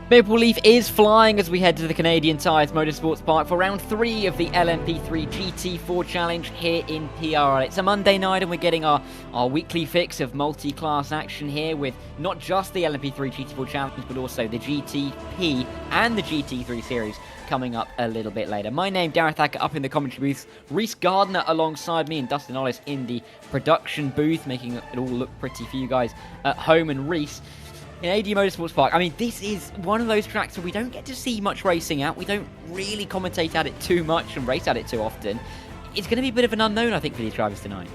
Maple Leaf is flying as we head to the Canadian Tires Motorsports Park for round 3 of the LMP3-GT4 Challenge here in PRL. It's a Monday night and we're getting our weekly fix of multi-class action here with not just the LMP3-GT4 Challenge but also the GTP and the GT3 series coming up a little bit later. My name, Dareth Thacker, up in the commentary booth. Reese Gardner alongside me and Dustin Ollis in the production booth, making it all look pretty for you guys at home. And Reese, in AD Motorsports Park, I mean, this is one of those tracks where we don't get to see much racing at. We don't really commentate at it too much and race at it too often. It's going to be a bit of an unknown, I think, for these drivers tonight.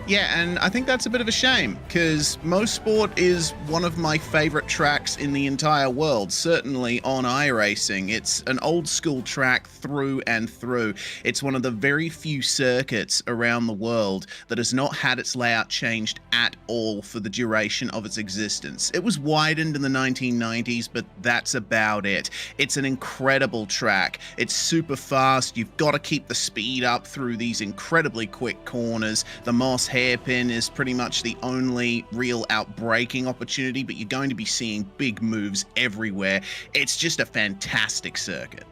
Yeah, and I think that's a bit of a shame, because Mosport is one of my favorite tracks in the entire world, certainly on iRacing. It's an old school track through and through. It's one of the very few circuits around the world that has not had its layout changed at all for the duration of its existence. It was widened in the 1990s, but that's about it. It's an incredible track. It's super fast. You've got to keep the speed up through these incredibly quick corners. The Moss hairpin is pretty much the only real outbraking opportunity, but you're going to be seeing big moves everywhere. It's just a fantastic circuit.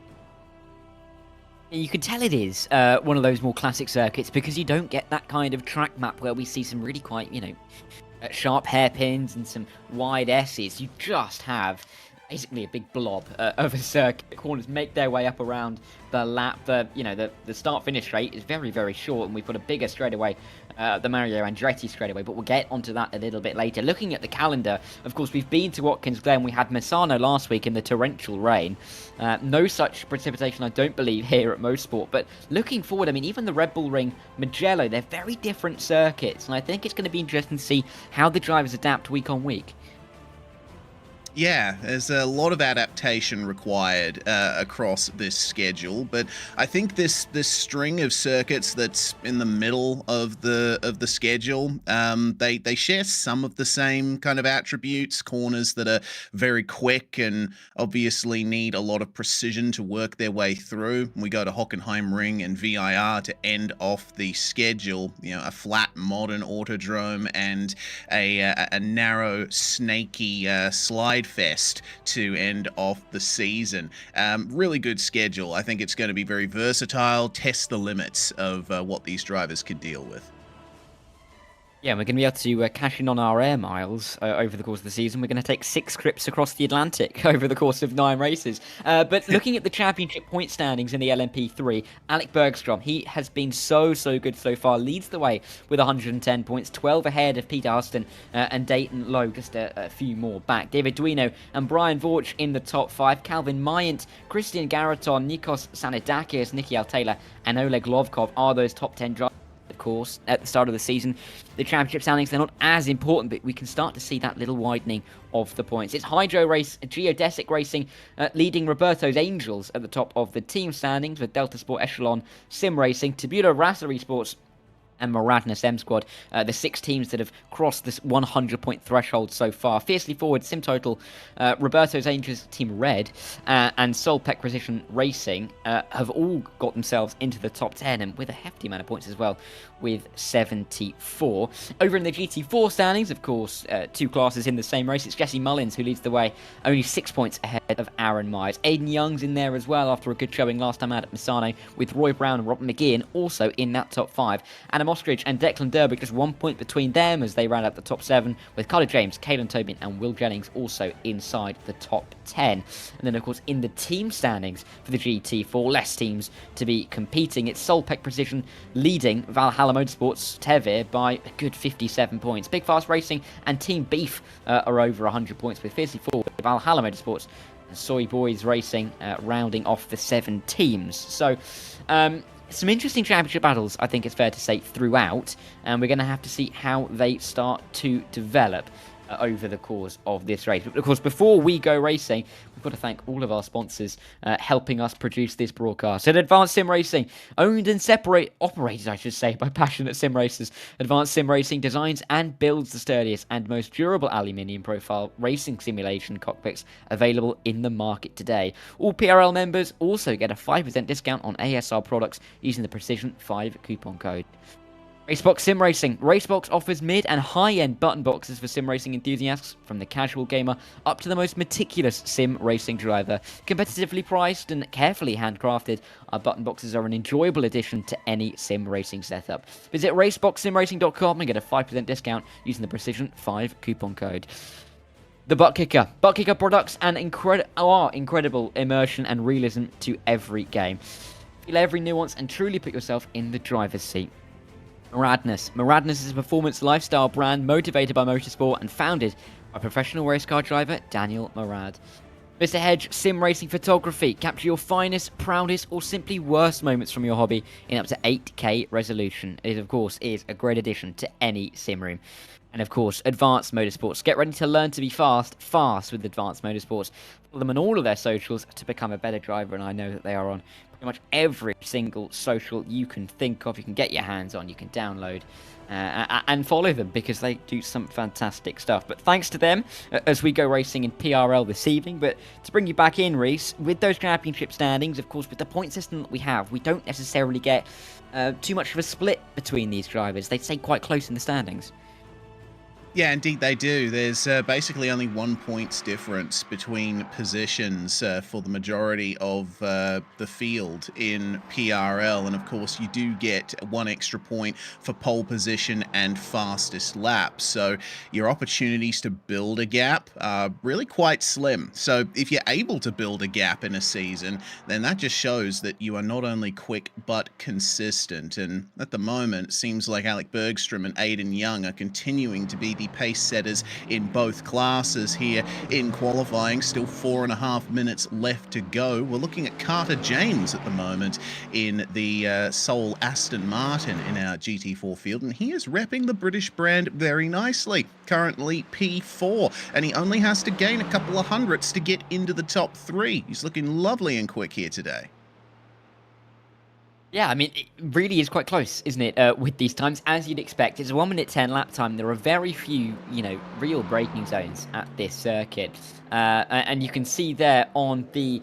You can tell it is one of those more classic circuits because you don't get that kind of track map where we see some really quite, sharp hairpins and some wide S's. You just have basically a big blob of a circuit. Corners make their way up around the lap. The start-finish straight is very, very short, and we put a bigger straightaway, the Mario Andretti straightaway, but we'll get onto that a little bit later. Looking at the calendar, of course, we've been to Watkins Glen. We had Misano last week in the torrential rain. No such precipitation, I don't believe, here at Mosport. But looking forward, I mean, even the Red Bull Ring, Mugello, they're very different circuits, and I think it's going to be interesting to see how the drivers adapt week on week. Yeah, there's a lot of adaptation required across this schedule, but I think this string of circuits that's in the middle of the schedule, they share some of the same kind of attributes. Corners that are very quick and obviously need a lot of precision to work their way through. We go to Hockenheim Ring and VIR to end off the schedule. A flat modern autodrome and a narrow snaky slide fest to end off the season. Really good schedule. I think it's going to be very versatile, test the limits of what these drivers could deal with. Yeah, we're going to be able to cash in on our air miles over the course of the season. We're going to take 6 trips across the Atlantic over the course of 9 races. But looking at the championship point standings in the LMP3, Alec Bergstrom, he has been so good so far. Leads the way with 110 points, 12 ahead of Peter Huston and Dayton Lowe, just a few more back. David Duino and Brian Vorch in the top 5. Calvin Mayant, Christian Garaton, Nikos Sanidakis, Nicky Taylor and Oleg Lovkov are those top 10 drivers. Of course, at the start of the season, the championship standings, they're not as important, but we can start to see that little widening of the points. It's Hydro Race, Geodesic Racing, leading Roberto's Angels at the top of the team standings, with Delta Sport Echelon, Sim Racing, Tabula Rasa Esports, and Maradness M Squad, the 6 teams that have crossed this 100-point threshold so far. Fiercely Forward, Sim Total, Roberto's Angels, Team Red, and Solpec Precision Racing have all got themselves into the top 10, and with a hefty amount of points as well, with 74. Over in the GT4 standings, of course, 2 classes in the same race. It's Jesse Mullins who leads the way, only 6 points ahead of Aaron Myers. Aidan Young's in there as well after a good showing last time out at Misano, with Roy Brown and Robert McGeehan also in that top 5. Adam Ostrich and Declan Derby, just 1 point between them as they round out the top 7, with Carter James, Caelan Tobin and Will Jennings also inside the top 10. And then, of course, in the team standings for the GT4, less teams to be competing. It's Solpec Precision leading Valhalla Motorsports Tevir by a good 57 points. Big Fast Racing and Team Beef are over 100 points, with Fiercely Forward, Valhalla Motorsports and Soy Boys Racing rounding off the 7 teams. So, some interesting championship battles, I think it's fair to say, throughout, and we're going to have to see how they start to develop over the course of this race. But of course, before we go racing, we've got to thank all of our sponsors helping us produce this broadcast. At Advanced Sim Racing, owned and operated, I should say, by passionate sim racers. Advanced Sim Racing designs and builds the sturdiest and most durable aluminium profile racing simulation cockpits available in the market today. All PRL members also get a 5% discount on ASR products using the Precision 5 coupon code. Racebox Sim Racing. Racebox offers mid and high-end button boxes for sim racing enthusiasts, from the casual gamer up to the most meticulous sim racing driver. Competitively priced and carefully handcrafted, our button boxes are an enjoyable addition to any sim racing setup. Visit raceboxsimracing.com and get a 5% discount using the Precision5 coupon code. The Butt Kicker. Butt Kicker products an incredible immersion and realism to every game. Feel every nuance and truly put yourself in the driver's seat. Maradness. Maradness is a performance lifestyle brand motivated by motorsport and founded by professional race car driver Daniel Marad. Mr. Hedge Sim Racing Photography. Capture your finest, proudest, or simply worst moments from your hobby in up to 8K resolution. It, of course, is a great addition to any sim room. And of course, Advanced Motorsports. Get ready to learn to be fast with Advanced Motorsports. Follow them on all of their socials to become a better driver, and I know that they are on pretty much every single social you can think of. You can get your hands on, you can download, and follow them because they do some fantastic stuff. But thanks to them, as we go racing in PRL this evening. But to bring you back in, Reese, with those championship standings, of course, with the point system that we have, we don't necessarily get too much of a split between these drivers. They stay quite close in the standings. Yeah, indeed they do. There's basically only 1 points difference between positions for the majority of the field in PRL. And of course, you do get 1 extra point for pole position and fastest lap. So your opportunities to build a gap are really quite slim. So if you're able to build a gap in a season, then that just shows that you are not only quick, but consistent. And at the moment, it seems like Alec Bergstrom and Aiden Young are continuing to be the pace setters in both classes here in qualifying. Still 4.5 minutes left to go. We're looking at Carter James at the moment in the sole Aston Martin in our GT4 field, and he is repping the British brand very nicely. Currently P4, and he only has to gain a couple of hundredths to get into the top 3. He's looking lovely and quick here today. Yeah, I mean, it really is quite close, isn't it, with these times? As you'd expect, it's a 1:10 lap time. There are very few, real braking zones at this circuit. And you can see there on the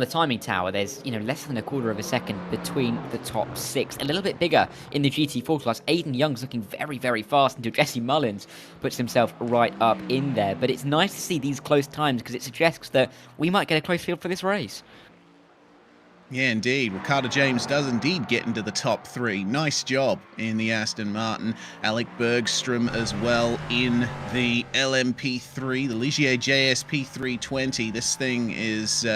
timing tower, there's, less than a quarter of a second between the top 6. A little bit bigger in the GT4 class. Aiden Young's looking very, very fast until Jesse Mullins puts himself right up in there. But it's nice to see these close times because it suggests that we might get a close field for this race. Yeah, indeed. Well, Carter James does indeed get into the top 3. Nice job in the Aston Martin. Alec Bergstrom as well in the LMP3, the Ligier JSP 320. This thing is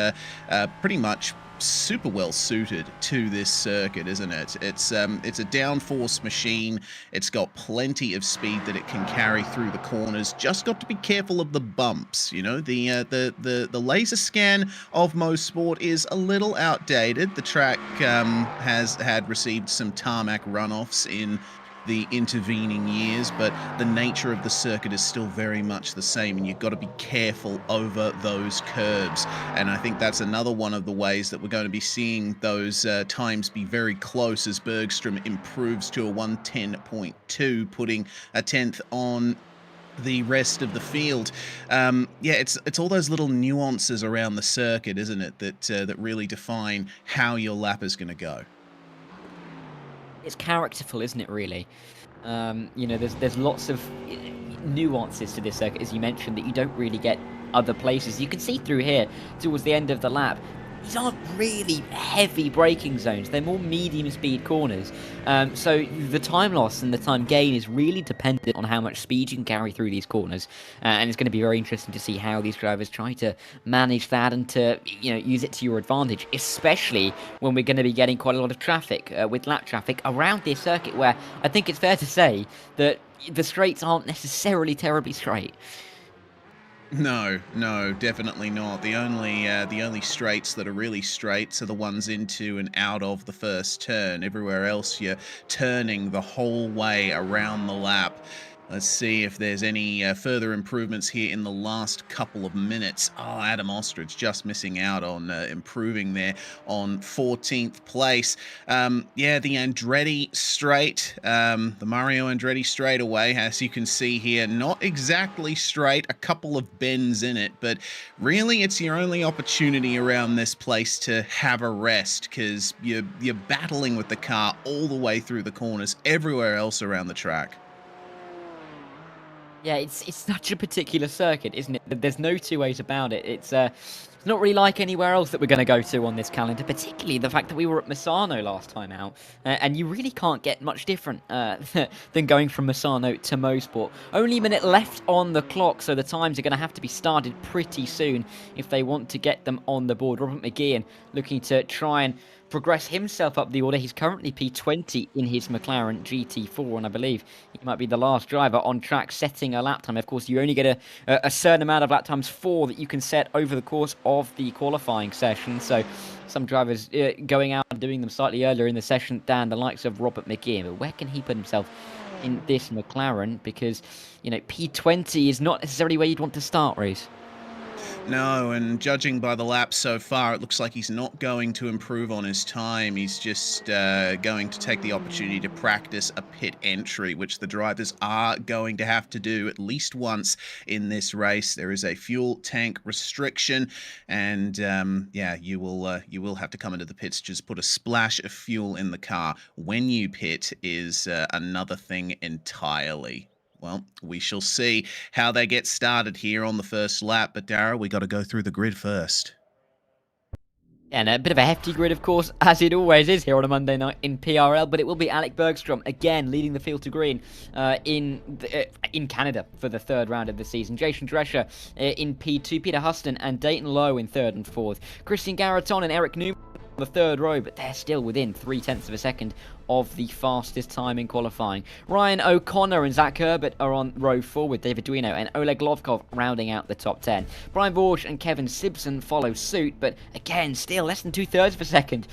pretty much super well suited to this circuit, isn't it? It's a downforce machine. It's got plenty of speed that it can carry through the corners. Just got to be careful of the bumps. The laser scan of Mosport is a little outdated. The track has received some tarmac runoffs in the intervening years, but the nature of the circuit is still very much the same, and you've got to be careful over those curbs. And I think that's another one of the ways that we're going to be seeing those times be very close as Bergstrom improves to a 1:10.2, putting a 10th on the rest of the field. Yeah, it's all those little nuances around the circuit, isn't it, that really define how your lap is going to go. It's characterful, isn't it, really? There's lots of nuances to this circuit, as you mentioned, that you don't really get other places. You can see through here towards the end of the lap. These aren't really heavy braking zones. They're more medium speed corners. So the time loss and the time gain is really dependent on how much speed you can carry through these corners. And it's going to be very interesting to see how these drivers try to manage that and to use it to your advantage, especially when we're going to be getting quite a lot of traffic with lap traffic around this circuit, where I think it's fair to say that the straights aren't necessarily terribly straight. No, definitely not. The only straights that are really straights are the ones into and out of the first turn. Everywhere else, you're turning the whole way around the lap. Let's see if there's any further improvements here in the last couple of minutes. Oh, Adam Ostrich just missing out on improving there on 14th place. Yeah, the Andretti straight, the Mario Andretti straightaway, as you can see here, not exactly straight, a couple of bends in it, but really it's your only opportunity around this place to have a rest, because you're battling with the car all the way through the corners everywhere else around the track. Yeah, it's such a particular circuit, isn't it? There's no two ways about it. It's not really like anywhere else that we're going to go to on this calendar, particularly the fact that we were at Misano last time out, and you really can't get much different than going from Misano to Mosport. Only a minute left on the clock, so the times are going to have to be started pretty soon if they want to get them on the board. Robert McGeehan looking to try and progress himself up the order. He's currently P20 in his McLaren GT4, and I believe he might be the last driver on track setting a lap time. Of course, you only get a certain amount of lap times, 4, that you can set over the course of the qualifying session. So some drivers going out and doing them slightly earlier in the session than the likes of Robert McGeehan. But where can he put himself in this McLaren? Because, P20 is not necessarily where you'd want to start, Reese. No, and judging by the laps so far, it looks like he's not going to improve on his time. He's just going to take the opportunity to practice a pit entry, which the drivers are going to have to do at least once in this race. There is a fuel tank restriction, and yeah, you will have to come into the pits, just put a splash of fuel in the car when you pit is another thing entirely. Well, we shall see how they get started here on the first lap. But, Dara, we got to go through the grid first. And a bit of a hefty grid, of course, as it always is here on a Monday night in PRL. But it will be Alec Bergstrom, again, leading the field to green in Canada for the third round of the season. Jason Drescher in P2. Peter Huston and Dayton Lowe in third and fourth. Christian Garreton and Eric Newman on the third row, but they're still within 0.3 of a second of the fastest time in qualifying. Ryan O'Connor and Zach Herbert are on row 4 with David Duino and Oleg Lovkov rounding out the top 10. Brian Borge and Kevin Simpson follow suit, but again, still less than 0.2 of a second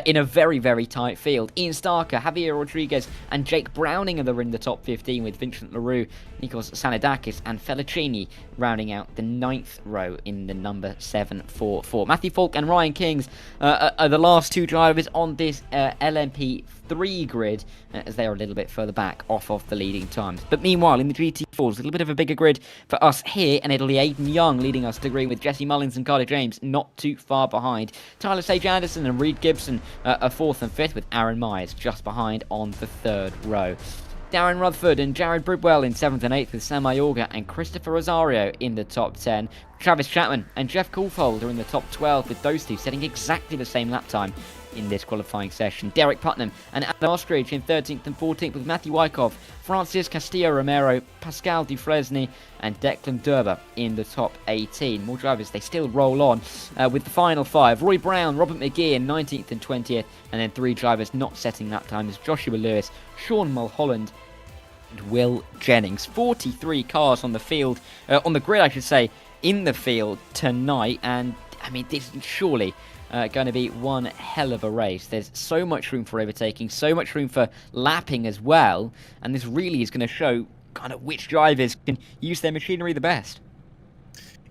in a very, very tight field. Ian Starker, Javier Rodriguez and Jake Browning are in the top 15 with Vincent Leroux, Nikos Sanadakis and Felicini rounding out the 9th row in the number 744. Matthew Falk and Ryan Kings are the last two drivers on this LMP3 grid, as they are a little bit further back off of the leading times. But meanwhile, in the GT4s, a little bit of a bigger grid for us here, and it'll be Aidan Young leading us to green with Jesse Mullins and Carter James not too far behind. Tyler Sage Anderson and Reed Gibson are 4th and 5th, with Aaron Myers just behind on the 3rd row. Darren Rutherford and Jared Bridwell in 7th and 8th, with Sam Mayorga and Christopher Rosario in the top 10. Travis Chapman and Jeff Coulfold are in the top 12, with those two setting exactly the same lap time in this qualifying session. Derek Putnam and Adam Ostrich in 13th and 14th, with Matthew Wyckoff, Francis Castillo-Romero, Pascal Dufresne and Declan Derber in the top 18. More drivers, they still roll on with the final 5. Roy Brown, Robert McGee in 19th and 20th, and then 3 drivers not setting lap times: Joshua Lewis, Sean Mulholland and Will Jennings. 43 cars on the field, on the grid I should say, in the field tonight, and I mean, this is surely going to be one hell of a race. There's so much room for overtaking, so much room for lapping as well, and this really is going to show kind of which drivers can use their machinery the best.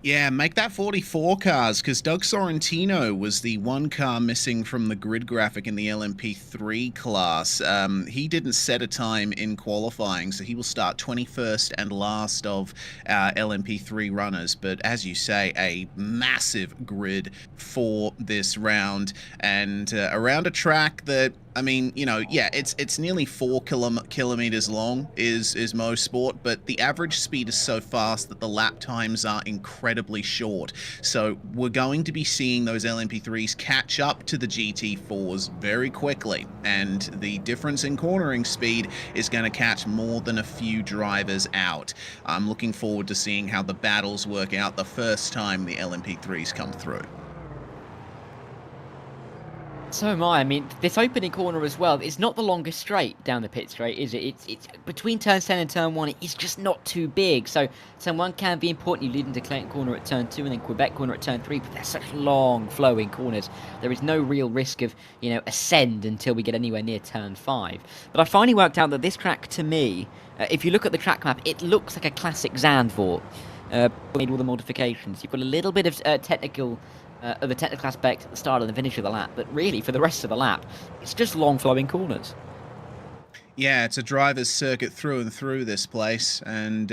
Yeah, make that 44 cars, because Doug Sorrentino was the one car missing from the grid graphic in the LMP3 class. He didn't set a time in qualifying, so he will start 21st and last of our LMP3 runners. But as you say, a massive grid for this round, and around a track that, I mean, you know, yeah, it's nearly 4 kilometers long is Mosport, but the average speed is so fast that the lap times are incredibly short. So we're going to be seeing those LMP3s catch up to the GT4s very quickly, and the difference in cornering speed is going to catch more than a few drivers out. I'm looking forward to seeing how the battles work out the first time the LMP3s come through. So am I. I mean, this opening corner as well, it's not the longest straight down the pit straight, is it? It's between turns 10 and turn 1, it's just not too big. So turn 1 can be important. You lead into Clayton corner at turn 2 and then Quebec corner at turn 3, but they're such long, flowing corners. There is no real risk of, ascend until we get anywhere near turn 5. But I finally worked out that this track, to me, if you look at the track map, it looks like a classic Zandvoort. Made all the modifications. You've got a little bit of the technical aspect at the start and the finish of the lap, but really for the rest of the lap, it's just long flowing corners. Yeah, it's a driver's circuit through and through this place, and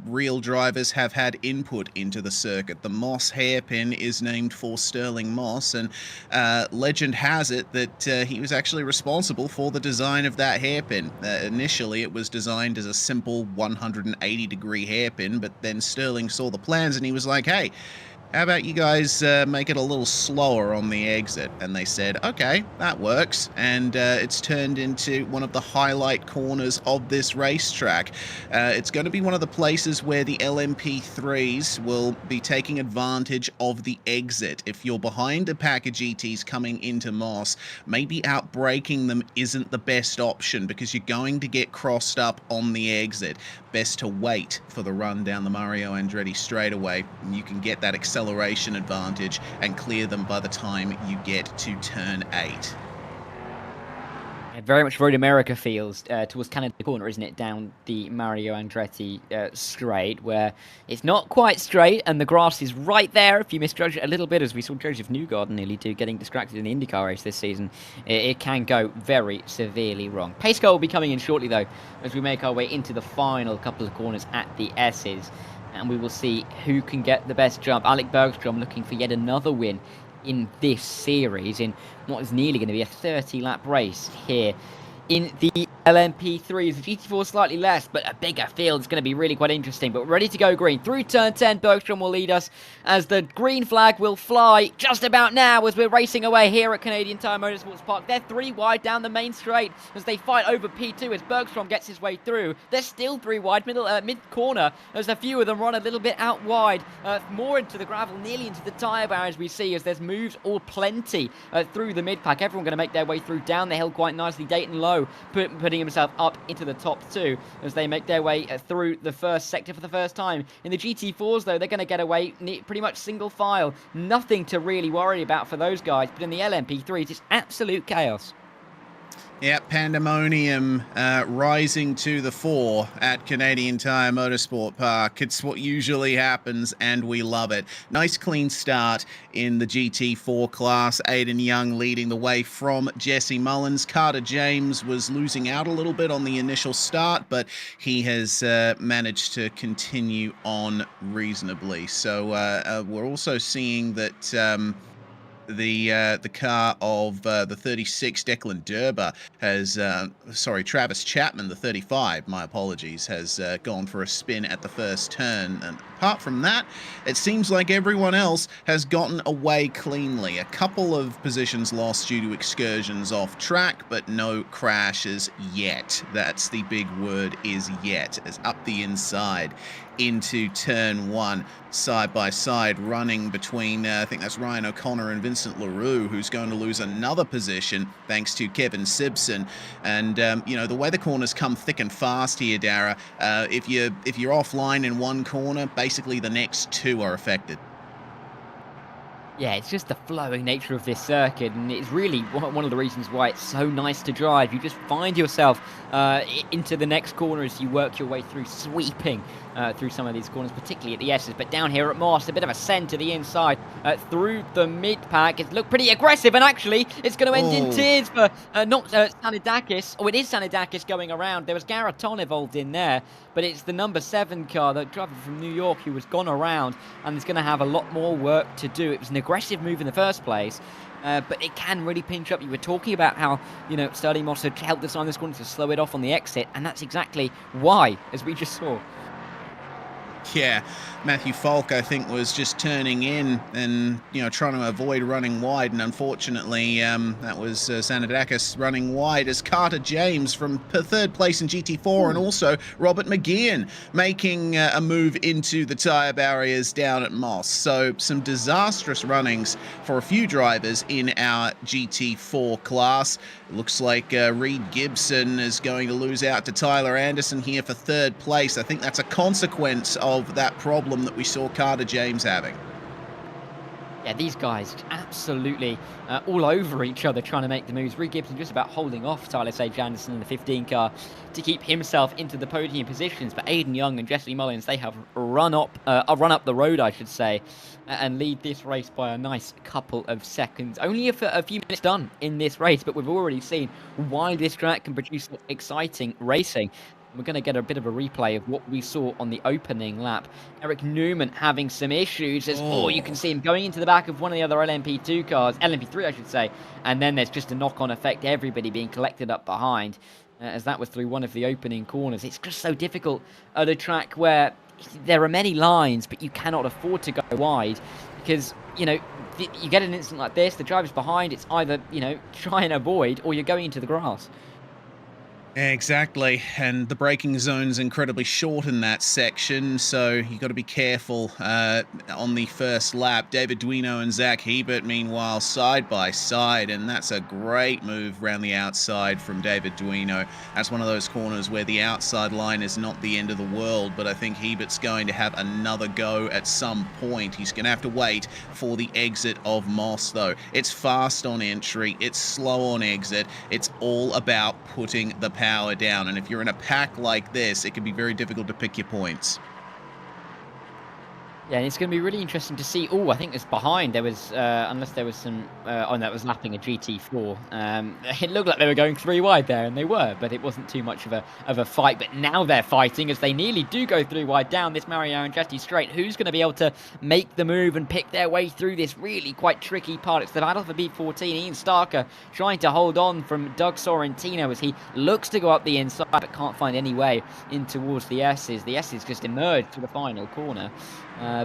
real drivers have had input into the circuit. The Moss hairpin is named for Sterling Moss, and legend has it that he was actually responsible for the design of that hairpin. Initially, it was designed as a simple 180-degree hairpin, but then Sterling saw the plans and he was like, hey, how about you guys make it a little slower on the exit? And they said, okay, that works. And it's turned into one of the highlight corners of this racetrack. It's going to be one of the places where the LMP3s will be taking advantage of the exit. If you're behind a pack of GTs coming into Moss, maybe outbraking them isn't the best option because you're going to get crossed up on the exit. Best to wait for the run down the Mario Andretti straightaway. You can get that acceleration advantage and clear them by the time you get to turn 8. Very much Road America feels towards Canada corner, isn't it? Down the Mario Andretti straight, where it's not quite straight and the grass is right there. If you misjudge it a little bit, as we saw Joseph Newgarden nearly do, getting distracted in the IndyCar race this season, it can go very severely wrong. Pace car will be coming in shortly, though, as we make our way into the final couple of corners at the S's. And we will see who can get the best jump. Alec Bergstrom looking for yet another win in this series, in what is nearly going to be a 30-lap race here in the LMP3s. The GT4 slightly less, but a bigger field is going to be really quite interesting. But we're ready to go green. Through turn 10, Bergstrom will lead us as the green flag will fly just about now as we're racing away here at Canadian Tire Motorsports Park. They're 3 wide down the main straight as they fight over P2 as Bergstrom gets his way through. They're still 3 wide, mid-corner, as a few of them run a little bit out wide, more into the gravel, nearly into the tyre bar as we see, as there's moves all plenty through the mid-pack. Everyone going to make their way through down the hill quite nicely. Dayton Lowe putting himself up into the top 2 as they make their way through the first sector for the first time. In the GT4s, though, they're going to get away pretty much single file. Nothing to really worry about for those guys, but in the LMP3s, it's absolute chaos. Yeah, pandemonium rising to the fore at Canadian Tire Motorsport Park. It's what usually happens, and we love it. Nice clean start in the GT4 class. Aiden Young leading the way from Jesse Mullins. Carter James was losing out a little bit on the initial start, but he has managed to continue on reasonably. So we're also seeing that the car of the 36, Declan Derber, has, Travis Chapman, the 35, my apologies, has gone for a spin at the first turn. And apart from that, it seems like everyone else has gotten away cleanly. A couple of positions lost due to excursions off track, but no crashes yet. That's the big word, is yet, as up the inside into turn 1, side by side, running between, I think that's Ryan O'Connor and Vincent LaRue, who's going to lose another position thanks to Kevin Simpson. And, the way the corners come thick and fast here, Dara, if you're offline in one corner, basically the next 2 are affected. Yeah, it's just the flowing nature of this circuit, and it's really one of the reasons why it's so nice to drive. You just find yourself into the next corner as you work your way through, sweeping through some of these corners, particularly at the S's. But down here at Moss, a bit of a send to the inside through the mid-pack. It looked pretty aggressive, and actually it's going to end in tears for not Sanidakis. Oh, it is Sanidakis going around. There was Garaton involved in there, but it's the number 7 car, the driver from New York, who has gone around and is going to have a lot more work to do. It was an aggressive move in the first place, but it can really pinch up. You were talking about how, Sterling Moss had helped design this corner to slow it off on the exit, and that's exactly why, as we just saw. Yeah, Matthew Falk, I think, was just turning in and, trying to avoid running wide. And unfortunately, that was Xanadakis running wide as Carter James from third place in GT4 and also Robert McGeehan making a move into the tyre barriers down at Moss. So some disastrous runnings for a few drivers in our GT4 class. It looks like Reed Gibson is going to lose out to Tyler Anderson here for third place. I think that's a consequence of that problem that we saw Carter James having. Yeah, these guys absolutely all over each other trying to make the moves. Reed Gibson just about holding off Tyler Sage Anderson in the 15 car to keep himself into the podium positions. But Aiden Young and Jesse Mullins, they have run up the road, I should say, and lead this race by a nice couple of seconds. Only a few minutes done in this race, but we've already seen why this track can produce exciting racing. We're going to get a bit of a replay of what we saw on the opening lap. Eric Newman having some issues as, you can see him going into the back of one of the other LMP2 cars, LMP3 I should say, and then there's just a knock-on effect, everybody being collected up behind, as that was through one of the opening corners. It's just so difficult at a track where there are many lines, but you cannot afford to go wide, because, you get an incident like this, the driver's behind, it's either, try and avoid, or you're going into the grass. Exactly, and the braking zone's incredibly short in that section, so you got to be careful on the first lap. David Duino and Zach Hebert, meanwhile, side by side, and that's a great move around the outside from David Duino. That's one of those corners where the outside line is not the end of the world, but I think Hebert's going to have another go at some point. He's going to have to wait for the exit of Moss, though. It's fast on entry, it's slow on exit, it's all about putting the power down, and if you're in a pack like this, it can be very difficult to pick your points. Yeah, and it's going to be really interesting to see. I think it's behind. There was, unless there was some, that was lapping a GT4. It looked like they were going 3 wide there, and they were, but it wasn't too much of a fight. But now they're fighting as they nearly do go 3 wide down this Mario Andretti straight. Who's going to be able to make the move and pick their way through this really quite tricky part? It's the battle for B14. Ian Starker trying to hold on from Doug Sorrentino as he looks to go up the inside, but can't find any way in towards the S's. The S's just emerged to the final corner.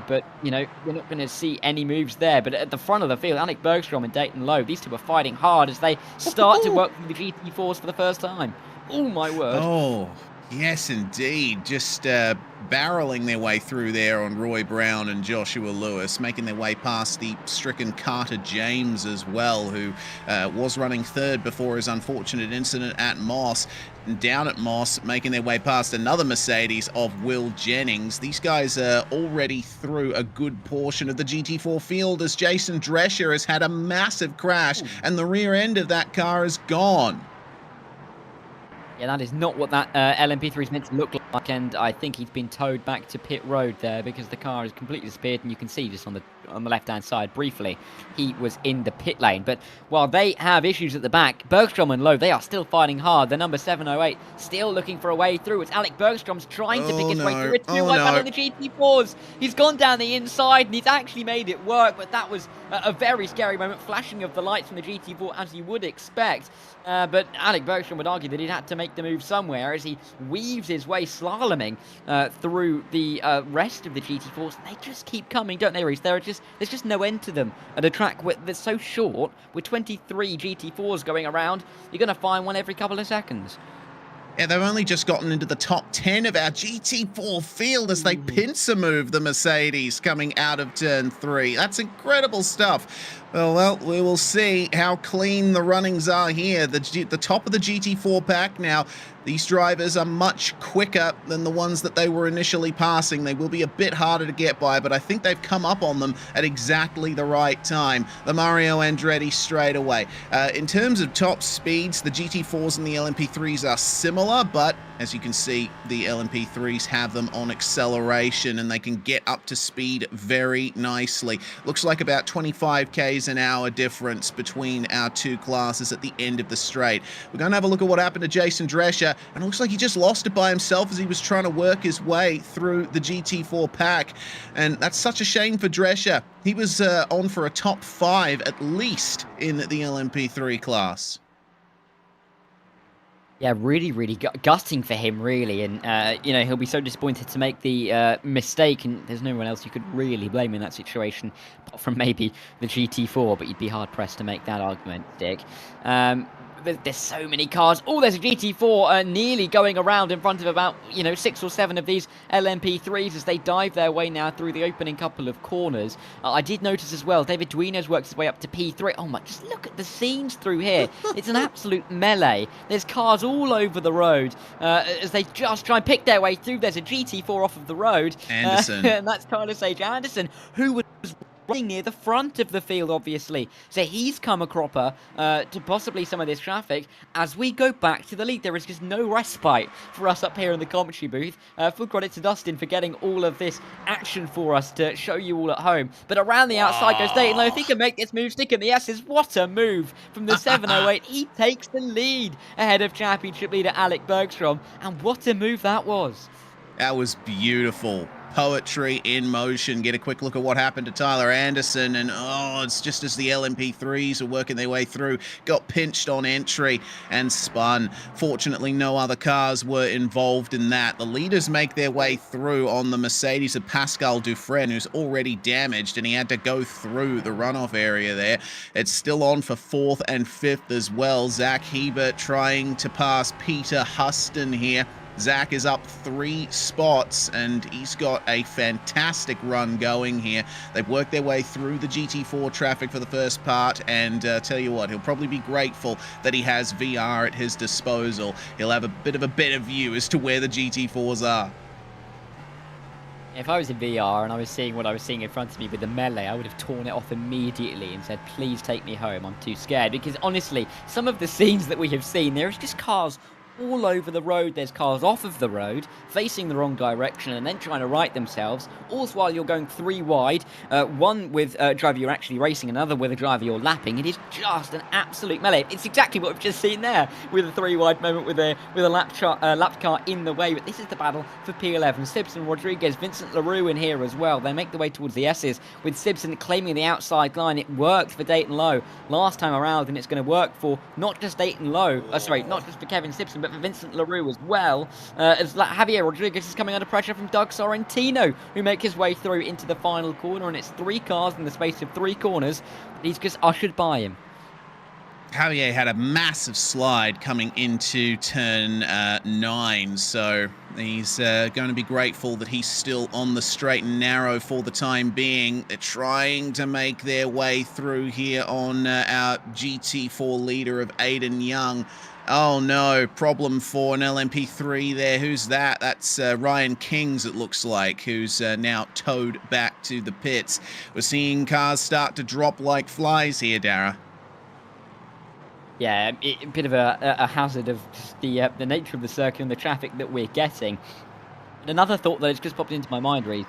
But, we're not going to see any moves there. But at the front of the field, Alec Bergstrom and Dayton Lowe, these two are fighting hard as they start to work through the GT4s for the first time. Oh, my word. Oh, yes, indeed. Just barreling their way through there on Roy Brown and Joshua Lewis, making their way past the stricken Carter James as well, who was running third before his unfortunate incident at Moss. And down at Moss, making their way past another Mercedes of Will Jennings. These guys are already through a good portion of the GT4 field as Jason Drescher has had a massive crash and the rear end of that car is gone. Yeah, that is not what that LMP3 is meant to look like, and I think he's been towed back to pit road there because the car has completely disappeared, and you can see just on the left-hand side briefly, he was in the pit lane. But while they have issues at the back, Bergstrom and Lowe, they are still fighting hard. The number 708 still looking for a way through. It's Alec Bergstrom's trying to pick his way through. It's 2-wide battle in the GT4s. He's gone down the inside, and he's actually made it work, but that was a very scary moment. Flashing of the lights from the GT4, as you would expect. But Alec Bergstrom would argue that he'd had to make the move somewhere as he weaves his way slaloming through the rest of the GT4s. They just keep coming, don't they, Reece? There's just no end to them at a track that's so short. With 23 GT4s going around, you're going to find one every couple of seconds. Yeah, they've only just gotten into the top 10 of our GT4 field as they pincer move the Mercedes coming out of turn 3. That's incredible stuff. Well, we will see how clean the runnings are here. The top of the GT4 pack now. These drivers are much quicker than the ones that they were initially passing. They will be a bit harder to get by, but I think they've come up on them at exactly the right time. The Mario Andretti straight away. In terms of top speeds, the GT4s and the LMP3s are similar, but as you can see, the LMP3s have them on acceleration and they can get up to speed very nicely. Looks like about 25 k's an hour difference between our two classes at the end of the straight. We're going to have a look at what happened to Jason Drescher, and it looks like he just lost it by himself as he was trying to work his way through the GT4 pack, and that's such a shame for Drescher. He was on for a top 5 at least in the LMP3 class. Yeah, really, really gutting for him, really. And, you know, he'll be so disappointed to make the mistake, and there's no one else you could really blame in that situation, apart from maybe the GT4, but you'd be hard-pressed to make that argument, Dick. There's so many cars. Oh, there's a GT4 nearly going around in front of about, you know, 6 or 7 of these LMP3s as they dive their way now through the opening couple of corners. I did notice as well, David Duino's works his way up to P3. Oh my, just look at the scenes through here. It's an absolute melee. There's cars all over the road as they just try and pick their way through. There's a GT4 off of the road. Anderson. And that's Tyler Sage Anderson, who was running near the front of the field, obviously. So he's come a cropper to possibly some of this traffic as we go back to the lead. There is just no respite for us up here in the commentary booth. Full credit to Dustin for getting all of this action for us to show you all at home. But around the outside goes Dayton Lowe. If he can make this move stick in the S's, what a move from the 708. He takes the lead ahead of championship leader Alec Bergstrom. And what a move that was. That was beautiful. Poetry in motion. Get a quick look at what happened to Tyler Anderson, and oh, it's just as the LMP3s are working their way through, got pinched on entry and spun. Fortunately, no other cars were involved in that. The leaders make their way through on the Mercedes of Pascal Dufresne, who's already damaged, and he had to go through the runoff area there. It's still on for 4th and 5th as well. Zach Hebert trying to pass Peter Huston here. Zach is up 3 spots, and he's got a fantastic run going here. They've worked their way through the GT4 traffic for the first part, and tell you what, he'll probably be grateful that he has VR at his disposal. He'll have a bit of a better view as to where the GT4s are. If I was in VR and I was seeing what I was seeing in front of me with the melee, I would have torn it off immediately and said, please take me home, I'm too scared. Because honestly, some of the scenes that we have seen, there is just cars all over the road. There's cars off of the road, facing the wrong direction and then trying to right themselves, all while you're going 3 wide, one with a driver you're actually racing, another with a driver you're lapping. It is just an absolute melee. It's exactly what we've just seen there, with a 3 wide moment with a lap car in the way. But this is the battle for P11. Simpson, Rodriguez, Vincent LaRue in here as well. They make the way towards the S's, with Simpson claiming the outside line. It worked for Dayton Lowe last time around, and it's going to work for not just Dayton Lowe, not just for Kevin Simpson, but for Vincent LaRue as well, as Javier Rodriguez is coming under pressure from Doug Sorrentino, who make his way through into the final corner, and it's 3 cars in the space of 3 corners. He's just ushered by him. Javier had a massive slide coming into turn 9, so he's going to be grateful that he's still on the straight and narrow for the time being. They're trying to make their way through here on our GT4 leader of Aiden Young. Oh no, problem for an LMP3 there. Who's that? That's Ryan Kings, it looks like, who's now towed back to the pits. We're seeing cars start to drop like flies here, Dara. Yeah, a bit of a hazard of just the nature of the circuit and the traffic that we're getting. And another thought that has just popped into my mind, Reece,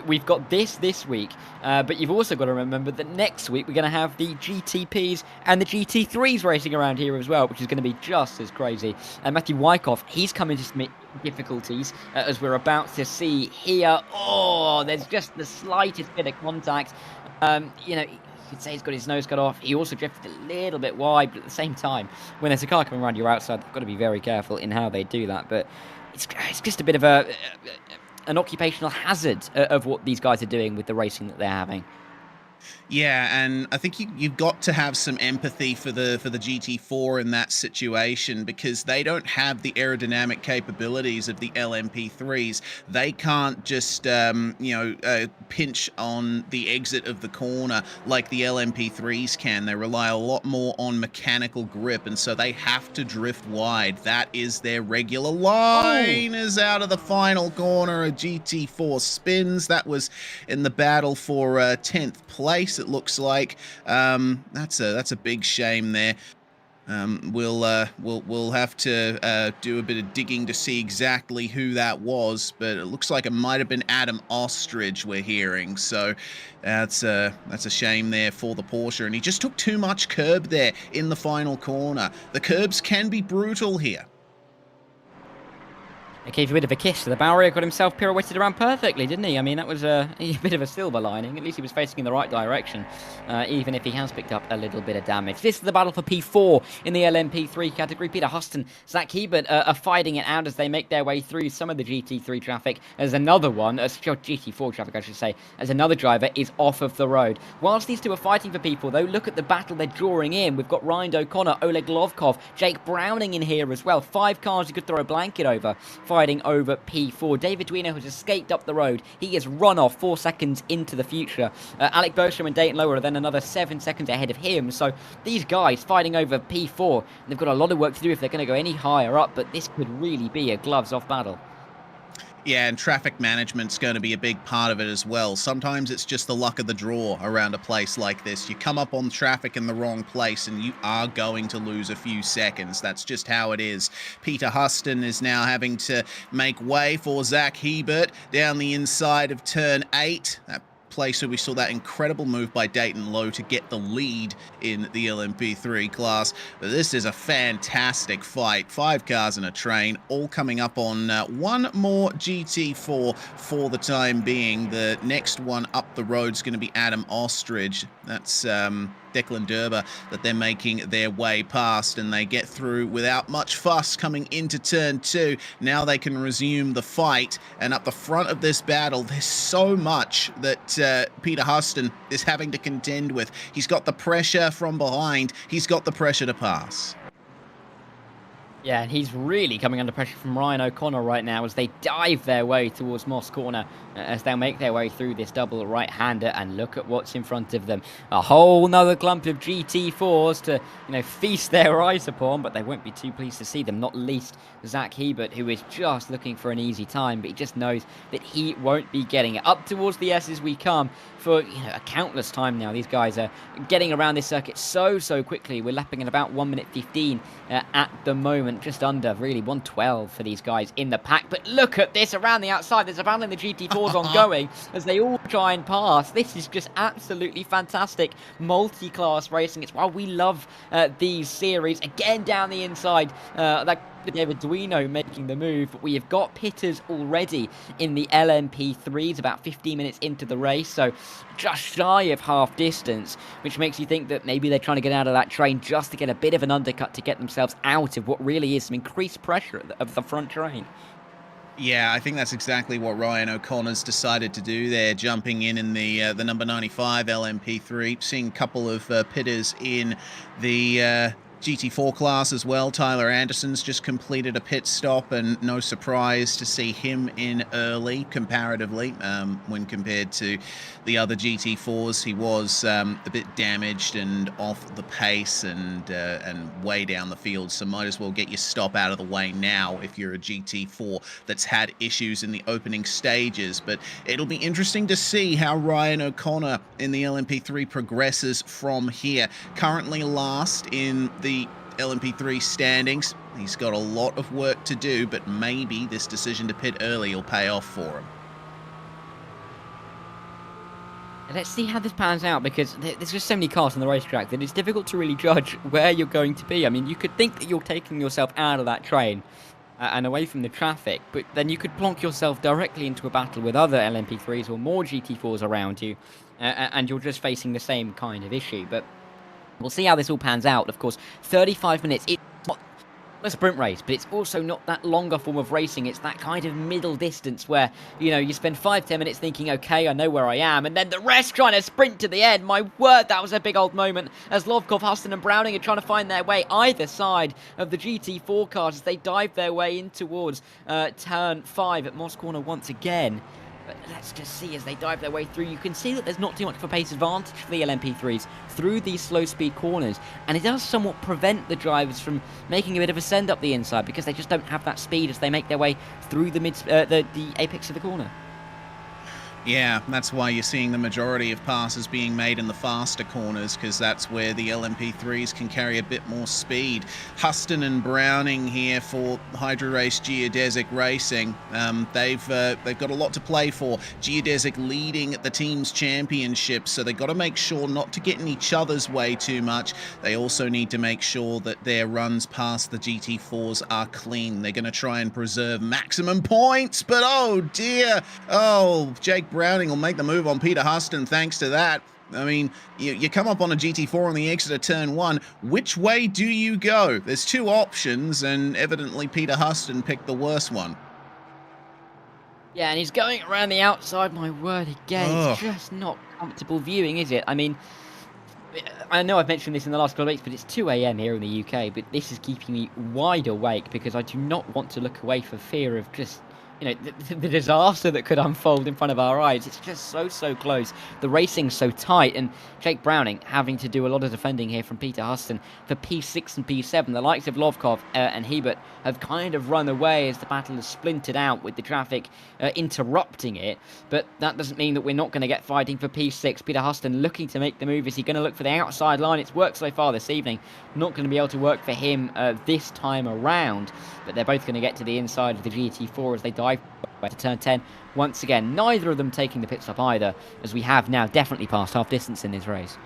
we've got this week, but you've also got to remember that next week we're going to have the GTPs and the GT3s racing around here as well, which is going to be just as crazy. And Matthew Wyckoff, he's come into some difficulties, as we're about to see here. Oh, there's just the slightest bit of contact. You know, you could say he's got his nose cut off. He also drifted a little bit wide, but at the same time, when there's a car coming around your outside, they've got to be very careful in how they do that. But it's just a bit of an occupational hazard of what these guys are doing with the racing that they're having. Yeah, and I think you've got to have some empathy for the GT4 in that situation, because they don't have the aerodynamic capabilities of the LMP3s. They can't just pinch on the exit of the corner like the LMP3s can. They rely a lot more on mechanical grip, and so they have to drift wide. That is their regular line. Is out of the final corner. A GT4 spins. That was in the battle for 10th place, it looks like. That's a big shame there. We'll have to do a bit of digging to see exactly who that was, but it looks like it might have been Adam Ostrich we're hearing. So that's a shame there for the Porsche, and he just took too much curb there in the final corner. The curbs can be brutal here. He gave a bit of a kiss to the barrier, got himself pirouetted around perfectly, didn't he? I mean, that was a bit of a silver lining. At least he was facing in the right direction, even if he has picked up a little bit of damage. This is the battle for P4 in the LMP3 category. Peter Huston, Zach Hebert are fighting it out as they make their way through some of the GT3 traffic. As another one, GT4 traffic, I should say, as another driver is off of the road. Whilst these two are fighting for people, though, look at the battle they're drawing in. We've got Ryan O'Connor, Oleg Lovkov, Jake Browning in here as well. 5 cars you could throw a blanket over, fighting over P4. David Duino has escaped up the road. He is run off 4 seconds into the future. Alec Bertram and Dayton Lower are then another 7 seconds ahead of him. So these guys fighting over P4, they've got a lot of work to do if they're going to go any higher up, but this could really be a gloves-off battle. Yeah, and traffic management's going to be a big part of it as well. Sometimes it's just the luck of the draw around a place like this. You come up on traffic in the wrong place and you are going to lose a few seconds. That's just how it is. Peter Huston is now having to make way for Zach Hebert down the inside of turn 8. That place where we saw that incredible move by Dayton Lowe to get the lead in the LMP3 class. But this is a fantastic fight. 5 cars and a train, all coming up on one more GT4 for the time being. The next one up the road is going to be Adam Ostrich. That's Declan Derber that they're making their way past, and they get through without much fuss coming into turn 2. Now they can resume the fight, and up the front of this battle, there's so much that Peter Huston is having to contend with. He's got the pressure from behind. He's got the pressure to pass. Yeah, and he's really coming under pressure from Ryan O'Connor right now as they dive their way towards Moss Corner, as they'll make their way through this double right-hander. And look at what's in front of them. A whole nother clump of GT4s to, feast their eyes upon, but they won't be too pleased to see them, not least Zach Hebert, who is just looking for an easy time, but he just knows that he won't be getting it. Up towards the S's we come for a countless time now. These guys are getting around this circuit so quickly. We're lapping at about 1 minute 15 at the moment, just under, really, 1:12 for these guys in the pack. But look at this around the outside. There's a battle in the GT4s ongoing as they all try and pass. This is just absolutely fantastic multi-class racing. It's why we love these series. Again, down the inside, that David Duino making the move, but we have got pitters already in the LMP3s about 15 minutes into the race, so just shy of half distance, which makes you think that maybe they're trying to get out of that train just to get a bit of an undercut to get themselves out of what really is some increased pressure of the front train. Yeah, I think that's exactly what Ryan O'Connor's decided to do there, jumping in the number 95 LMP3, seeing a couple of pitters in the GT4 class as well. Tyler Anderson's just completed a pit stop, and no surprise to see him in early comparatively when compared to the other GT4s. He was a bit damaged and off the pace and way down the field, so might as well get your stop out of the way now if you're a GT4 that's had issues in the opening stages. But it'll be interesting to see how Ryan O'Connor in the LMP3 progresses from here. Currently last in the LMP3 standings. He's got a lot of work to do, but maybe this decision to pit early will pay off for him. Let's see how this pans out, because there's just so many cars on the racetrack that it's difficult to really judge where you're going to be. I mean, you could think that you're taking yourself out of that train and away from the traffic, but then you could plonk yourself directly into a battle with other LMP3s or more GT4s around you, and you're just facing the same kind of issue. But we'll see how this all pans out. Of course, 35 minutes, it's not a sprint race, but it's also not that longer form of racing. It's that kind of middle distance where, you spend 5-10 minutes thinking, okay, I know where I am, and then the rest trying to sprint to the end. My word, that was a big old moment as Lovkov, Huston and Browning are trying to find their way either side of the GT4 cars as they dive their way in towards turn 5 at Moss Corner once again. But let's just see as they dive their way through. You can see that there's not too much of a pace advantage for the LMP3s through these slow-speed corners. And it does somewhat prevent the drivers from making a bit of a send up the inside because they just don't have that speed as they make their way through the apex of the corner. Yeah, that's why you're seeing the majority of passes being made in the faster corners, because that's where the LMP3s can carry a bit more speed. Huston and Browning here for Hydro Race Geodesic Racing. They've got a lot to play for. Geodesic leading the team's championship, so they've got to make sure not to get in each other's way too much. They also need to make sure that their runs past the GT4s are clean. They're going to try and preserve maximum points, but oh dear, oh, Jake Browning will make the move on Peter Huston thanks to that. I mean, you come up on a GT4 on the exit of turn 1. Which way do you go? There's two options, and evidently Peter Huston picked the worst one. Yeah, and he's going around the outside, my word, again. Ugh. It's just not comfortable viewing, is it? I mean, I know I've mentioned this in the last couple of weeks, but it's 2 a.m. here in the UK, but this is keeping me wide awake because I do not want to look away for fear of just, you know, the disaster that could unfold in front of our eyes. It's just so close. The racing's so tight, and Jake Browning having to do a lot of defending here from Peter Huston for P6 and P7. The likes of Lovkov and Hebert have kind of run away as the battle has splintered out with the traffic interrupting it, but that doesn't mean that we're not going to get fighting for P6. Peter Huston looking to make the move. Is he going to look for the outside line? It's worked so far this evening. Not going to be able to work for him this time around, but they're both going to get to the inside of the GT4 as they dive to turn 10 once again. Neither of them taking the pit stop either, as we have now definitely passed half distance in this race.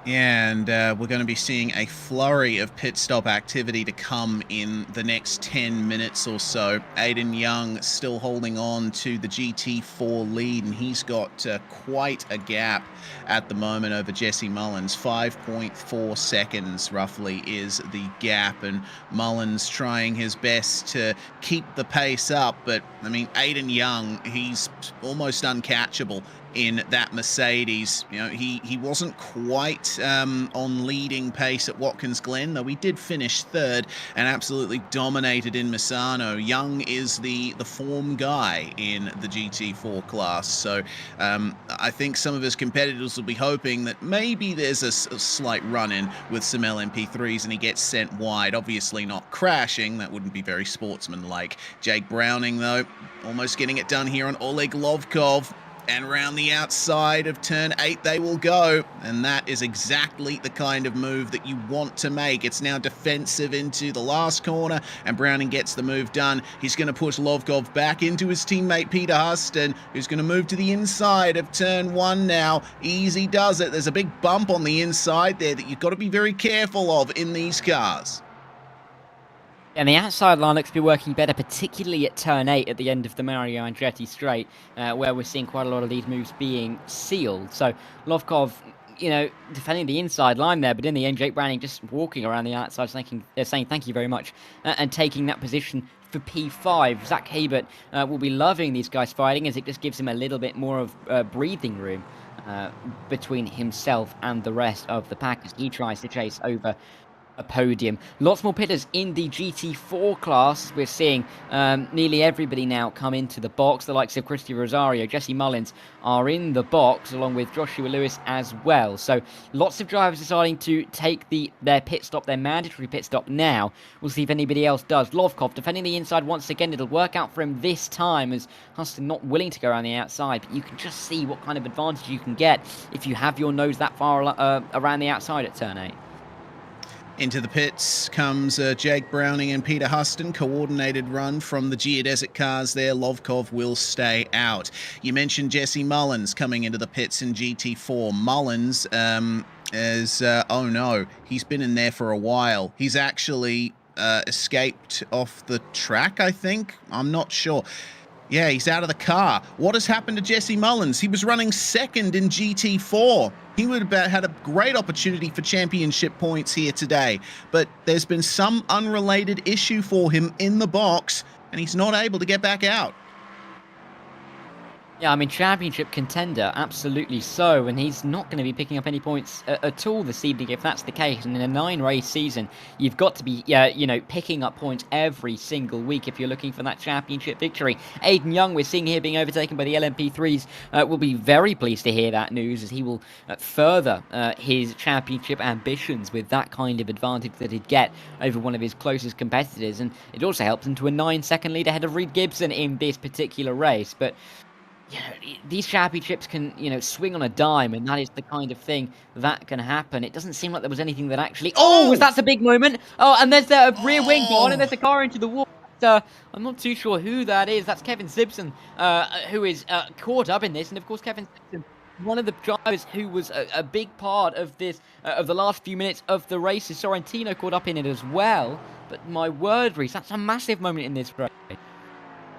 Yeah, and we're going to be seeing a flurry of pit stop activity to come in the next 10 minutes or so. Aiden Young still holding on to the GT4 lead, and he's got quite a gap at the moment over Jesse Mullins. 5.4 seconds roughly is the gap, and Mullins trying his best to keep the pace up, but I mean, Aiden Young, he's almost uncatchable in that Mercedes. You know, he wasn't quite on leading pace at Watkins Glen, though he did finish third and absolutely dominated in Misano. Young is the form guy in the GT4 class, so I think some of his competitors will be hoping that maybe there's a slight run-in with some LMP3s and he gets sent wide. Obviously not crashing, that wouldn't be very sportsmanlike. Jake Browning, though, almost getting it done here on Oleg Lovkov. And around the outside of turn 8 they will go, and that is exactly the kind of move that you want to make. It's now defensive into the last corner, and Browning gets the move done. He's going to push Lovkov back into his teammate Peter Huston, who's going to move to the inside of turn 1 now. Easy does it. There's a big bump on the inside there that you've got to be very careful of in these cars. And the outside line looks to be working better, particularly at turn 8 at the end of the Mario Andretti straight, where we're seeing quite a lot of these moves being sealed. So Lovkov, you know, defending the inside line there, but in the end, Jake Browning just walking around the outside, saying thank you very much, and taking that position for P5. Zach Hebert will be loving these guys fighting, as it just gives him a little bit more of breathing room between himself and the rest of the pack as he tries to chase over a podium. Lots more pitters in the GT4 class. We're seeing nearly everybody now come into the box. The likes of Christy Rosario, Jesse Mullins are in the box, along with Joshua Lewis as well. So lots of drivers deciding to take their pit stop, their mandatory pit stop now. We'll see if anybody else does. Lovkov defending the inside once again. It'll work out for him this time, as Huston not willing to go around the outside, but you can just see what kind of advantage you can get if you have your nose that far around the outside at turn 8. Into the pits comes Jake Browning and Peter Huston. Coordinated run from the geodesic cars there. Lovkov will stay out. You mentioned Jesse Mullins coming into the pits in GT4. Mullins oh no, he's been in there for a while. He's actually escaped off the track, I think. I'm not sure. Yeah, he's out of the car. What has happened to Jesse Mullins? He was running second in GT4. He would have had a great opportunity for championship points here today, but there's been some unrelated issue for him in the box, and he's not able to get back out. Yeah, I mean, championship contender, absolutely so, and he's not going to be picking up any points at all this evening if that's the case. And in a 9-race season, you've got to be, you know, picking up points every single week if you're looking for that championship victory. Aiden Young, we're seeing here being overtaken by the LMP3s, will be very pleased to hear that news, as he will further his championship ambitions with that kind of advantage that he'd get over one of his closest competitors. And it also helps him to a 9-second lead ahead of Reed Gibson in this particular race. But These championships can, swing on a dime, and that is the kind of thing that can happen. It doesn't seem like there was anything that actually. Oh, was Oh! that a big moment? Oh, and there's a rear wing gone, and Oh! there's a car into the wall. I'm not too sure who that is. That's Kevin Simpson, who is caught up in this, and of course, Kevin Simpson, one of the drivers who was a big part of this, of the last few minutes of the races. Sorrentino caught up in it as well. But my word, Reese, that's a massive moment in this race.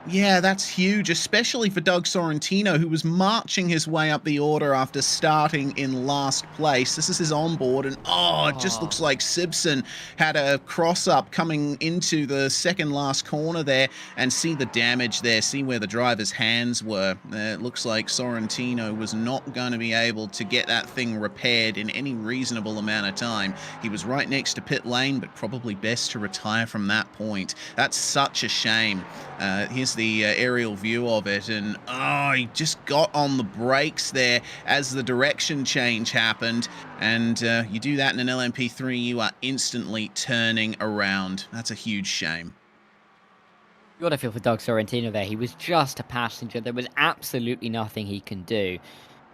Yeah, that's huge, especially for Doug Sorrentino, who was marching his way up the order after starting in last place. This is his onboard, and it just looks like Simpson had a cross-up coming into the second last corner there, and see the damage there, see where the driver's hands were. It looks like Sorrentino was not going to be able to get that thing repaired in any reasonable amount of time. He was right next to pit lane, but probably best to retire from that point. That's such a shame. Here's the aerial view of it, and he just got on the brakes there as the direction change happened, and you do that in an LMP3, you are instantly turning around. That's a huge shame. You got to feel for Doug Sorrentino there. He was just a passenger. There was absolutely nothing he can do.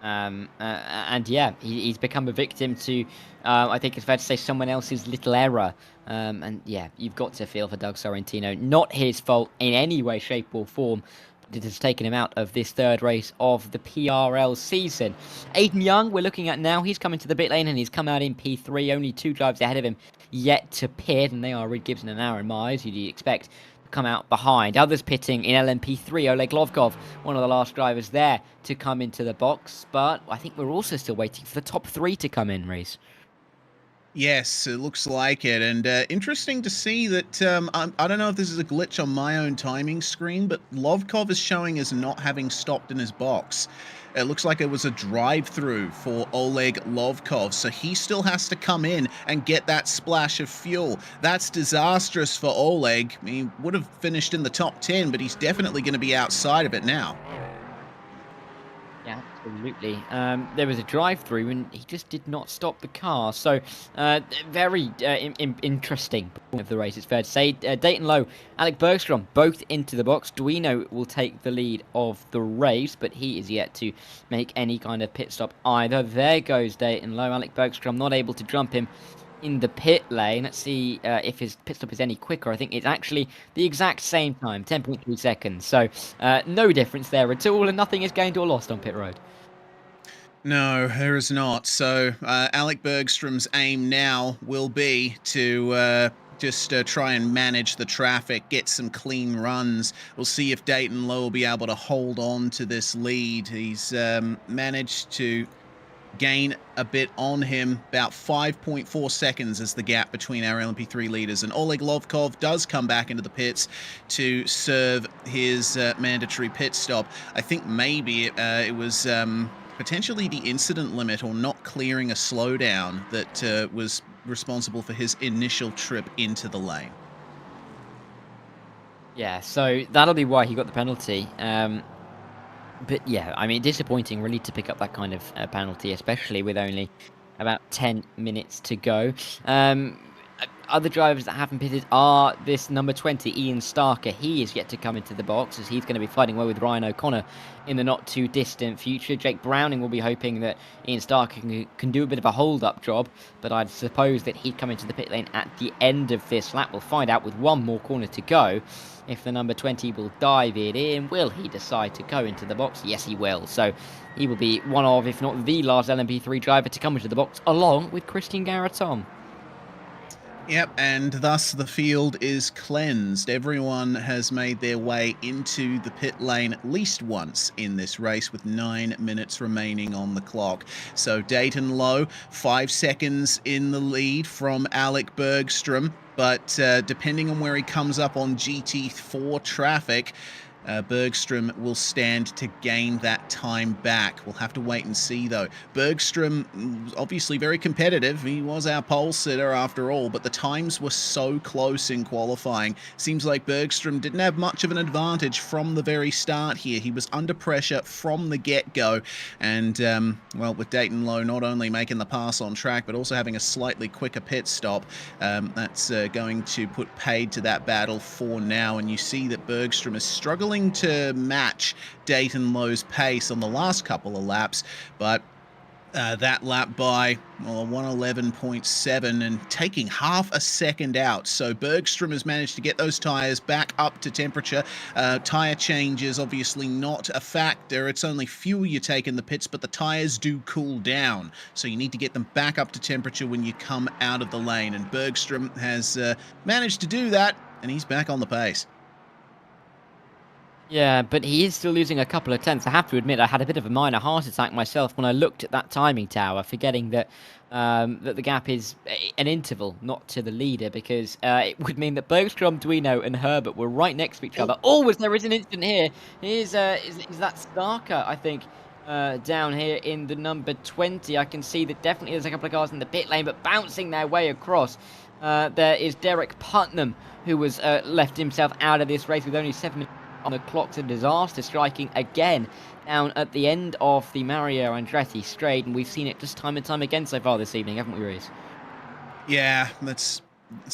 And yeah, he's become a victim to, I think it's fair to say, someone else's little error. And yeah, you've got to feel for Doug Sorrentino. Not his fault in any way, shape or form. But it has taken him out of this third race of the PRL season. Aiden Young, we're looking at now. He's coming to the pit lane and he's come out in P3. Only 2 drives ahead of him yet to pit. And they are Reid Gibson and Aaron Myers, who do you expect come out behind. Others pitting in LMP3, Oleg Lovkov, one of the last drivers there to come into the box. But I think we're also still waiting for the top 3 to come in, Reese. Yes, it looks like it, and interesting to see that, I don't know if this is a glitch on my own timing screen, but Lovkov is showing as not having stopped in his box. It looks like it was a drive-through for Oleg Lovkov, so he still has to come in and get that splash of fuel. That's disastrous for Oleg. He would have finished in the top 10, but he's definitely going to be outside of it now. Yeah, absolutely. There was a drive-through, and he just did not stop the car. So, very interesting of the race, it's fair to say. Dayton Lowe, Alec Bergstrom, both into the box. Duino will take the lead of the race, but he is yet to make any kind of pit stop either. There goes Dayton Lowe. Alec Bergstrom not able to jump him in the pit lane. Let's see if his pit stop is any quicker. I think it's actually the exact same time, 10.3 seconds. So no difference there at all, and nothing is gained or lost on pit road. No, there is not. So Alec Bergstrom's aim now will be to just try and manage the traffic, get some clean runs. We'll see if Dayton Lowe will be able to hold on to this lead. He's managed to gain a bit on him. About 5.4 seconds is the gap between our LMP3 leaders, and Oleg Lovkov does come back into the pits to serve his mandatory pit stop. I think maybe it was potentially the incident limit or not clearing a slowdown that was responsible for his initial trip into the lane. Yeah, so that'll be why he got the penalty. But yeah, I mean, disappointing really to pick up that kind of penalty, especially with only about 10 minutes to go. Other drivers that haven't pitted are this number 20, Ian Starker. He is yet to come into the box, as he's going to be fighting well with Ryan O'Connor in the not too distant future. Jake Browning will be hoping that Ian Starker can do a bit of a hold-up job, but I'd suppose that he'd come into the pit lane at the end of this lap. We'll find out with one more corner to go if the number 20 will dive it in. Will he decide to go into the box? Yes, he will. So he will be one of, if not the last LMP3 driver to come into the box, along with Christian Garreton. Yep, and thus the field is cleansed. Everyone has made their way into the pit lane at least once in this race, with 9 minutes remaining on the clock. So Dayton Lowe, 5 seconds in the lead from Alec Bergstrom, but depending on where he comes up on GT4 traffic, Bergstrom will stand to gain that time back. We'll have to wait and see, though. Bergstrom, obviously very competitive. He was our pole sitter after all, but the times were so close in qualifying. Seems like Bergstrom didn't have much of an advantage from the very start here. He was under pressure from the get-go, and, well, with Dayton Lowe not only making the pass on track, but also having a slightly quicker pit stop, that's going to put paid to that battle for now, and you see that Bergstrom is struggling struggling to match Dayton Lowe's pace on the last couple of laps, but that lap by 111.7 and taking half a second out. So Bergstrom has managed to get those tyres back up to temperature. Tyre change is obviously not a factor. It's only fuel you take in the pits, but the tyres do cool down. So you need to get them back up to temperature when you come out of the lane. And Bergstrom has managed to do that, and he's back on the pace. Yeah, but he is still losing a couple of tenths. I have to admit, I had a bit of a minor heart attack myself when I looked at that timing tower, forgetting that that the gap is an interval, not to the leader, because it would mean that Bergstrom, Duino, and Herbert were right next to each other. Oh, there is an incident here. Is that Starker, I think, down here in the number 20. I can see that definitely there's a couple of cars in the pit lane, but bouncing their way across. There is Derek Putnam, who was left himself out of this race with only 7 minutes on the clock. To disaster striking again down at the end of the Mario Andretti straight, and we've seen it just time and time again so far this evening, haven't we, Reese? Yeah, it's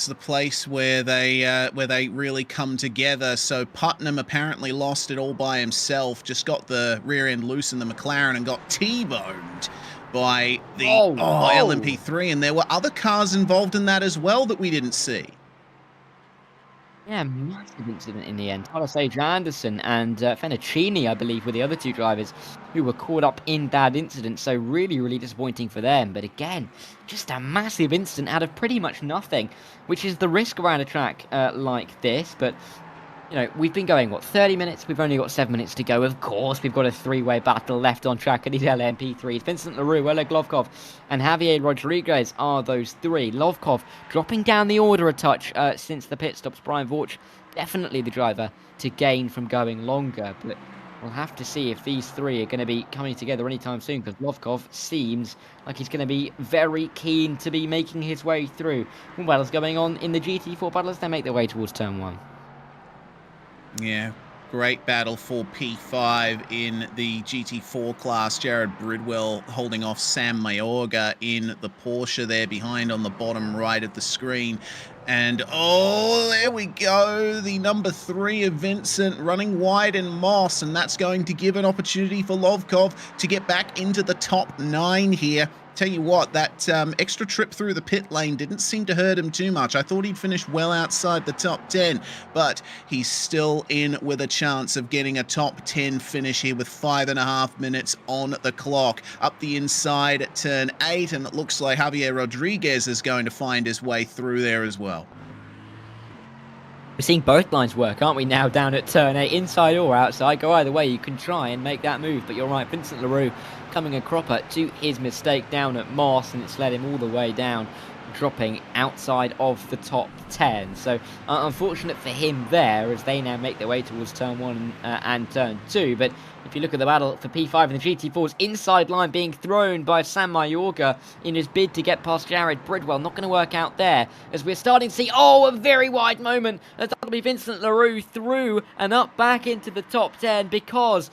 the place where they really come together. So Putnam apparently lost it all by himself, just got the rear end loose in the McLaren and got T-boned by the LMP3, and there were other cars involved in that as well that we didn't see. Yeah, massive incident in the end. Carlos Anderson and Fennicini, I believe, were the other two drivers who were caught up in that incident. So really, really disappointing for them. But again, just a massive incident out of pretty much nothing, which is the risk around a track like this. But, you know, we've been going, 30 minutes? We've only got 7 minutes to go. Of course, we've got a three-way battle left on track at these LMP3s. Vincent Leroux, Oleg Lovkov, and Javier Rodriguez are those three. Lovkov dropping down the order a touch since the pit stops. Brian Vorch, definitely the driver to gain from going longer. But we'll have to see if these three are going to be coming together anytime soon, because Lovkov seems like he's going to be very keen to be making his way through. What battle's going on in the GT4 battle as they make their way towards turn 1? Yeah, great battle for P5 in the GT4 class. Jared Bridwell holding off Sam Mayorga in the Porsche there behind on the bottom right of the screen. And, oh, there we go. The number 3 of Vincent running wide in Moss, and that's going to give an opportunity for Lovkov to get back into the top 9 here. Tell you what, that extra trip through the pit lane didn't seem to hurt him too much. I thought he'd finish well outside the top 10, but he's still in with a chance of getting a top 10 finish here with 5.5 minutes on the clock. Up the inside at turn 8, and it looks like Javier Rodriguez is going to find his way through there as well. We're seeing both lines work, aren't we, now down at turn 8, inside or outside. Go either way, you can try and make that move, but you're right, Vincent Leroux coming a cropper to his mistake down at Moss, and it's led him all the way down, dropping outside of the top 10. So unfortunate for him there, as they now make their way towards turn 1 and turn 2. But if you look at the battle for P5 and the GT4's inside line being thrown by Sam Mayorga in his bid to get past Jared Bridwell, not going to work out there, as we're starting to see, a very wide moment. That'll be Vincent Leroux through and up back into the top 10 because,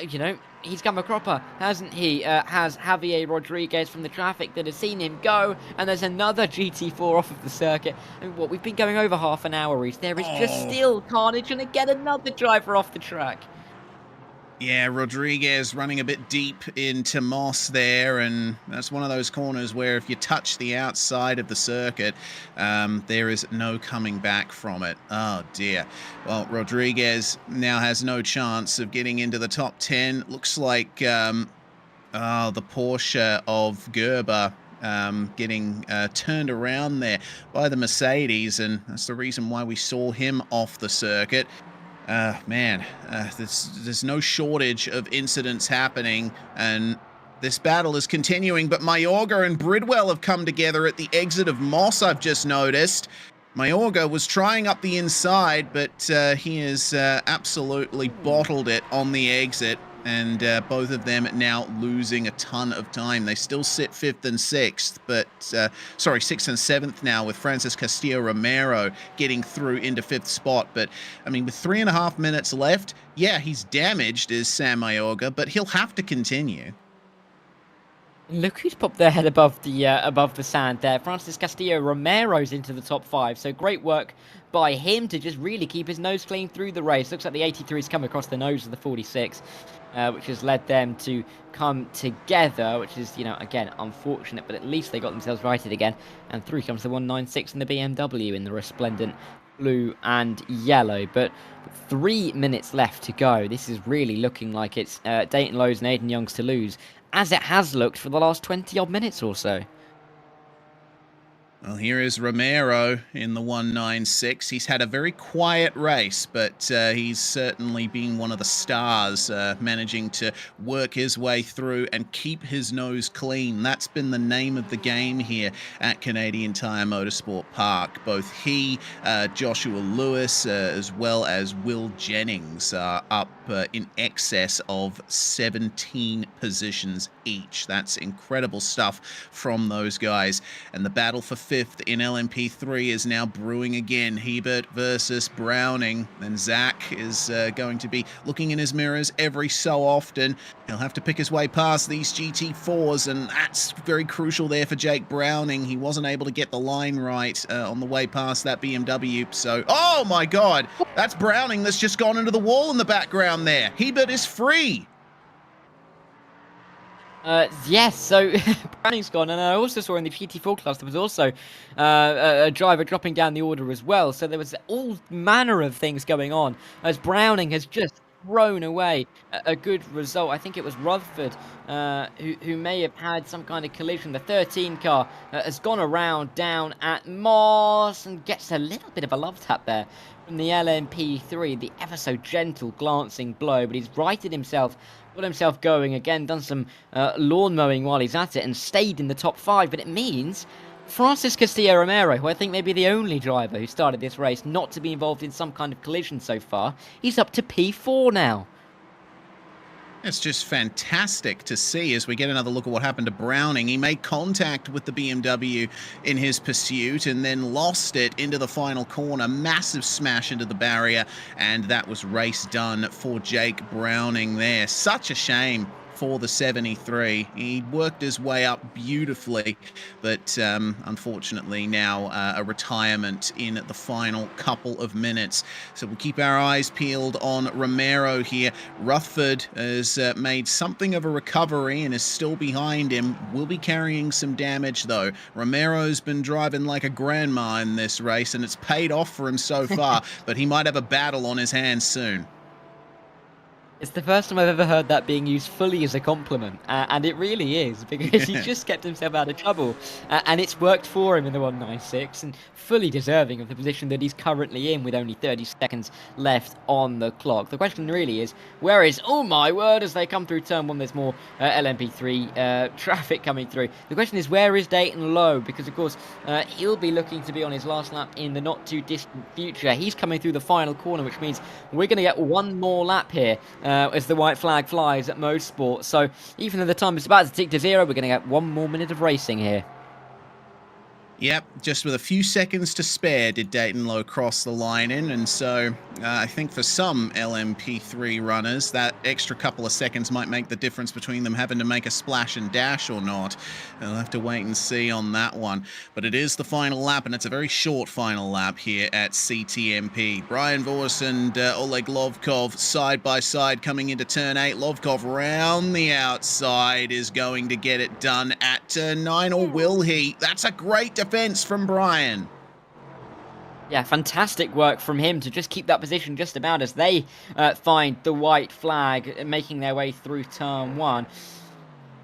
you know, he's come a cropper, hasn't he? Has Javier Rodriguez from the traffic that has seen him go, and there's another GT4 off of the circuit. I mean, we've been going over half an hour, Reece. There is just still carnage, and again another driver off the track. Yeah, Rodriguez running a bit deep into Moss there, and that's one of those corners where if you touch the outside of the circuit, there is no coming back from it. Oh, dear. Well, Rodriguez now has no chance of getting into the top 10. Looks like the Porsche of Gerber getting turned around there by the Mercedes, and that's the reason why we saw him off the circuit. There's no shortage of incidents happening, and this battle is continuing, but Mayorga and Bridwell have come together at the exit of Moss, I've just noticed. Mayorga was trying up the inside, but he has absolutely bottled it on the exit, and both of them now losing a ton of time. They still sit 5th and 6th, but 6th and 7th now, with Francis Castillo-Romero getting through into 5th spot. But I mean, with 3.5 minutes left, yeah, he's damaged, is Sam Mayorga, but he'll have to continue. Look who's popped their head above the sand there. Francis Castillo Romero's into the top 5. So great work by him to just really keep his nose clean through the race. Looks like the 83's come across the nose of the 46, which has led them to come together, which is, again, unfortunate, but at least they got themselves righted again. And through comes the 196 and the BMW in the resplendent blue and yellow. But 3 minutes left to go. This is really looking like it's Dayton Lowe's and Aidan Young's to lose, as it has looked for the last 20-odd minutes or so. Well, here is Romero in the 196. He's had a very quiet race, but he's certainly been one of the stars, managing to work his way through and keep his nose clean. That's been the name of the game here at Canadian Tire Motorsport Park. Both he, Joshua Lewis, as well as Will Jennings are up in excess of 17 positions each. That's incredible stuff from those guys. And the battle for 5th in LMP3 is now brewing again. Hebert versus Browning. And Zach is going to be looking in his mirrors every so often. He'll have to pick his way past these GT4s, and that's very crucial there for Jake Browning. He wasn't able to get the line right on the way past that BMW. So, oh my God, that's Browning that's just gone into the wall in the background there. Hebert is free. Yes, so Browning's gone, and I also saw in the GT4 class there was also a driver dropping down the order as well, so there was all manner of things going on, as Browning has just thrown away a good result. I think it was Rutherford who may have had some kind of collision. The 13 car has gone around down at Moss and gets a little bit of a love tap there from the LMP3, the ever so gentle glancing blow, but he's righted himself, got himself going again, done some lawn mowing while he's at it, and stayed in the top 5. But it means Francis Castillo Romero, who I think may be the only driver who started this race not to be involved in some kind of collision so far, he's up to P4 now. It's just fantastic to see as we get another look at what happened to Browning. He made contact with the BMW in his pursuit and then lost it into the final corner. Massive smash into the barrier, and that was race done for Jake Browning there. Such a shame for the 73. He worked his way up beautifully, but unfortunately now a retirement in the final couple of minutes. So we'll keep our eyes peeled on Romero here. Rutherford has made something of a recovery and is still behind him. Will be carrying some damage though. Romero's been driving like a grandma in this race, and it's paid off for him so far, but he might have a battle on his hands soon. It's the first time I've ever heard that being used fully as a compliment, and it really is, because he's just kept himself out of trouble, and it's worked for him in the 196, and fully deserving of the position that he's currently in with only 30 seconds left on the clock. The question really is, where is, oh my word, as they come through turn 1, there's more LMP3 traffic coming through. The question is, where is Dayton Lowe? Because, of course, he'll be looking to be on his last lap in the not-too-distant future. He's coming through the final corner, which means we're going to get one more lap here, as the white flag flies at Motorsport. So even though the time is about to tick to 0, we're going to get one more minute of racing here. Yep, just with a few seconds to spare did Dayton Lowe cross the line in, and so I think for some LMP3 runners, that extra couple of seconds might make the difference between them having to make a splash and dash or not. They'll have to wait and see on that one. But it is the final lap, and it's a very short final lap here at CTMP. Brian Vos and Oleg Lovkov side by side coming into turn 8. Lovkov round the outside is going to get it done at turn 9, or will he? That's a great defense from Brian. Yeah, fantastic work from him to just keep that position just about as they find the white flag, making their way through turn 1.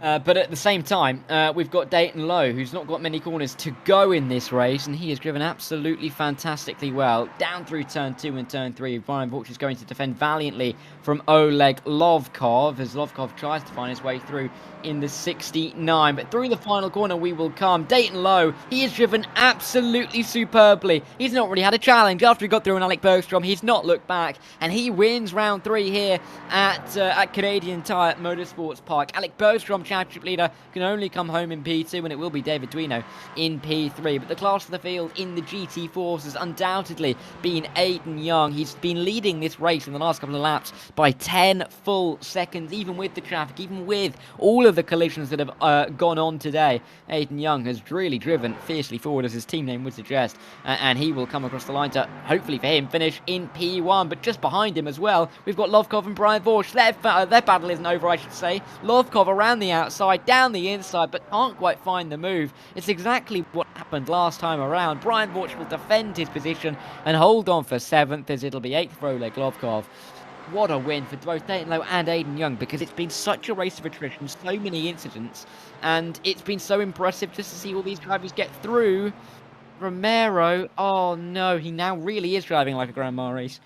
But at the same time, we've got Dayton Lowe, who's not got many corners to go in this race, and he has driven absolutely fantastically well. Down through turn 2 and turn 3, Brian Vos is going to defend valiantly from Oleg Lovkov, as Lovkov tries to find his way through in the 69. But through the final corner we will come. Dayton Lowe, he has driven absolutely superbly. He's not really had a challenge. After he got through an Alec Bergstrom, he's not looked back, and he wins round 3 here at Canadian Tire Motorsports Park. Alec Bergstrom championship leader can only come home in P2, and it will be David Duino in P3. But the class of the field in the GT4s has undoubtedly been Aiden Young. He's been leading this race in the last couple of laps by 10 full seconds, even with the traffic, even with all of the collisions that have gone on today. Aiden Young has really driven fiercely forward, as his team name would suggest, and he will come across the line to, hopefully for him, finish in P1. But just behind him as well, we've got Lovkov and Brian Vorsch. Their battle isn't over, I should say. Lovkov around the outside, down the inside, but can't quite find the move. It's exactly what happened last time around. Brian Vorsch will defend his position and hold on for 7th, as it'll be 8th for Oleg Lovkov. What a win for both Dayton Lowe and Aiden Young, because it's been such a race of attrition, so many incidents, and it's been so impressive just to see all these drivers get through. Romero, oh no, he now really is driving like a Grandma race.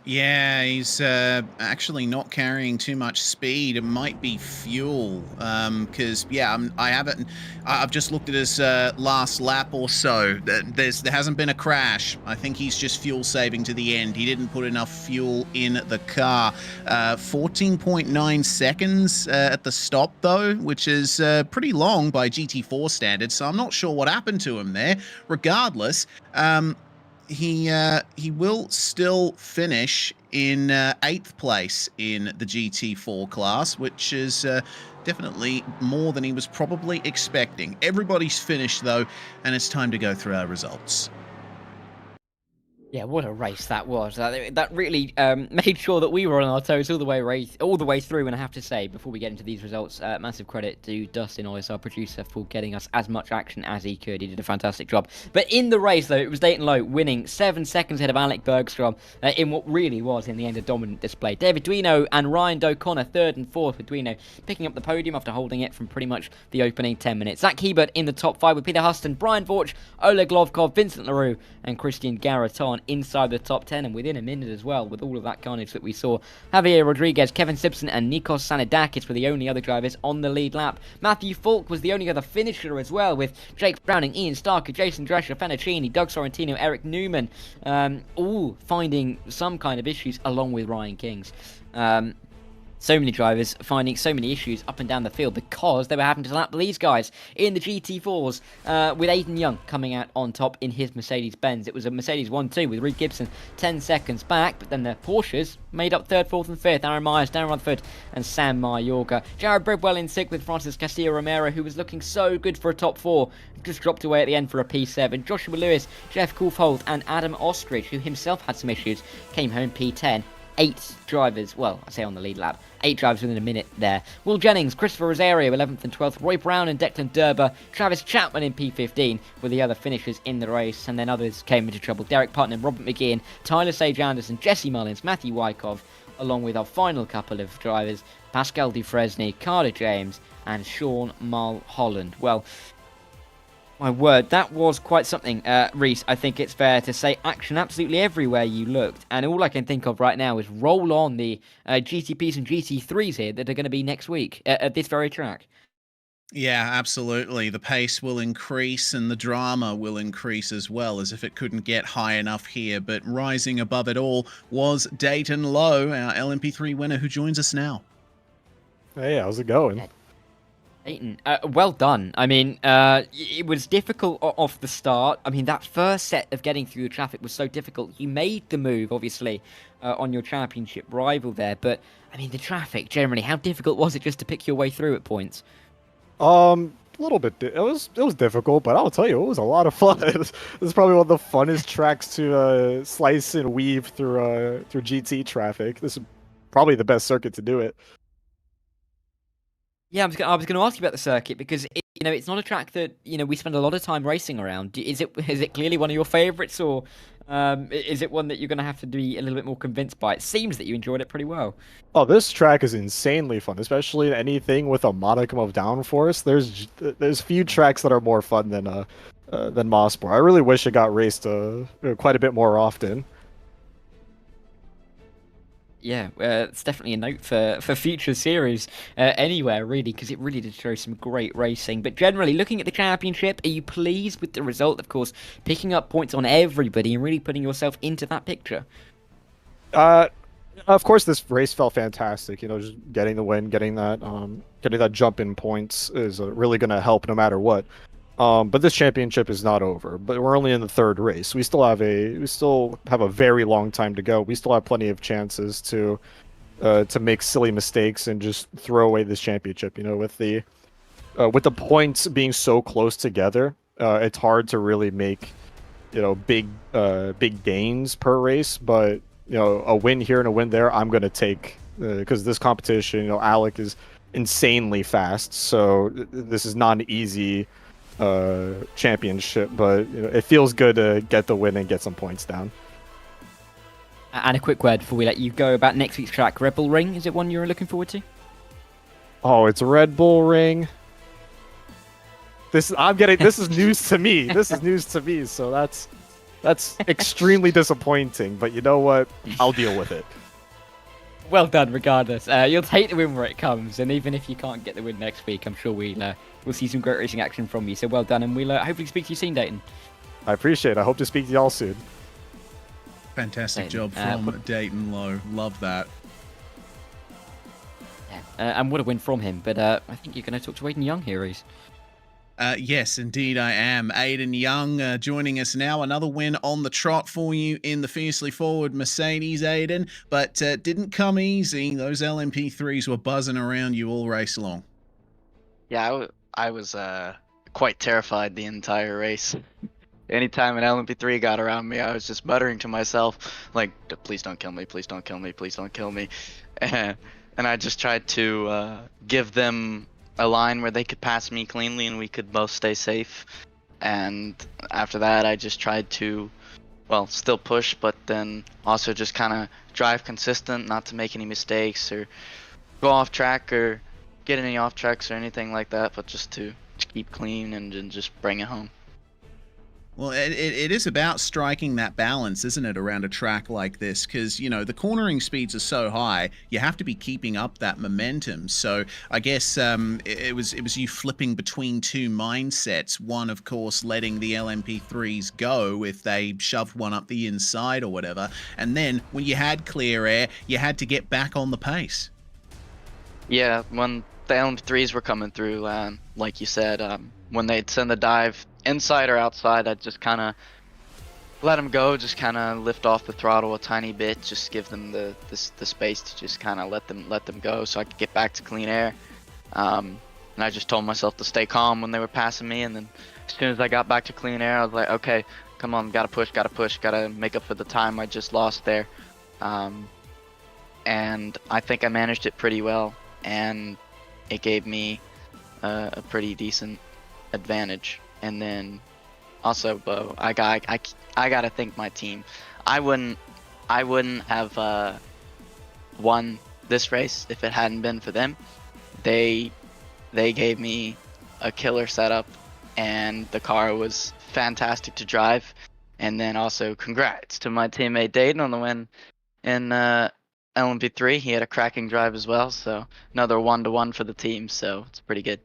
Yeah, he's actually not carrying too much speed. It might be fuel, because I've just looked at his last lap or so. There hasn't been a crash. I think he's just fuel saving to the end. He didn't put enough fuel in the car. 14.9 seconds at the stop though, which is pretty long by GT4 standards. So I'm not sure what happened to him there. Regardless, he will still finish in 8th place in the GT4 class, which is definitely more than he was probably expecting. Everybody's finished though, and it's time to go through our results. Yeah, what a race that was. That really made sure that we were on our toes all the way through. And I have to say, before we get into these results, massive credit to Dustin Ollis, our producer, for getting us as much action as he could. He did a fantastic job. But in the race, though, it was Dayton Lowe winning 7 seconds ahead of Alec Bergstrom in what really was, in the end, a dominant display. David Duino and Ryan D'O'Connor 3rd and 4th, with Duino picking up the podium after holding it from pretty much the opening 10 minutes. Zach Hebert in the top 5 with Peter Huston, Brian Vorsch, Oleg Lovkov, Vincent LaRue, and Christian Garaton inside the top 10, and within a minute as well, with all of that carnage that we saw. Javier Rodriguez, Kevin Simpson, and Nikos Sanidakis were the only other drivers on the lead lap. Matthew Falk was the only other finisher as well, with Jake Browning, Ian Starker, Jason Drescher, Fennicini, Doug Sorrentino, Eric Newman, all finding some kind of issues, along with Ryan Kings. So many drivers finding so many issues up and down the field because they were having to lap these guys in the GT4s, with Aiden Young coming out on top in his Mercedes-Benz. It was a Mercedes 1-2 with Reed Gibson 10 seconds back, but then the Porsches made up 3rd, 4th and 5th. Aaron Myers, Darren Rutherford and Sam Mayorga. Jared Bridwell in 6th with Francis Castillo-Romero, who was looking so good for a top 4, just dropped away at the end for a P7. Joshua Lewis, Jeff Kulfhold and Adam Ostrich, who himself had some issues, came home P10. 8 drivers, well, I say on the lead lap, 8 drivers within a minute there. Will Jennings, Christopher Rosario, 11th and 12th, Roy Brown and Declan Derber, Travis Chapman in P15 were the other finishers in the race, and then others came into trouble. Derek Putnam, Robert McGeehan, Tyler Sage Anderson, Jesse Mullins, Matthew Wykov, along with our final couple of drivers, Pascal Dufresne, Carter James, and Sean Mulholland. Well, my word, that was quite something, Reese. I think it's fair to say action absolutely everywhere you looked. And all I can think of right now is roll on the GTPs and GT3s here that are going to be next week at this very track. Yeah, absolutely. The pace will increase and the drama will increase as well, as if it couldn't get high enough here. But rising above it all was Dayton Lowe, our LMP3 winner, who joins us now. Hey, how's it going? Dayton, well done. I mean, it was difficult off the start. I mean, that first set of getting through the traffic was so difficult. You made the move, obviously, on your championship rival there. But, I mean, the traffic, generally, how difficult was it just to pick your way through at points? A little bit. It was difficult, but I'll tell you, it was a lot of fun. This is probably one of the funnest tracks to slice and weave through GT traffic. This is probably the best circuit to do it. Yeah, I was going to ask you about the circuit because it's not a track that we spend a lot of time racing around. Is it clearly one of your favourites, or is it one that you're going to have to be a little bit more convinced by? It seems that you enjoyed it pretty well. Oh, this track is insanely fun, especially anything with a modicum of downforce. There's few tracks that are more fun than Mosport. I really wish it got raced quite a bit more often. Yeah, it's definitely a note for future series anywhere, really, because it really did show some great racing. But generally, looking at the championship, are you pleased with the result? Of course, picking up points on everybody and really putting yourself into that picture. Of course, this race felt fantastic. You know, just getting the win, getting that jump in points is really going to help no matter what. But this championship is not over. But we're only in the third race. We still have a very long time to go. We still have plenty of chances to make silly mistakes and just throw away this championship. You know, with the points being so close together, it's hard to really make, you know, big gains per race. But you know, a win here and a win there, I'm gonna take, because this competition, you know, Alec is insanely fast. So this is not an easy championship, but you know, it feels good to get the win and get some points down. And a quick word before we let you go about next week's track, Red Bull Ring. Is it one you're looking forward to? Oh, it's Red Bull Ring. This is news to me. This is news to me. So that's extremely disappointing. But you know what? I'll deal with it. Well done, regardless. You'll take the win where it comes, and even if you can't get the win next week, I'm sure we'll see some great racing action from you. So well done, and we'll hopefully speak to you soon, Dayton. I appreciate it. I hope to speak to y'all soon. Fantastic job from Dayton Lowe. Love that. Yeah, and what a win from him. But I think you're going to talk to Aiden Young here, Reese. Yes, indeed I am. Aiden Young joining us now. Another win on the trot for you in the fiercely forward Mercedes, Aiden. But didn't come easy. Those LMP3s were buzzing around you all race long. Yeah, I was quite terrified the entire race. Anytime an LMP3 got around me, I was just muttering to myself, like, please don't kill me, please don't kill me, please don't kill me. And I just tried to give them a line where they could pass me cleanly and we could both stay safe. And after that, I just tried to, well, still push, but then also just kind of drive consistent, not to make any mistakes or go off track or get any off tracks or anything like that, but just to keep clean and just bring it home. Well, it is about striking that balance, isn't it, around a track like this? Because, you know, the cornering speeds are so high, you have to be keeping up that momentum. So I guess it was you flipping between two mindsets. One, of course, letting the LMP3s go if they shoved one up the inside or whatever. And then when you had clear air, you had to get back on the pace. Yeah, when the LMP3s were coming through, like you said, when they'd send the dive inside or outside, I'd just kind of let them go, just kind of lift off the throttle a tiny bit, just give them the space to just kind of let them go so I could get back to clean air. And I just told myself to stay calm when they were passing me, and then as soon as I got back to clean air, I was like, okay, come on, gotta push, gotta make up for the time I just lost there. And I think I managed it pretty well, and it gave me a pretty decent advantage. And then also, Bo, I gotta thank my team. I wouldn't have won this race if it hadn't been for them. They gave me a killer setup, and the car was fantastic to drive. And then also, congrats to my teammate Dayton on the win in LMP3. He had a cracking drive as well, so another 1-to-1 for the team. So it's pretty good.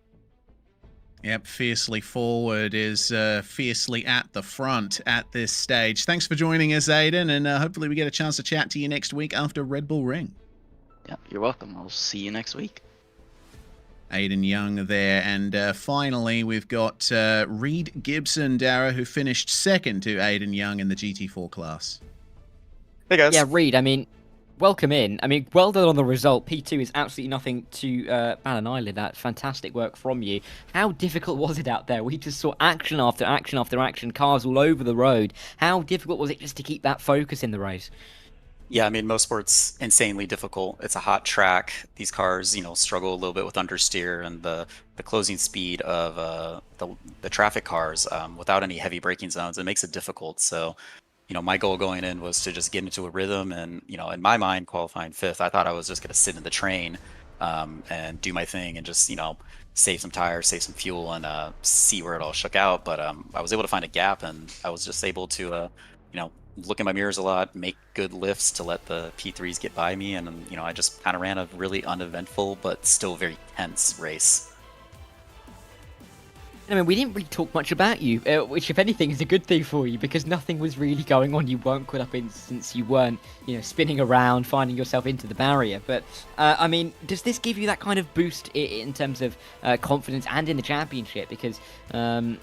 Yep, Fiercely Forward is fiercely at the front at this stage. Thanks for joining us, Aiden, and hopefully we get a chance to chat to you next week after Red Bull Ring. Yeah, you're welcome. I'll see you next week. Aiden Young there, and finally we've got Reed Gibson, Dara, who finished second to Aiden Young in the GT4 class. Hey guys. Yeah, Reed, I mean, welcome in. I mean, well done on the result. P2 is absolutely nothing to bat an eyelid at. Fantastic work from you. How difficult was it out there? We just saw action after action after action, cars all over the road. How difficult was it just to keep that focus in the race? Yeah, I mean, most sports insanely difficult. It's a hot track. These cars, you know, struggle a little bit with understeer and the closing speed of the traffic cars without any heavy braking zones. It makes it difficult. So, you know, my goal going in was to just get into a rhythm, and, you know, in my mind, qualifying fifth, I thought I was just going to sit in the train and do my thing and just, you know, save some tires, save some fuel, and see where it all shook out. But I was able to find a gap, and I was just able to, you know, look in my mirrors a lot, make good lifts to let the P3s get by me, and, you know, I just kind of ran a really uneventful but still very tense race. I mean, we didn't really talk much about you, which, if anything, is a good thing for you because nothing was really going on. You weren't caught up in since you weren't, spinning around, finding yourself into the barrier. But I mean, does this give you that kind of boost in terms of confidence and in the championship? Because you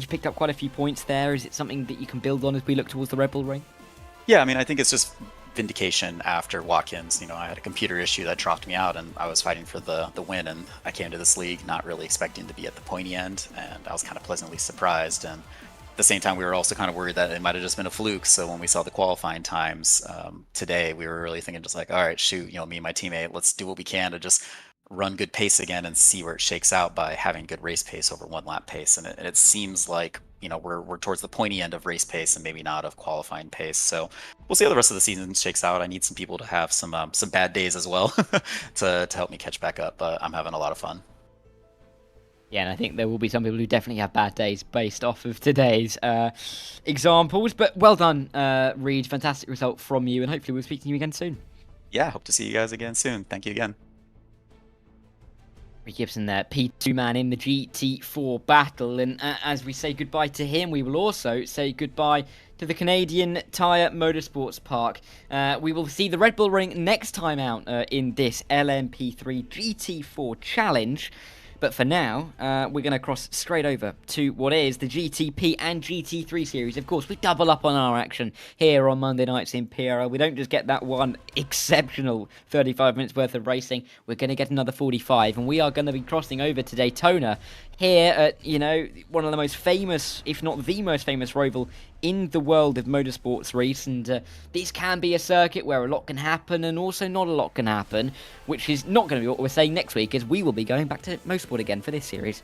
picked up quite a few points there. Is it something that you can build on as we look towards the Red Bull Ring? Yeah, I mean, I think it's just vindication after Watkins. I had a computer issue that dropped me out, and I was fighting for the win, and I came to this league not really expecting to be at the pointy end, and I was kind of pleasantly surprised. And at the same time, we were also kind of worried that it might have just been a fluke. So when we saw the qualifying times today, we were really thinking just like, all right, shoot, me and my teammate, let's do what we can to just run good pace again and see where it shakes out by having good race pace over one lap pace. And it seems like we're towards the pointy end of race pace and maybe not of qualifying pace. So we'll see how the rest of the season shakes out. I need some people to have some bad days as well to help me catch back up. But I'm having a lot of fun. Yeah, and I think there will be some people who definitely have bad days based off of today's examples. But well done, Reed. Fantastic result from you, and hopefully we'll speak to you again soon. Yeah, hope to see you guys again soon. Thank you again. Gibson there, P2 man in the GT4 battle, and as we say goodbye to him, we will also say goodbye to the Canadian Tire Motorsports Park. We will see the Red Bull Ring next time out in this LMP3-GT4 challenge. But for now, we're going to cross straight over to what is the GTP and GT3 series. Of course, we double up on our action here on Monday nights in PRL. We don't just get that one exceptional 35 minutes worth of racing. We're going to get another 45, and we are going to be crossing over to Daytona here at, one of the most famous, if not the most famous roval in the world of motorsports race, and this can be a circuit where a lot can happen and also not a lot can happen, which is not going to be what we're saying next week, as we will be going back to motorsport again for this series.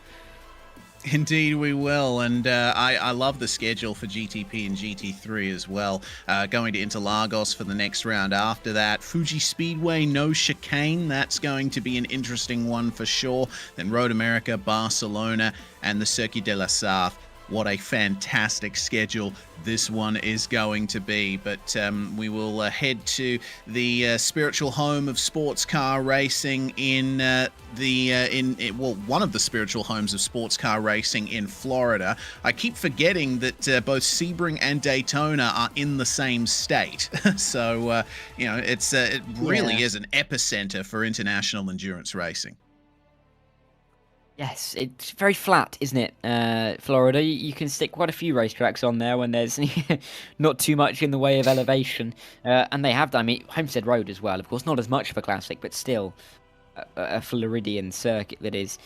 Indeed we will, and I love the schedule for GTP and GT3 as well. Going to Interlagos for the next round after that. Fuji Speedway, no chicane, that's going to be an interesting one for sure. Then Road America, Barcelona, and the Circuit de la Sarthe. What a fantastic schedule this one is going to be. But we will head to the spiritual home of sports car racing in one of the spiritual homes of sports car racing in Florida. I keep forgetting that both Sebring and Daytona are in the same state. So, it really is an epicenter for international endurance racing. Yes, it's very flat, isn't it, Florida? You can stick quite a few racetracks on there when there's not too much in the way of elevation. And they have done, Homestead Road as well, of course, not as much of a classic, but still a Floridian circuit that is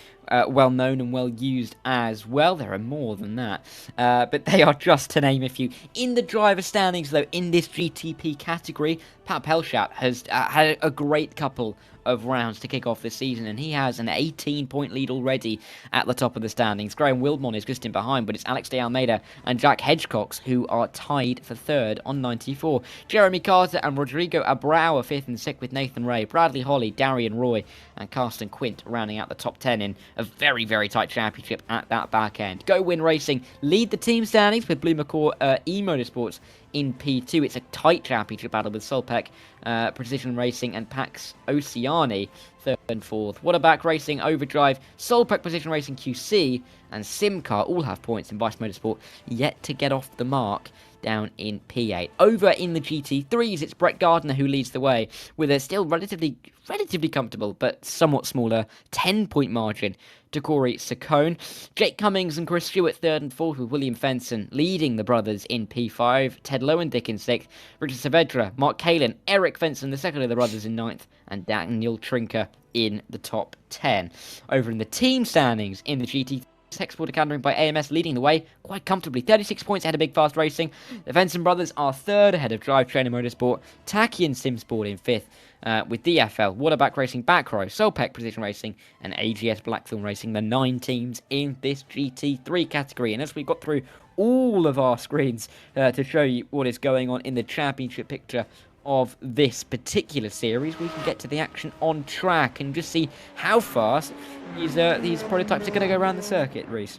well known and well used as well. There are more than that, but they are just to name a few. In the driver standings, though, in this GTP category, Pat Pelchat has had a great couple of rounds to kick off this season, and he has an 18-point lead already at the top of the standings. Graham Wildmon is just in behind, but it's Alex de Almeida and Jack Hedgecox who are tied for third on 94. Jeremy Carter and Rodrigo Abreu are fifth and sixth, with Nathan Ray, Bradley Holly, Darian Roy, and Carsten Quint rounding out the top 10 in a very, very tight championship at that back end. Go Win Racing lead the team standings with Blue McCaw eMotorsports in P2. It's a tight championship battle with Solpec, Precision Racing, and Pax Oceani third and fourth. Whatterback Racing, Overdrive, Solpec Precision Racing QC, and Simcar all have points, and Vice Motorsport yet to get off the mark down in P8. Over in the GT3s, it's Brett Gardner who leads the way with a still relatively comfortable but somewhat smaller 10-point margin to Corey Saccone. Jake Cummings and Chris Stewart third and fourth, with William Fenson leading the brothers in P5. Ted Lowendick in sixth, Richard Saavedra, Mark Kalin, Eric Fenson, the second of the brothers, in ninth, and Daniel Trinker in the top 10. Over in the team standings in the GT3, Hexport Academy by AMS leading the way quite comfortably, 36 points ahead of Big Fast Racing. The Fenson brothers are third ahead of Drivetrain Motorsport, Taki and Simsport in fifth, with DFL, Waterback Racing, Backrow, Solpec Precision Racing, and AGS Blackthorn Racing, the 9 teams in this GT3 category. And as we got through all of our screens to show you what is going on in the championship picture of this particular series, we can get to the action on track and just see how fast these prototypes are going to go around the circuit, Reese.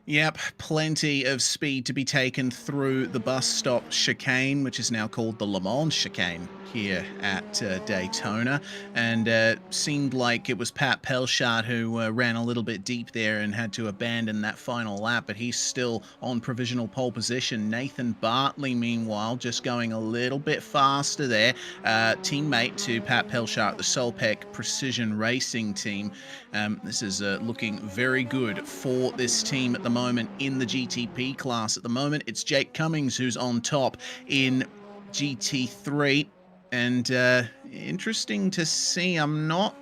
Yep, plenty of speed to be taken through the bus stop chicane, which is now called the Le Mans chicane here at Daytona, and seemed like it was Pat Pelchat who ran a little bit deep there and had to abandon that final lap, but he's still on provisional pole position. Nathan Bartley, meanwhile, just going a little bit faster there, teammate to Pat Pelchat, the Solpec Precision Racing team. This is looking very good for this team at the moment in the GTP class. At the moment, it's Jake Cummings who's on top in GT3. And interesting to see. I'm not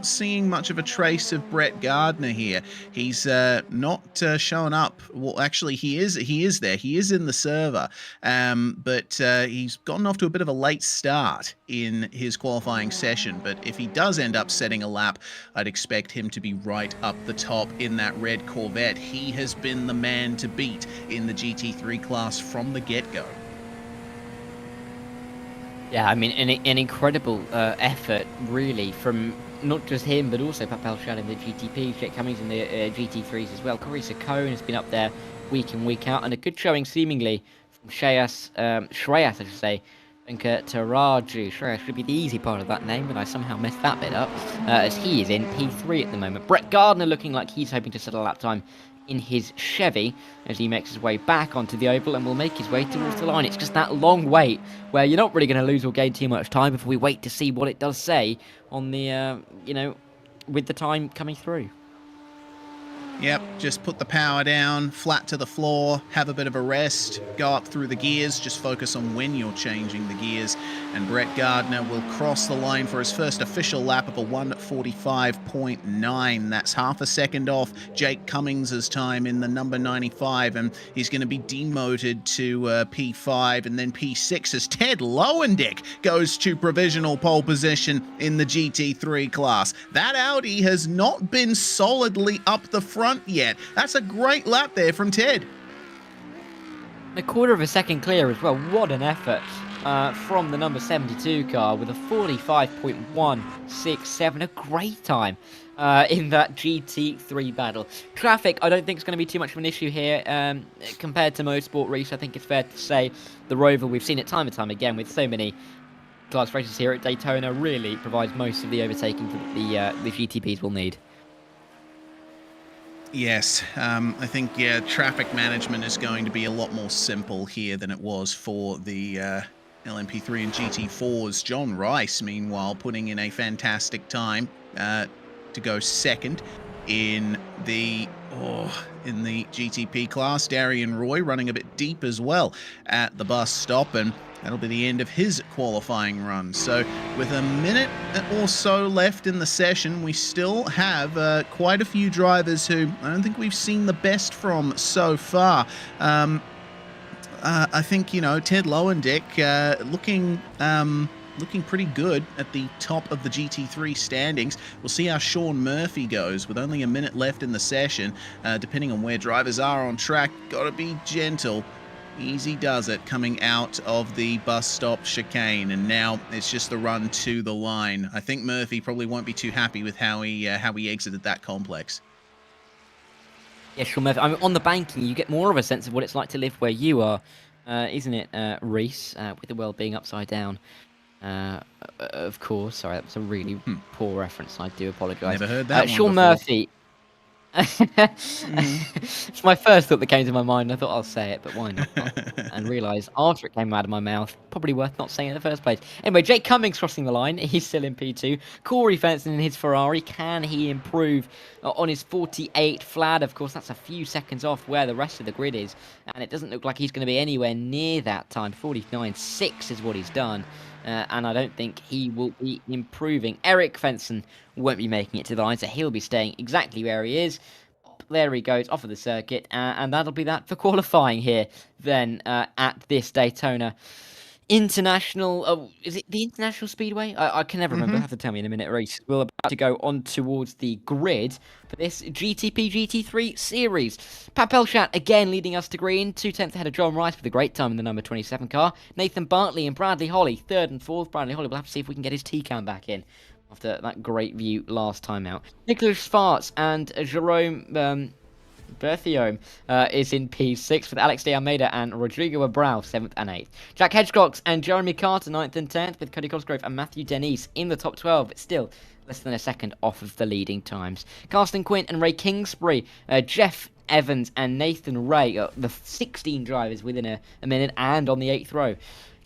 seeing much of a trace of Brett Gardner here. He's not showing up. Well, actually, he is there. He is in the server, but he's gotten off to a bit of a late start in his qualifying session. But if he does end up setting a lap, I'd expect him to be right up the top in that red Corvette. He has been the man to beat in the GT3 class from the get-go. Yeah, I mean, an incredible effort, really, from not just him, but also Pat Pelchat in the GTP, Jake Cummings in the GT3s as well. Corey Saccone has been up there week in, week out, and a good showing, seemingly, from Shreyas, I should say, Venkataraju. Shreyas should be the easy part of that name, but I somehow messed that bit up, as he is in P3 at the moment. Brett Gardner looking like he's hoping to settle a lap time in his Chevy as he makes his way back onto the oval and will make his way towards the line. It's just that long wait where you're not really going to lose or gain too much time before we wait to see what it does say on the, with the time coming through. Yep, just put the power down, flat to the floor, have a bit of a rest, go up through the gears, just focus on when you're changing the gears, and Brett Gardner will cross the line for his first official lap of a 1:45.9. That's half a second off Jake Cummings' time in the number 95, and he's going to be demoted to P5 and then P6 as Ted Lowendick goes to provisional pole position in the GT3 class. That Audi has not been solidly up the front yet. That's a great lap there from Ted. A quarter of a second clear as well. What an effort from the number 72 car with a 45.167. A great time in that GT3 battle. Traffic, I don't think is going to be too much of an issue here compared to Motorsport Reese. I think it's fair to say the Rover, we've seen it time and time again with so many class races here at Daytona, really provides most of the overtaking that the GTPs will need. Yes, I think, traffic management is going to be a lot more simple here than it was for the LMP3 and GT4s. John Rice, meanwhile, putting in a fantastic time to go second in the GTP class. Darian Roy running a bit deep as well at the bus stop, and that'll be the end of his qualifying run. So with a minute or so left in the session, we still have quite a few drivers who I don't think we've seen the best from so far. I think, Ted Lowendick looking pretty good at the top of the GT3 standings. We'll see how Sean Murphy goes with only a minute left in the session. Depending on where drivers are on track, gotta be gentle. Easy does it coming out of the bus stop chicane, and now it's just the run to the line. I think Murphy probably won't be too happy with how he exited that complex. Yeah, Sean Murphy. I mean, on the banking, you get more of a sense of what it's like to live where you are, isn't it, Reese? With the world being upside down. Of course. Sorry, that was a really poor reference. I do apologise. Never heard that one Sean before. Murphy. It's my first thought that came to my mind. I thought I'll say it, but why not? And realised after it came out of my mouth, probably worth not saying it in the first place. Anyway, Jake Cummings crossing the line. He's still in P2. Corey Fenton in his Ferrari. Can he improve on his 48 flat? Of course, that's a few seconds off where the rest of the grid is, and it doesn't look like he's going to be anywhere near that time. 49.6 is what he's done. And I don't think he will be improving. Eric Fenson won't be making it to the line, so he'll be staying exactly where he is. There he goes, off of the circuit, and that'll be that for qualifying here then at this Daytona International. Is it the International Speedway? I can never remember. Have to tell me in a minute, Reese. We're about to go on towards the grid for this GTP GT3 series. Pat Pelchat again leading us to green, 2/10 ahead of John Rice with a great time in the number 27 car. Nathan Bartley and Bradley Holly, 3rd and 4th. Bradley Holly, we'll have to see if we can get his T-cam back in after that great view last time out. Nicholas Farts and Jerome Berthiaume is in P6 with Alex de Almeida and Rodrigo Abrao 7th and 8th. Jack Hedgecox and Jeremy Carter 9th and 10th, with Cody Cosgrove and Matthew Denise in the top 12, but still less than a second off of the leading times. Carsten Quinn and Ray Kingsbury, Jeff Evans and Nathan Ray are the 16 drivers within a minute and on the 8th row.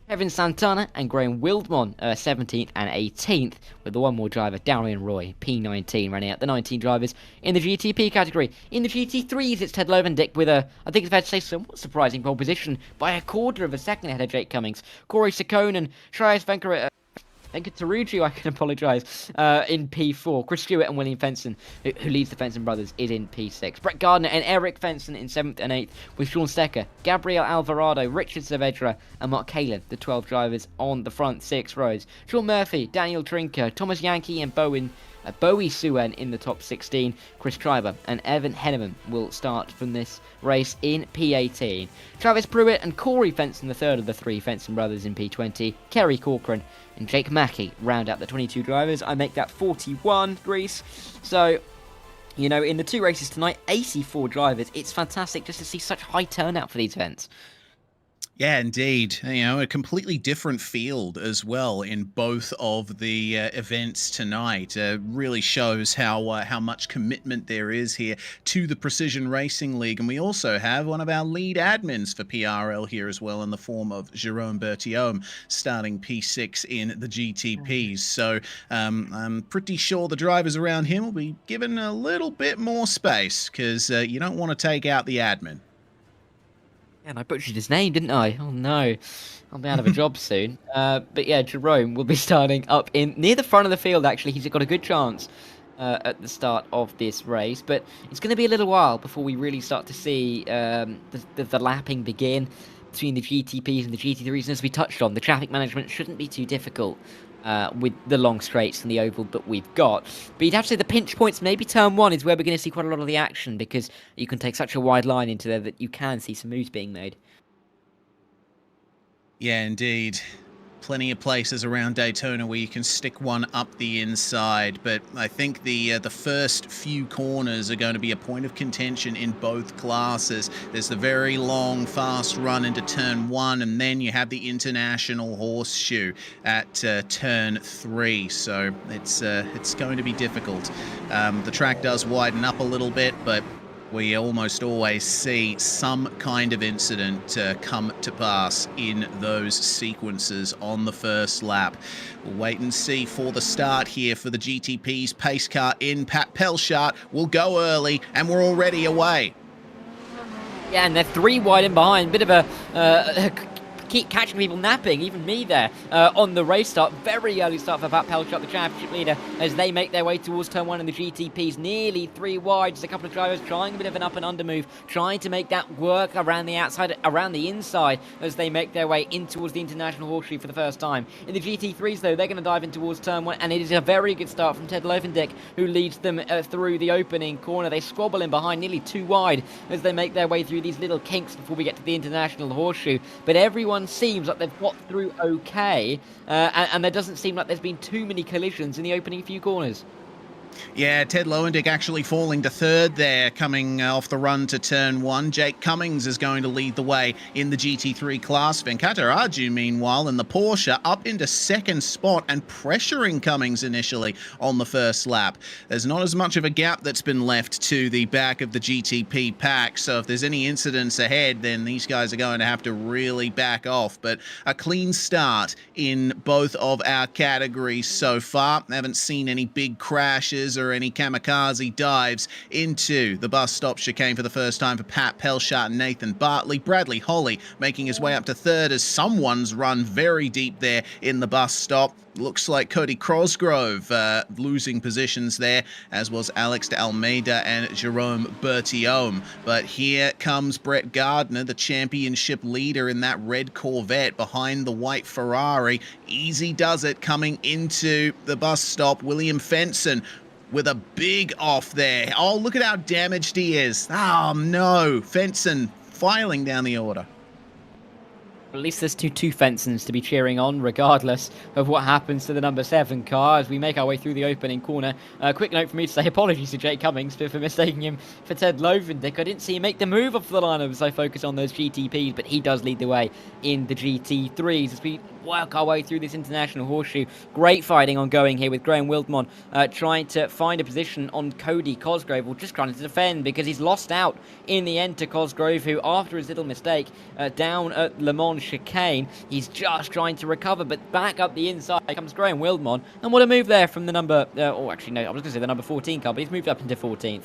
Kevin Santana and Graham Wildmon 17th and 18th, with the one more driver, Darian Roy, P19, running out the 19 drivers in the GTP category. In the GT3s, it's Ted Lovendick with I think it's fair to say, somewhat surprising pole position by a quarter of a second ahead of Jake Cummings. Corey Saccone and Shreyas Venkataruju, I can apologise, in P4. Chris Stewart and William Fenson, who leads the Fenson brothers, is in P6. Brett Gardner and Eric Fenson in 7th and 8th, with Sean Stecker, Gabriel Alvarado, Richard Saavedra and Mark Kalin, the 12 drivers on the front 6 rows. Sean Murphy, Daniel Trinker, Thomas Yankee and Bowie Suen in the top 16. Chris Schreiber and Evan Henneman will start from this race in P18. Travis Pruitt and Corey Fenson, the third of the 3 Fenson brothers, in P20. Kerry Corcoran and Jake Mackey round out the 22 drivers. I make that 41, Greece. So, you know, in the 2 races tonight, 84 drivers. It's fantastic just to see such high turnout for these events. Yeah, indeed. You know, a completely different field as well in both of the events tonight. Really shows how much commitment there is here to the Precision Racing League. And we also have one of our lead admins for PRL here as well, in the form of Jerome Berthiaume, starting P6 in the GTPs. So I'm pretty sure the drivers around him will be given a little bit more space, because you don't want to take out the admin. And I butchered his name, didn't I? Oh no, I'll be out of a job soon. But yeah, Jerome will be starting up in near the front of the field. Actually, he's got a good chance at the start of this race, but it's going to be a little while before we really start to see the lapping begin between the GTPs and the GT3s. And as we touched on, the traffic management shouldn't be too difficult with the long straights and the oval that we've got. But you'd have to say the pinch points, maybe turn 1 is where we're going to see quite a lot of the action, because you can take such a wide line into there that you can see some moves being made. Yeah, indeed. Plenty of places around Daytona where you can stick one up the inside, but I think the first few corners are going to be a point of contention in both classes. There's the very long, fast run into turn 1, and then you have the international horseshoe at turn 3. So it's going to be difficult. The track does widen up a little bit, but we almost always see some kind of incident come to pass in those sequences on the first lap. We'll wait and see for the start here for the GTP's pace car in. Pat Pelchat will go early, and we're already away. Yeah, and they're 3 wide and behind. Bit of a keep catching people napping, even me there, on the race start. Very early start for Pat Pelchat, the championship leader, as they make their way towards turn 1 in the GTPs. Nearly 3 wide. Just a couple of drivers trying a bit of an up and under move, trying to make that work around the outside, around the inside, as they make their way in towards the international horseshoe for the first time. In the GT3s, though, they're going to dive in towards turn 1, and it is a very good start from Ted Lovendick, who leads them through the opening corner. They squabble in behind, nearly 2 wide, as they make their way through these little kinks before we get to the international horseshoe. But everyone seems like they've got through okay, and there doesn't seem like there's been too many collisions in the opening few corners. Yeah, Ted Lowendick actually falling to 3rd there, coming off the run to turn 1. Jake Cummings is going to lead the way in the GT3 class. Venkataraju, meanwhile, in the Porsche, up into 2nd spot and pressuring Cummings initially on the first lap. There's not as much of a gap that's been left to the back of the GTP pack, so if there's any incidents ahead, then these guys are going to have to really back off. But a clean start in both of our categories so far. Haven't seen any big crashes or any kamikaze dives into the bus stop chicane for the first time for Pat Pelchat and Nathan Bartley. Bradley Holly making his way up to 3rd as someone's run very deep there in the bus stop. Looks like Cody Cosgrove losing positions there, as was Alex de Almeida and Jerome Berthiaume. But here comes Brett Gardner, the championship leader in that red Corvette behind the white Ferrari. Easy does it coming into the bus stop. William Fenson with a big off there. Oh, look at how damaged he is. Oh, no. Fenson filing down the order. At least there's two Fensons to be cheering on, regardless of what happens to the number 7 car as we make our way through the opening corner. Quick note for me to say apologies to Jake Cummings for mistaking him for Ted Lovendick. I didn't see him make the move off the lineup as I focus on those GTPs, but he does lead the way in the GT3s as we work our way through this international horseshoe. Great fighting ongoing here with Graham Wildmon trying to find a position on Cody Cosgrove, or just trying to defend because he's lost out in the end to Cosgrove, who after his little mistake down at Le Mans chicane, he's just trying to recover, but back up the inside comes Graham Wildmon, and what a move there from the number, oh actually no, I was going to say the number 14 car, but he's moved up into 14th.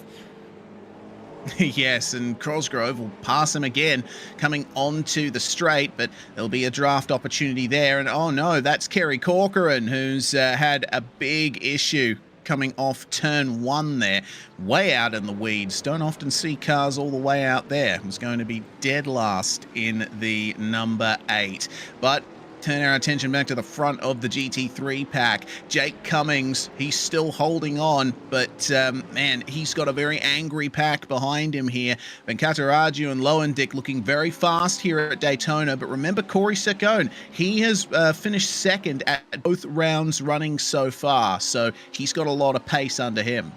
Yes, and Cosgrove will pass him again, coming onto the straight, but there'll be a draft opportunity there. And oh no, that's Kerry Corcoran, who's had a big issue coming off turn 1 there, way out in the weeds. Don't often see cars all the way out there. He's going to be dead last in the number 8. But turn our attention back to the front of the GT3 pack. Jake Cummings, he's still holding on, but man, he's got a very angry pack behind him here. Venkataraju and Lowendick looking very fast here at Daytona, but remember Corey Saccone, he has finished second at both rounds running so far, so he's got a lot of pace under him.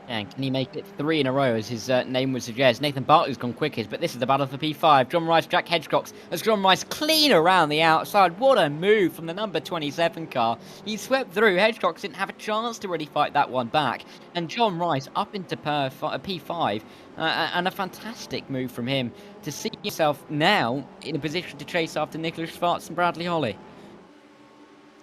And can he make it 3 in a row, as his name would suggest? Nathan Bartley's gone quickest, but this is the battle for P5. John Rice, Jack Hedgecox, as John Rice clean around the outside. What a move from the number 27 car. He swept through. Hedgecox didn't have a chance to really fight that one back. And John Rice up into P5. And a fantastic move from him to see himself now in a position to chase after Nicholas Schwartz and Bradley Holly.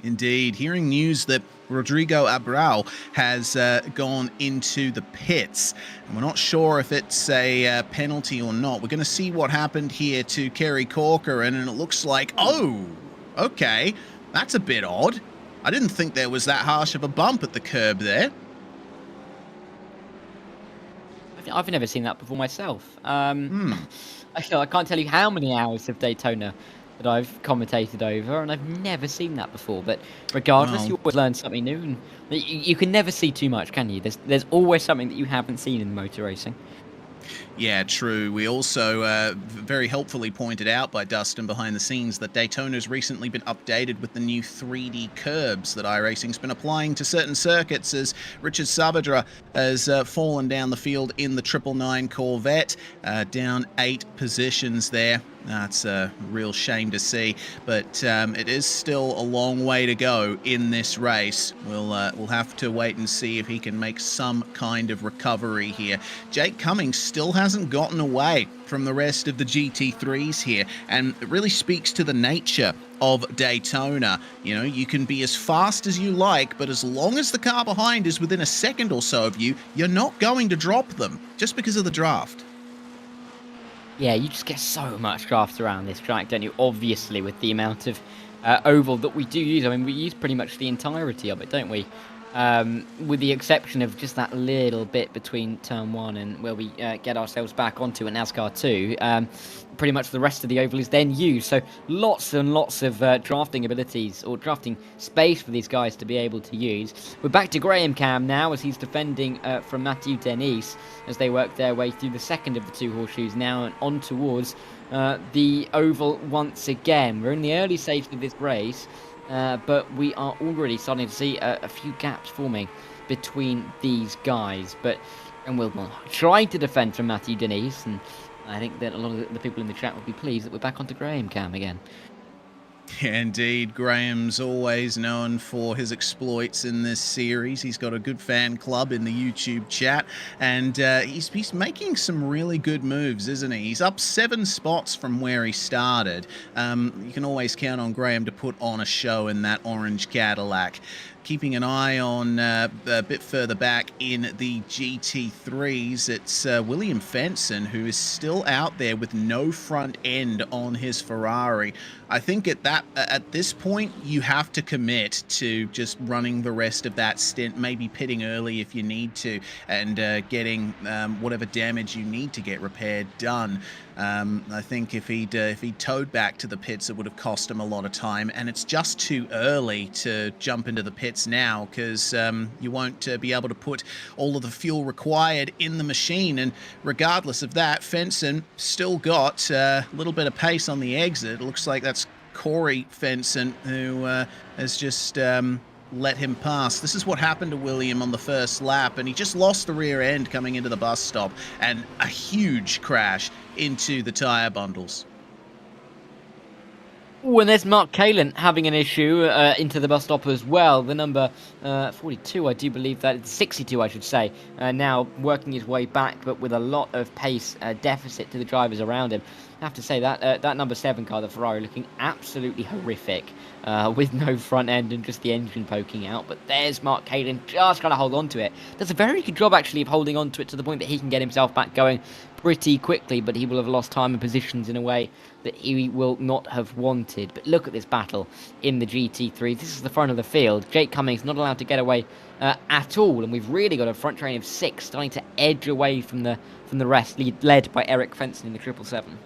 Indeed. Hearing news that Rodrigo Abreu has gone into the pits, and we're not sure if it's a penalty or not. We're going to see what happened here to Kerry Corcoran, and it looks like, oh, okay, that's a bit odd. I didn't think there was that harsh of a bump at the curb there. I've never seen that before myself. I can't tell you how many hours of Daytona that I've commentated over, and I've never seen that before. But regardless, you always learn something new, and you can never see too much, can you? There's always something that you haven't seen in motor racing. Yeah, true. We also very helpfully pointed out by Dustin behind the scenes that Daytona's recently been updated with the new 3D curbs that iRacing's been applying to certain circuits, as Richard Sabadra has fallen down the field in the 999 Corvette, down 8 positions there. That's a real shame to see, but it is still a long way to go in this race. We'll have to wait and see if he can make some kind of recovery here. Jake Cummings still hasn't gotten away from the rest of the GT3s here, and it really speaks to the nature of Daytona. You know, you can be as fast as you like, but as long as the car behind is within a second or so of you, you're not going to drop them just because of the draft. Yeah, you just get so much draft around this track, don't you? Obviously, with the amount of oval that we do use. I mean, we use pretty much the entirety of it, don't we? With the exception of just that little bit between turn 1 and where we get ourselves back onto a NASCAR 2. Pretty much the rest of the oval is then used. So lots and lots of drafting abilities, or drafting space for these guys to be able to use. We're back to Graham Cam now as he's defending from Matthew Denise as they work their way through the second of the 2 horseshoes now and on towards the oval once again. We're in the early stage of this race. But we are already starting to see a few gaps forming between these guys. But and we'll try to defend from Matthew Denise, and I think that a lot of the people in the chat will be pleased that we're back onto Graham Cam again. Yeah, indeed. Graham's always known for his exploits in this series. He's got a good fan club in the YouTube chat, and he's making some really good moves, isn't he? He's up 7 spots from where he started. You can always count on Graham to put on a show in that orange Cadillac. Keeping an eye on a bit further back in the GT3s, it's William Fenson, who is still out there with no front end on his Ferrari. I think at this point, you have to commit to just running the rest of that stint, maybe pitting early if you need to, and getting whatever damage you need to get repaired done. I think if he'd towed back to the pits, it would have cost him a lot of time, and it's just too early to jump into the pits now because you won't be able to put all of the fuel required in the machine. And regardless of that, Fenson still got a little bit of pace on the exit. It looks like that's Corey Fenson who has just let him pass. This is what happened to William on the first lap, and he just lost the rear end coming into the bus stop, and a huge crash into the tyre bundles. Oh, and there's Mark Kalin having an issue into the bus stop as well. The number 42, I do believe that it's 62, I should say. Now working his way back, but with a lot of pace deficit to the drivers around him. I have to say that that number 7 car, the Ferrari, looking absolutely horrific with no front end and just the engine poking out. But there's Mark Kalin just trying to hold on to it. Does a very good job actually of holding on to it to the point that he can get himself back going pretty quickly, but he will have lost time and positions in a way that he will not have wanted. But look at this battle in the GT3. This is the front of the field. Jake Cummings not allowed to get away at all, and we've really got a front train of 6 starting to edge away from the rest, led by Eric Fenson in the 777.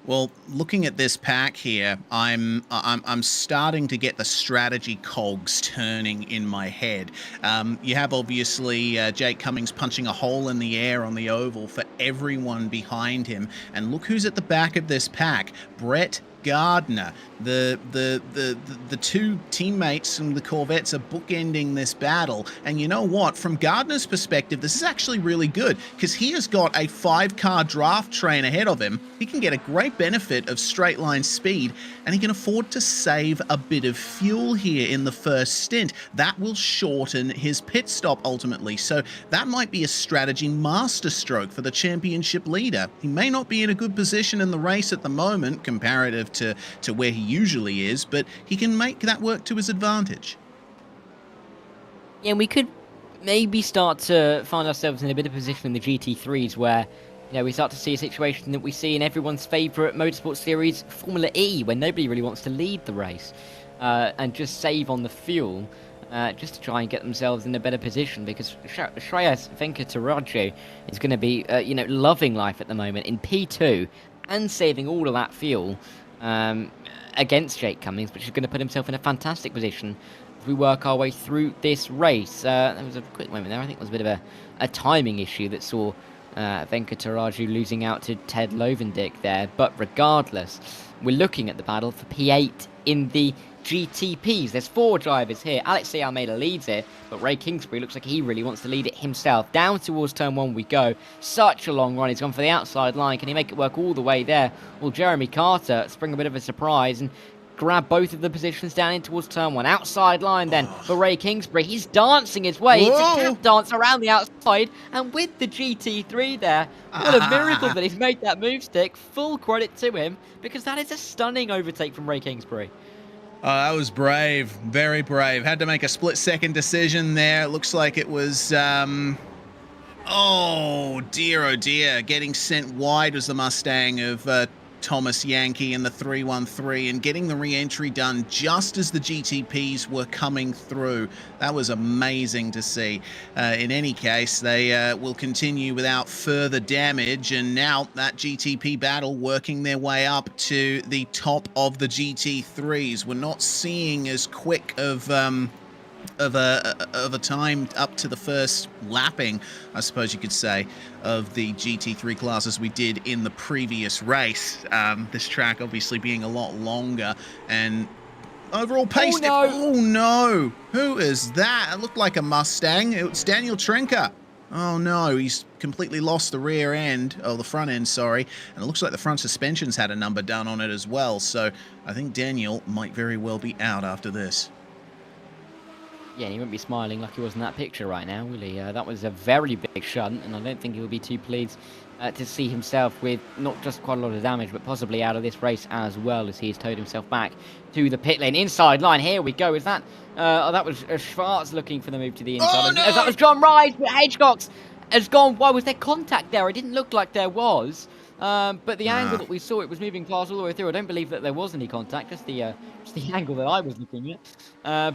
Well, looking at this pack here, I'm starting to get the strategy cogs turning in my head. You have obviously Jake Cummings punching a hole in the air on the oval for everyone behind him, and look who's at the back of this pack: Brett Gardner. The two teammates from the Corvettes are bookending this battle, and you know what? From Gardner's perspective, this is actually really good because he has got a 5-car draft train ahead of him. He can get a great benefit of straight line speed, and he can afford to save a bit of fuel here in the first stint. That will shorten his pit stop ultimately, so that might be a strategy masterstroke for the championship leader. He may not be in a good position in the race at the moment comparative to where he usually is, but he can make that work to his advantage. Yeah, and we could maybe start to find ourselves in a bit of position in the GT3s where, you know, we start to see a situation that we see in everyone's favourite motorsport series, Formula E, when nobody really wants to lead the race and just save on the fuel just to try and get themselves in a better position, because Shreyas Venkataraju is going to be, loving life at the moment in P2 and saving all of that fuel against Jake Cummings, which is going to put himself in a fantastic position as we work our way through this race. There was a quick moment there. I think it was a bit of a timing issue that saw Venkataraju losing out to Ted Lovendick there. But regardless, we're looking at the battle for P8 in the GTPs. There's 4 drivers here. Alexei Almeida leads it, but Ray Kingsbury looks like he really wants to lead it himself. Down towards turn 1 we go. Such a long run. He's gone for the outside line. Can he make it work all the way there? Well, Jeremy Carter spring a bit of a surprise and grab both of the positions down in towards turn 1. Outside line then for Ray Kingsbury. He's dancing his way. It's a tap dance around the outside, and with the GT3 there, what a miracle that he's made that move stick. Full credit to him, because that is a stunning overtake from Ray Kingsbury. That was brave, very brave. Had to make a split-second decision there. It looks like it was, oh dear. Getting sent wide was the Mustang of Thomas Yankee in the 313, and getting the re-entry done just as the GTPs were coming through. That was amazing to see. In any case, they will continue without further damage, and now that GTP battle working their way up to the top of the GT3s. We're not seeing as quick of a time up to the first lapping, I suppose you could say, of the GT3 class as we did in the previous race. This track obviously being a lot longer, and overall pace. Oh no! Who is that? It looked like a Mustang. It's Daniel Trenker. Oh no, he's completely lost the rear end, oh, the front end, sorry, and it looks like the front suspension's had a number done on it as well, so I think Daniel might very well be out after this. Yeah, he won't be smiling like he was in that picture right now, will he? That was a very big shunt, and I don't think he'll be too pleased to see himself with not just quite a lot of damage, but possibly out of this race as well, as he has towed himself back to the pit lane. Inside line, here we go. Is that... that was Schwartz looking for the move to the inside. Oh, no! That was John Rice, but Hedgecox has gone... Why was there contact there? It didn't look like there was. But the angle that we saw, it was moving past all the way through. I don't believe that there was any contact, just the angle that I was looking at.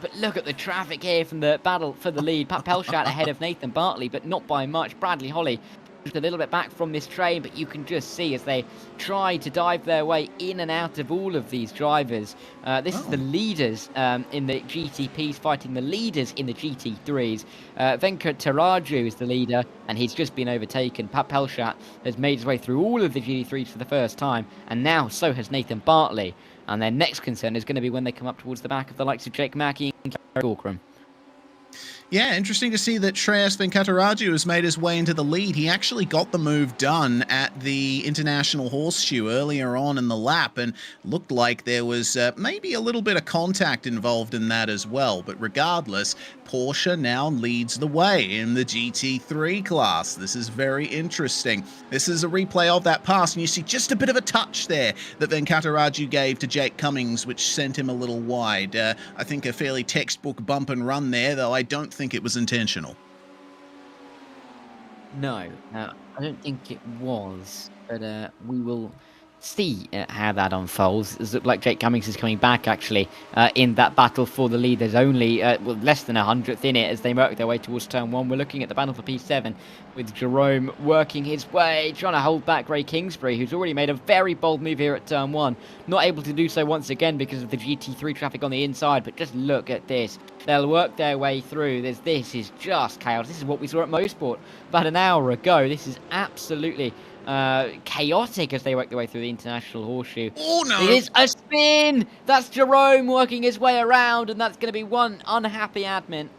But look at the traffic here from the battle for the lead. Pat Pelchat ahead of Nathan Bartley, but not by much. Bradley Holly a little bit back from this train, but you can just see as they try to dive their way in and out of all of these drivers. This is the leaders in the GTPs fighting the leaders in the GT3s. Venkataraju is the leader, and he's just been overtaken. Pat Pelshat has made his way through all of the GT3s for the first time, and now so has Nathan Bartley. And their next concern is going to be when they come up towards the back of the likes of Jake Mackey and Gary Corcoran. Yeah, interesting to see that Shreyas Venkataraju has made his way into the lead. He actually got the move done at the International Horseshoe earlier on in the lap, and looked like there was maybe a little bit of contact involved in that as well. But regardless, Porsche now leads the way in the GT3 class. This is very interesting. This is a replay of that pass, and you see just a bit of a touch there that Venkataraju gave to Jake Cummings, which sent him a little wide. I think a fairly textbook bump and run there, though I don't think it was intentional. No, I don't think it was, but we will see how that unfolds. It looks like Jake Cummings is coming back, actually, in that battle for the lead. There's only less than 100th in it as they work their way towards turn 1. We're looking at the battle for P7 with Jerome working his way, trying to hold back Ray Kingsbury, who's already made a very bold move here at turn 1. Not able to do so once again because of the GT3 traffic on the inside, but just look at this. They'll work their way through. This is just chaos. This is what we saw at Mosport about an hour ago. This is absolutely chaotic as they work their way through the International Horseshoe. Oh no! It is a spin! That's Jerome working his way around, and that's going to be one unhappy admin.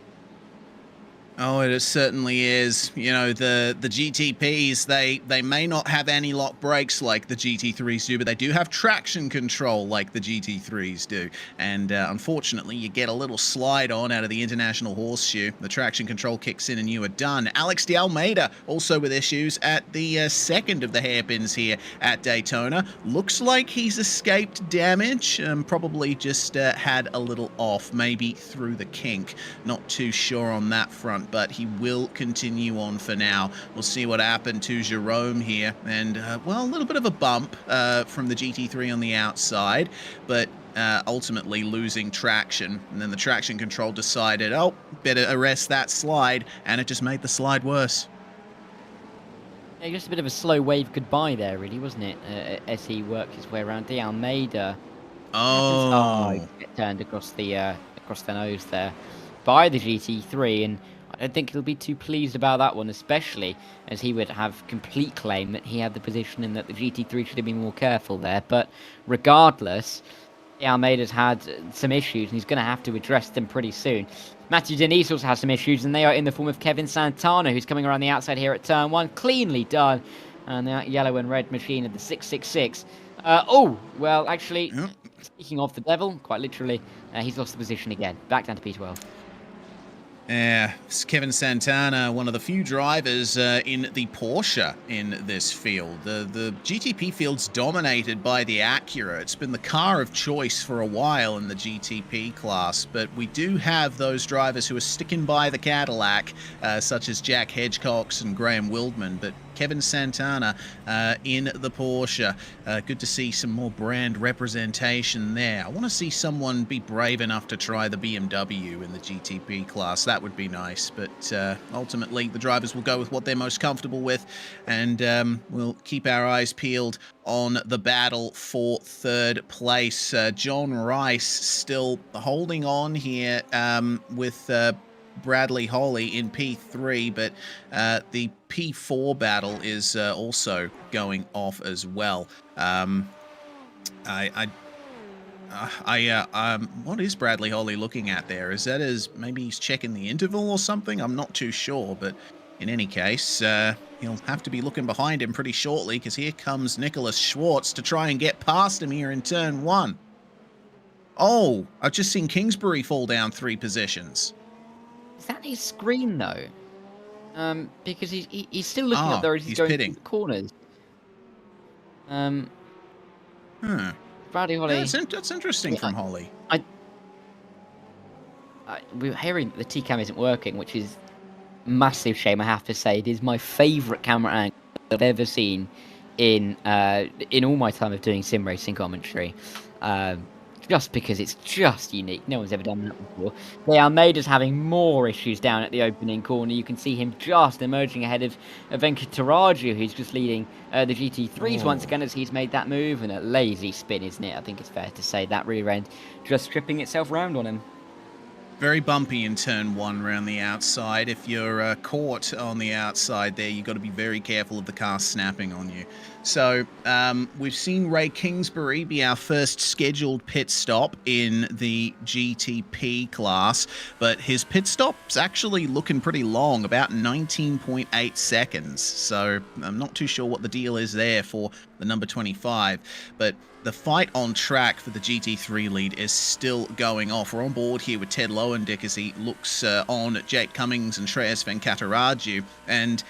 Oh, it certainly is. You know, the GTPs, they may not have anti-lock brakes like the GT3s do, but they do have traction control like the GT3s do. And unfortunately, you get a little slide on out of the International Horseshoe. The traction control kicks in and you are done. Alex de Almeida also with issues at the second of the hairpins here at Daytona. Looks like he's escaped damage. Probably just had a little off, maybe through the kink. Not too sure on that front, but he will continue on for now. We'll see what happened to Jerome here. And, well, a little bit of a bump from the GT3 on the outside, but ultimately losing traction. And then the traction control decided, oh, better arrest that slide, and it just made the slide worse. Yeah, just a bit of a slow wave goodbye there, really, wasn't it? As he worked his way around. De Almeida. Oh. Get turned across the nose there by the GT3, and I don't think he'll be too pleased about that one, especially as he would have complete claim that he had the position and that the GT3 should have been more careful there. But regardless, Almeida's had some issues, and he's going to have to address them pretty soon. Matthew Denise also has some issues, and they are in the form of Kevin Santana, who's coming around the outside here at turn 1. Cleanly done. And that yellow and red machine at the 666. Oh, well, actually, speaking of the devil, quite literally, he's lost the position again. Back down to P12. Yeah, it's Kevin Santana, one of the few drivers in the Porsche in this field. The GTP field's dominated by the Acura. It's been the car of choice for a while in the GTP class, but we do have those drivers who are sticking by the Cadillac, such as Jack Hedgecox and Graham Wildman, but Kevin Santana in the Porsche. Good to see some more brand representation there. I want to see someone be brave enough to try the BMW in the GTP class. That would be nice, but ultimately the drivers will go with what they're most comfortable with, and we'll keep our eyes peeled on the battle for third place. John Rice still holding on here with Bradley Holly in P3, but the P4 battle is also going off as well. What is Bradley Holly looking at there? Is that as maybe he's checking the interval or something? I'm not too sure, but in any case, he'll have to be looking behind him pretty shortly, because here comes Nicholas Schwartz to try and get past him here in turn 1. Oh, I've just seen Kingsbury fall down 3 positions. Is that his screen, though? Because he's still looking up there as he's going pitting through the corners. Bradley Holly. Yeah, that's interesting from Holly. We're hearing that the T-cam isn't working, which is a massive shame, I have to say. It is my favourite camera angle I've ever seen in all my time of doing sim racing commentary. just because it's just unique. No one's ever done that before. They are made as having more issues down at the opening corner. You can see him just emerging ahead of Venkataraju, who's just leading the GT3s once again as he's made that move. And a lazy spin, isn't it? I think it's fair to say that rear end just stripping itself round on him. Very bumpy in turn 1 around the outside. If you're caught on the outside there, you've got to be very careful of the car snapping on you. So we've seen Ray Kingsbury be our first scheduled pit stop in the GTP class, but his pit stop's actually looking pretty long, about 19.8 seconds. So I'm not too sure what the deal is there for the number 25, but the fight on track for the GT3 lead is still going off. We're on board here with Ted Lowendick as he looks on at Jake Cummings and Shreyas Venkataraju, and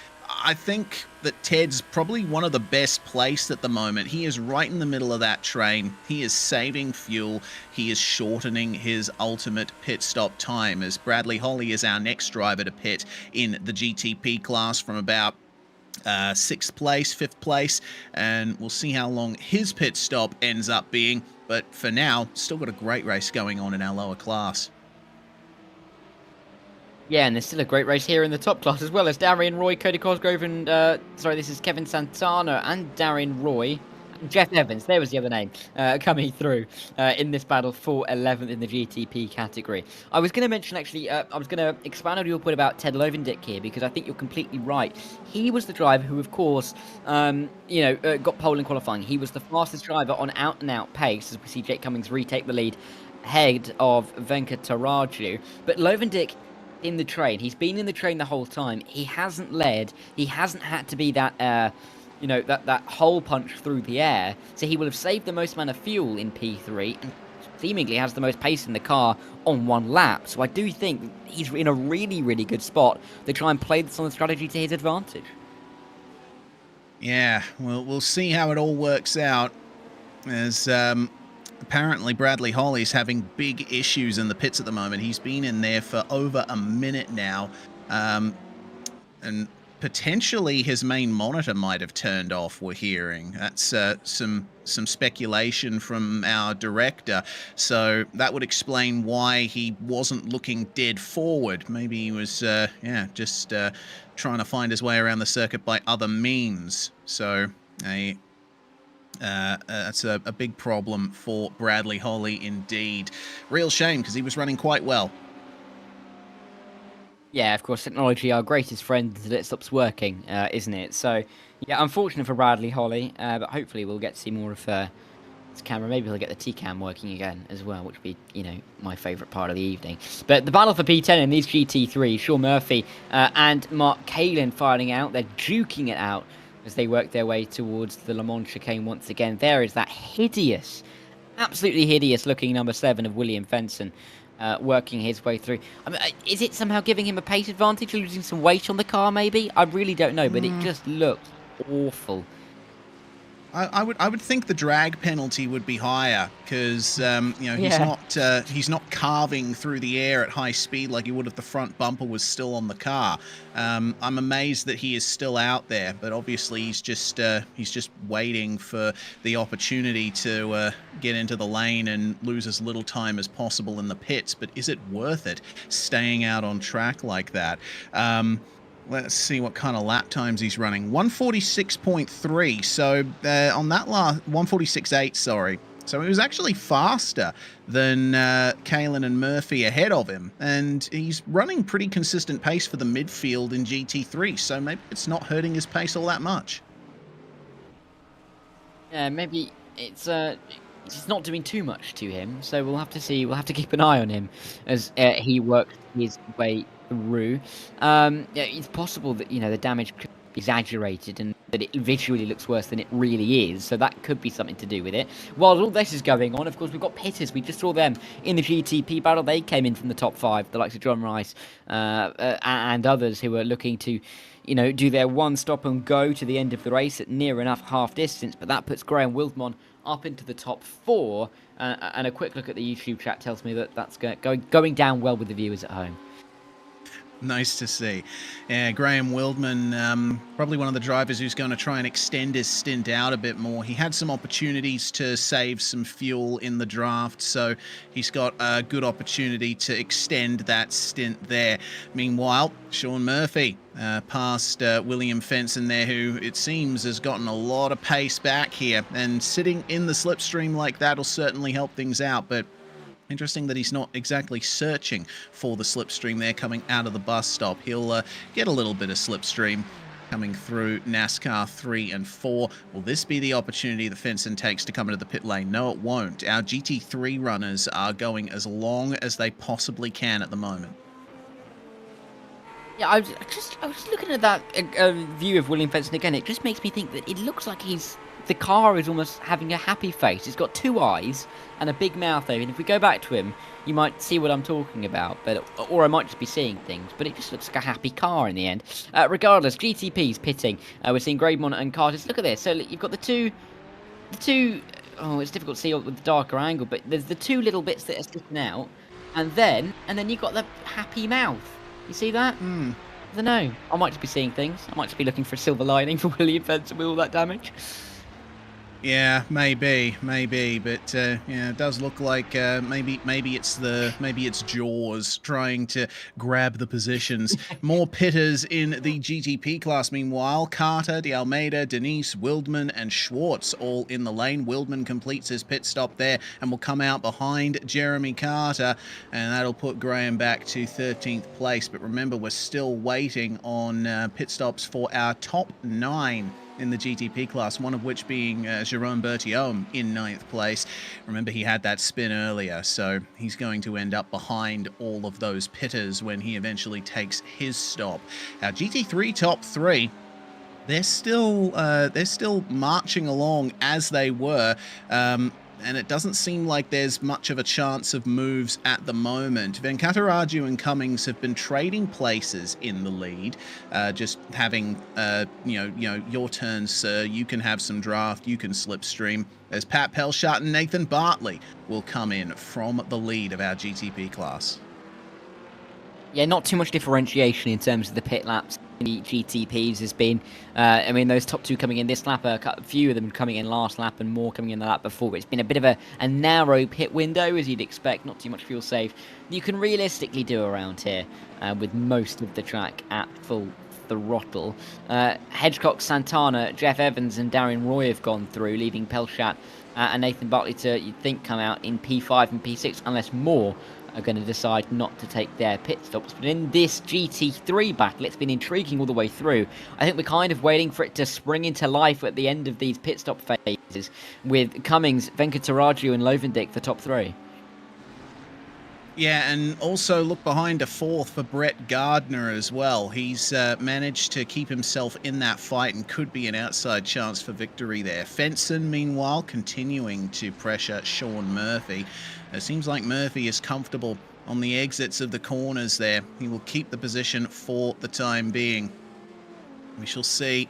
I think that Ted's probably one of the best placed at the moment. He is right in the middle of that train. He is saving fuel. He is shortening his ultimate pit stop time, as Bradley Holly is our next driver to pit in the GTP class from about 6th place, 5th place, and we'll see how long his pit stop ends up being. But for now, still got a great race going on in our lower class. Yeah, and there's still a great race here in the top class as well as Darian Roy, Cody Cosgrove, and sorry, this is Kevin Santana and Darian Roy. Jeff Evans, there was the other name, coming through in this battle for 11th in the GTP category. I was going to mention, actually, I was going to expand on your point about Ted Lowendick here, because I think you're completely right. He was the driver who, of course, got pole in qualifying. He was the fastest driver on out-and-out pace, as we see Jake Cummings retake the lead ahead of Venkataraju. But Lowendick in the train, he's been in the train the whole time. He hasn't led. He hasn't had to be that... that hole punch through the air, so he will have saved the most amount of fuel in P3 and seemingly has the most pace in the car on one lap. So I do think he's in a really, really good spot to try and play this on the strategy to his advantage. Yeah, well, we'll see how it all works out, as apparently Bradley Holly's having big issues in the pits at the moment. He's been in there for over a minute now, and potentially his main monitor might have turned off, we're hearing. That's some speculation from our director. So that would explain why he wasn't looking dead forward. Maybe he was, just trying to find his way around the circuit by other means. So that's a big problem for Bradley Holly indeed. Real shame, because he was running quite well. Yeah, of course, technology, our greatest friend, until it stops working, isn't it? So, yeah, unfortunate for Bradley Holly, but hopefully we'll get to see more of his camera. Maybe he'll get the T-cam working again as well, which would be, my favourite part of the evening. But the battle for P10 in these GT3, Sean Murphy and Mark Kalin fighting out. They're duking it out as they work their way towards the Le Mans chicane once again. There is that hideous, absolutely hideous looking number 7 of William Fenson. Working his way through. I mean, is it somehow giving him a pace advantage, losing some weight on the car maybe? I really don't know, but it just looks awful. I would think the drag penalty would be higher, because he's not carving through the air at high speed like he would if the front bumper was still on the car. I'm amazed that he is still out there, but obviously he's just waiting for the opportunity to get into the lane and lose as little time as possible in the pits. But is it worth it, staying out on track like that? Let's see what kind of lap times he's running. 146.3. So on that last 146.8, sorry. So he was actually faster than Kalin and Murphy ahead of him, and he's running pretty consistent pace for the midfield in GT3. So maybe it's not hurting his pace all that much. Yeah, maybe it's not doing too much to him. So we'll have to see. We'll have to keep an eye on him as he works his way through. It's possible that the damage could be exaggerated and that it visually looks worse than it really is, so that could be something to do with it. While all this is going on, of course, we've got pitters. We just saw them in the GTP battle. They came in from the top 5, the likes of John Rice and others who were looking to do their one stop and go to the end of the race at near enough half distance, but that puts Graham Wildmon up into the top 4, and a quick look at the YouTube chat tells me that that's going down well with the viewers at home. Nice to see. Yeah, Graham Wildman, probably one of the drivers who's going to try and extend his stint out a bit more. He had some opportunities to save some fuel in the draft, so he's got a good opportunity to extend that stint there. Meanwhile, Sean Murphy past William Fenson there, who it seems has gotten a lot of pace back here, and sitting in the slipstream like that will certainly help things out, but interesting that he's not exactly searching for the slipstream there coming out of the bus stop. He'll get a little bit of slipstream coming through NASCAR 3 and 4. Will this be the opportunity that Fenson takes to come into the pit lane? No, it won't. Our GT3 runners are going as long as they possibly can at the moment. Yeah, I was just looking at that view of William Fenson again. It just makes me think that it looks like the car is almost having a happy face. It's got two eyes and a big mouth there. And if we go back to him, you might see what I'm talking about. Or I might just be seeing things. But it just looks like a happy car in the end. Regardless, GTP's pitting. We're seeing Graydmon and Carters. Look at this. So you've got the two. Oh, it's difficult to see with the darker angle. But there's the two little bits that are sticking out, and then you've got the happy mouth. You see that? Hmm. I don't know. I might just be seeing things. I might just be looking for a silver lining for William Fenson with all that damage. Yeah, maybe, but yeah, it does look like maybe it's Jaws trying to grab the positions. More pitters in the GTP class. Meanwhile, Carter, De Almeida, Denise, Wildman, and Schwartz all in the lane. Wildman completes his pit stop there and will come out behind Jeremy Carter, and that'll put Graham back to 13th place. But remember, we're still waiting on pit stops for our top 9 in the GTP class, one of which being Jerome Berthiaume in 9th place. Remember, he had that spin earlier, so he's going to end up behind all of those pitters when he eventually takes his stop. Our GT3 top 3, they're still marching along as they were, and it doesn't seem like there's much of a chance of moves at the moment. Venkataraju and Cummings have been trading places in the lead, just having, your turn, sir. You can have some draft, you can slipstream. As Pat Pelshot and Nathan Bartley will come in from the lead of our GTP class. Yeah, not too much differentiation in terms of the pit laps in the GTPs has been. I mean, those top 2 coming in this lap, a few of them coming in last lap and more coming in the lap before. But it's been a bit of a narrow pit window, as you'd expect, not too much fuel save. You can realistically do around here with most of the track at full throttle. Hedgecock, Santana, Jeff Evans and Darren Roy have gone through, leaving Pelchat and Nathan Bartley to, you'd think, come out in P5 and P6, unless more are going to decide not to take their pit stops. But in this GT3 battle, it's been intriguing all the way through. I think we're kind of waiting for it to spring into life at the end of these pit stop phases, with Cummings, Venkataraju and Lovendick the top 3. Yeah, and also look behind a 4th for Brett Gardner as well. He's managed to keep himself in that fight and could be an outside chance for victory there. Fenson, meanwhile, continuing to pressure Sean Murphy. It seems like Murphy is comfortable on the exits of the corners there. He will keep the position for the time being. We shall see.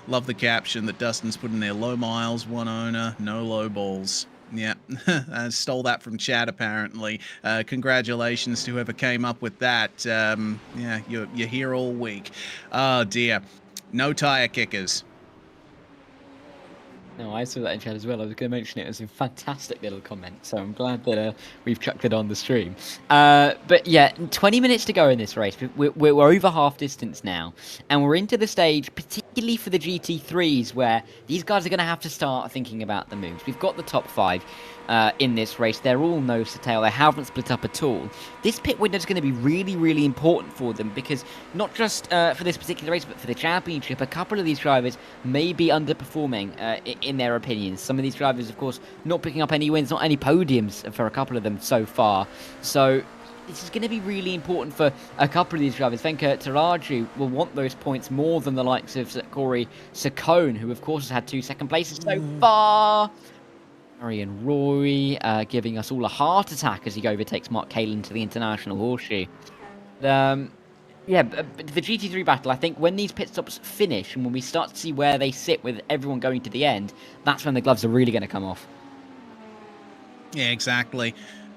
Love the caption that Dustin's put in there. Low miles, one owner, no low balls. Yeah, I stole that from chat, apparently. Congratulations to whoever came up with that. Yeah, you're here all week. Oh, dear. No tire kickers. No, I saw that in chat as well. I was going to mention it as a fantastic little comment, so I'm glad that we've chucked it on the stream. But yeah, 20 minutes to go in this race. We're over half distance now, and we're into the stage, particularly for the GT3s, where these guys are going to have to start thinking about the moves. We've got the top 5 in this race. They're all nose to tail. They haven't split up at all. This pit window is going to be really, really important for them, because not just for this particular race, but for the championship, a couple of these drivers may be underperforming in their opinions. Some of these drivers, of course, not picking up any wins, not any podiums for a couple of them so far. So this is going to be really important for a couple of these drivers. Venkataraju will want those points more than the likes of Corey Saccone, who, of course, has had 2 second places so far. And Roy giving us all a heart attack as he overtakes Mark Kalin to the International Horseshoe. Yeah, but the GT3 battle, I think when these pit stops finish and when we start to see where they sit with everyone going to the end, that's when the gloves are really going to come off. Yeah, exactly.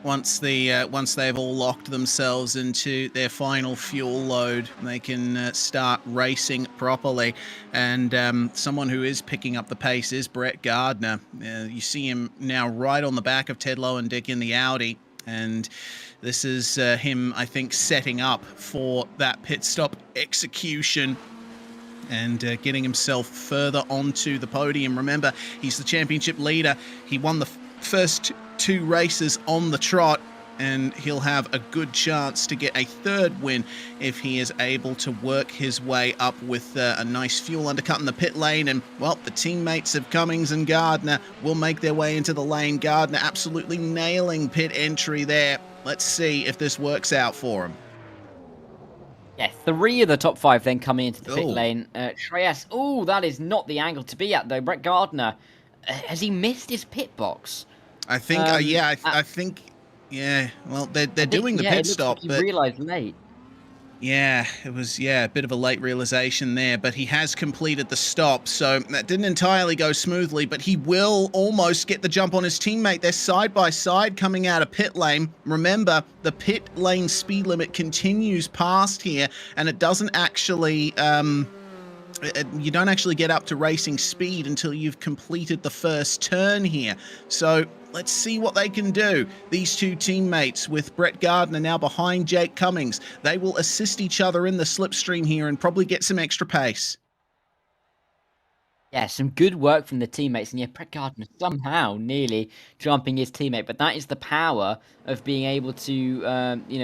once they've all locked themselves into their final fuel load, they can start racing properly. And someone who is picking up the pace is Brett Gardner. You see him now right on the back of Ted Lowendick in the Audi, and this is him, I think, setting up for that pit stop execution and getting himself further onto the podium. Remember, he's the championship leader. He won the first two races on the trot, and he'll have a good chance to get a third win if he is able to work his way up with a nice fuel undercut in the pit lane. And, well, the teammates of Cummings and Gardner will make their way into the lane. Gardner absolutely nailing pit entry there. Let's see if this works out for him. Yeah, 3 of the top 5 then coming into the pit lane. Shreyas, that is not the angle to be at, though. Brett Gardner, has he missed his pit box? I think, I think, yeah. Well, they're doing the pit stop, but he realised late. Yeah, it was, a bit of a late realization there, but he has completed the stop, so that didn't entirely go smoothly, but he will almost get the jump on his teammate. They're side by side coming out of pit lane. Remember, the pit lane speed limit continues past here, and it doesn't actually, you don't actually get up to racing speed until you've completed the first turn here. So let's see what they can do. These two teammates with Brett Gardner now behind Jake Cummings. They will assist each other in the slipstream here and probably get some extra pace. Yeah, some good work from the teammates, and Brett Gardner somehow nearly jumping his teammate, but that is the power of being able to,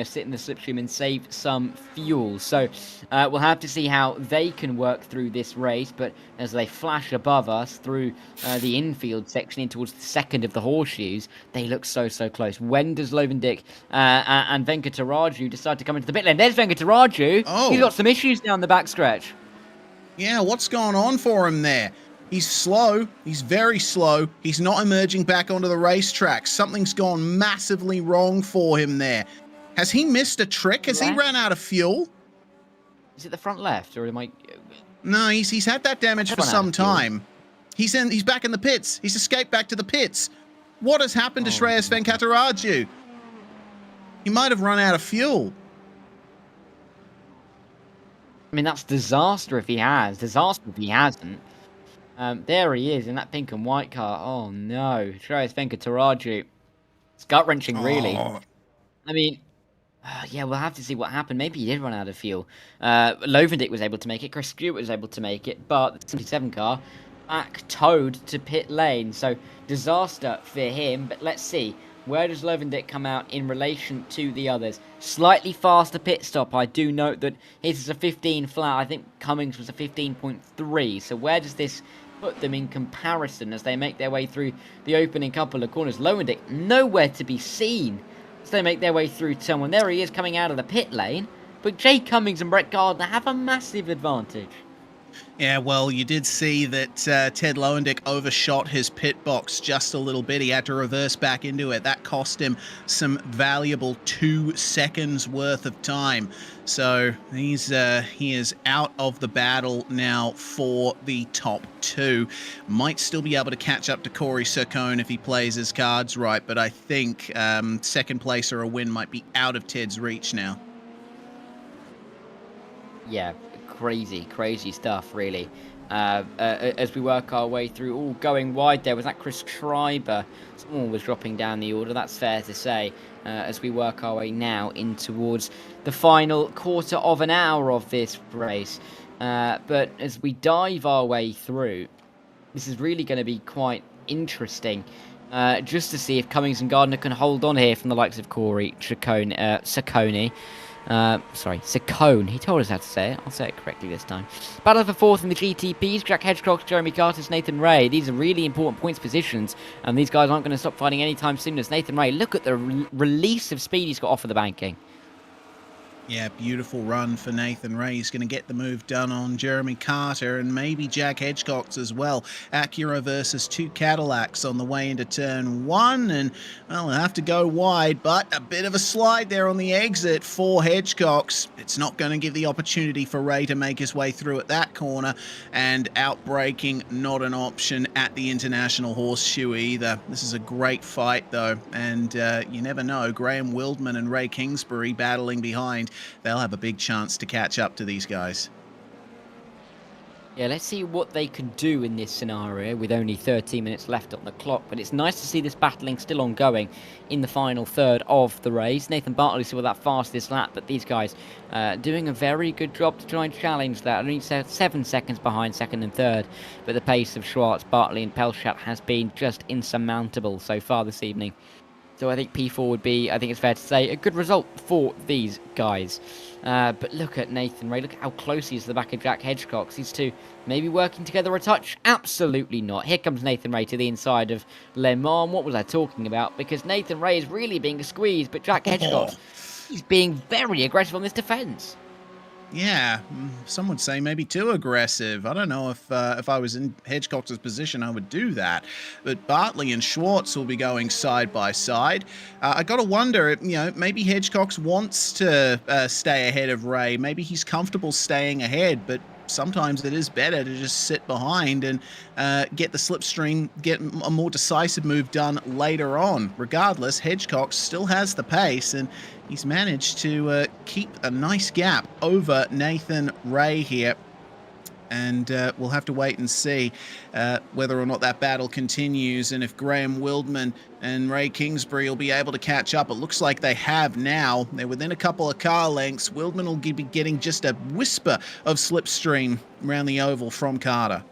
sit in the slipstream and save some fuel. So we'll have to see how they can work through this race, but as they flash above us through the infield section in towards the second of the horseshoes, they look so close. When does Lowendick and Venkataraju decide to come into the pit lane? There's Venkataraju. Oh. He's got some issues down the backstretch. Yeah, what's going on for him there? He's slow. He's very slow. He's not emerging back onto the racetrack. Something's gone massively wrong for him there. Has he missed a trick? Has he ran out of fuel? Is it the front left, or am I... No, he's had that damage for some time. He's back in the pits. He's escaped back to the pits. What has happened to Shreyas Venkataraju? He might have run out of fuel. I mean, that's disaster if he has. Disaster if he hasn't. There he is in that pink and white car. Oh, no. Shreyas Venkataraju. It's gut-wrenching, really. I mean, yeah, we'll have to see what happened. Maybe he did run out of fuel. Lowendick was able to make it. Chris Stewart was able to make it. But the 77 car back towed to pit lane. So, disaster for him. But let's see. Where does Lowendick come out in relation to the others? Slightly faster pit stop. I do note that his is a 15 flat. I think Cummings was a 15.3. So where does this put them in comparison as they make their way through the opening couple of corners? Lowendick nowhere to be seen as they make their way through turn 1. There he is coming out of the pit lane. But Jake Cummings and Brett Gardner have a massive advantage. Yeah, well, you did see that Ted Lowendick overshot his pit box just a little bit. He had to reverse back into it. That cost him some valuable 2 seconds worth of time. So he is out of the battle now for the top 2. Might still be able to catch up to Corey Sircone if he plays his cards right, but I think second place or a win might be out of Ted's reach now. Yeah. Crazy stuff, really. As we work our way through, going wide there. Was that Chris Schreiber? Someone was dropping down the order, that's fair to say, as we work our way now in towards the final quarter of an hour of this race. But as we dive our way through, this is really going to be quite interesting. Just to see if Cummings and Gardner can hold on here from the likes of Corey Sircone. Sircone. He told us how to say it. I'll say it correctly this time. Battle for 4th in the GTPs. Jack Hedgecock, Jeremy Carter, Nathan Ray. These are really important points positions, and these guys aren't going to stop fighting anytime soon as Nathan Ray. Look at the release of speed he's got off of the banking. Yeah, beautiful run for Nathan Ray. He's going to get the move done on Jeremy Carter and maybe Jack Hedgecox as well. Acura versus 2 Cadillacs on the way into turn 1, and well, they'll have to go wide, but a bit of a slide there on the exit for Hedgecox. It's not going to give the opportunity for Ray to make his way through at that corner, and outbraking not an option at the International Horseshoe either. This is a great fight though, and you never know, Graham Wildman and Ray Kingsbury battling behind. They'll have a big chance to catch up to these guys. Yeah, let's see what they can do in this scenario with only 13 minutes left on the clock. But it's nice to see this battling still ongoing in the final third of the race. Nathan Bartley saw that fastest lap, but these guys doing a very good job to try and challenge that. Only 7 seconds behind second and third, but the pace of Schwartz, Bartley and Pelchat has been just insurmountable so far this evening. So I think P4 would be, I think it's fair to say, a good result for these guys. But look at Nathan Ray. Look at how close he is to the back of Jack Hedgecox. These two maybe working together a touch? Absolutely not. Here comes Nathan Ray to the inside of Le Mans. What was I talking about? Because Nathan Ray is really being squeezed, but Jack Hedgecox, he's being very aggressive on this defence. Yeah, some would say maybe too aggressive. I don't know if I was in Hedgecox's position, I would do that. But Bartley and Schwartz will be going side by side. I got to wonder, you know, maybe Hedgecox wants to stay ahead of Ray. Maybe he's comfortable staying ahead, but sometimes it is better to just sit behind and get the slipstream, get a more decisive move done later on. Regardless, Hedgecox still has the pace, and he's managed to keep a nice gap over Nathan Ray here. And we'll have to wait and see whether or not that battle continues, and if Graham Wildman and Ray Kingsbury will be able to catch up. It looks like they have now. They're within a couple of car lengths. Wildman will be getting just a whisper of slipstream around the oval from Carter.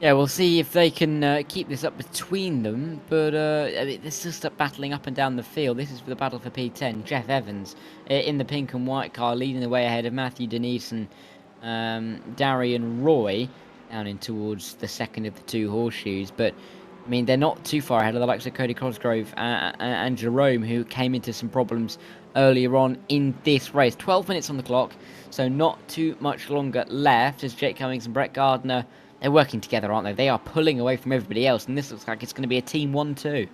Yeah, we'll see if they can keep this up between them, but this is just battling up and down the field. This is for the battle for P10. Jeff Evans in the pink and white car, leading the way ahead of Matthew Denise and Darian Roy, down in towards the second of the 2 horseshoes. But, I mean, they're not too far ahead of the likes of Cody Cosgrove and Jerome, who came into some problems earlier on in this race. 12 minutes on the clock, so not too much longer left as Jake Cummings and Brett Gardner, they're working together, aren't they? They are pulling away from everybody else, and this looks like it's going to be a team 1-2.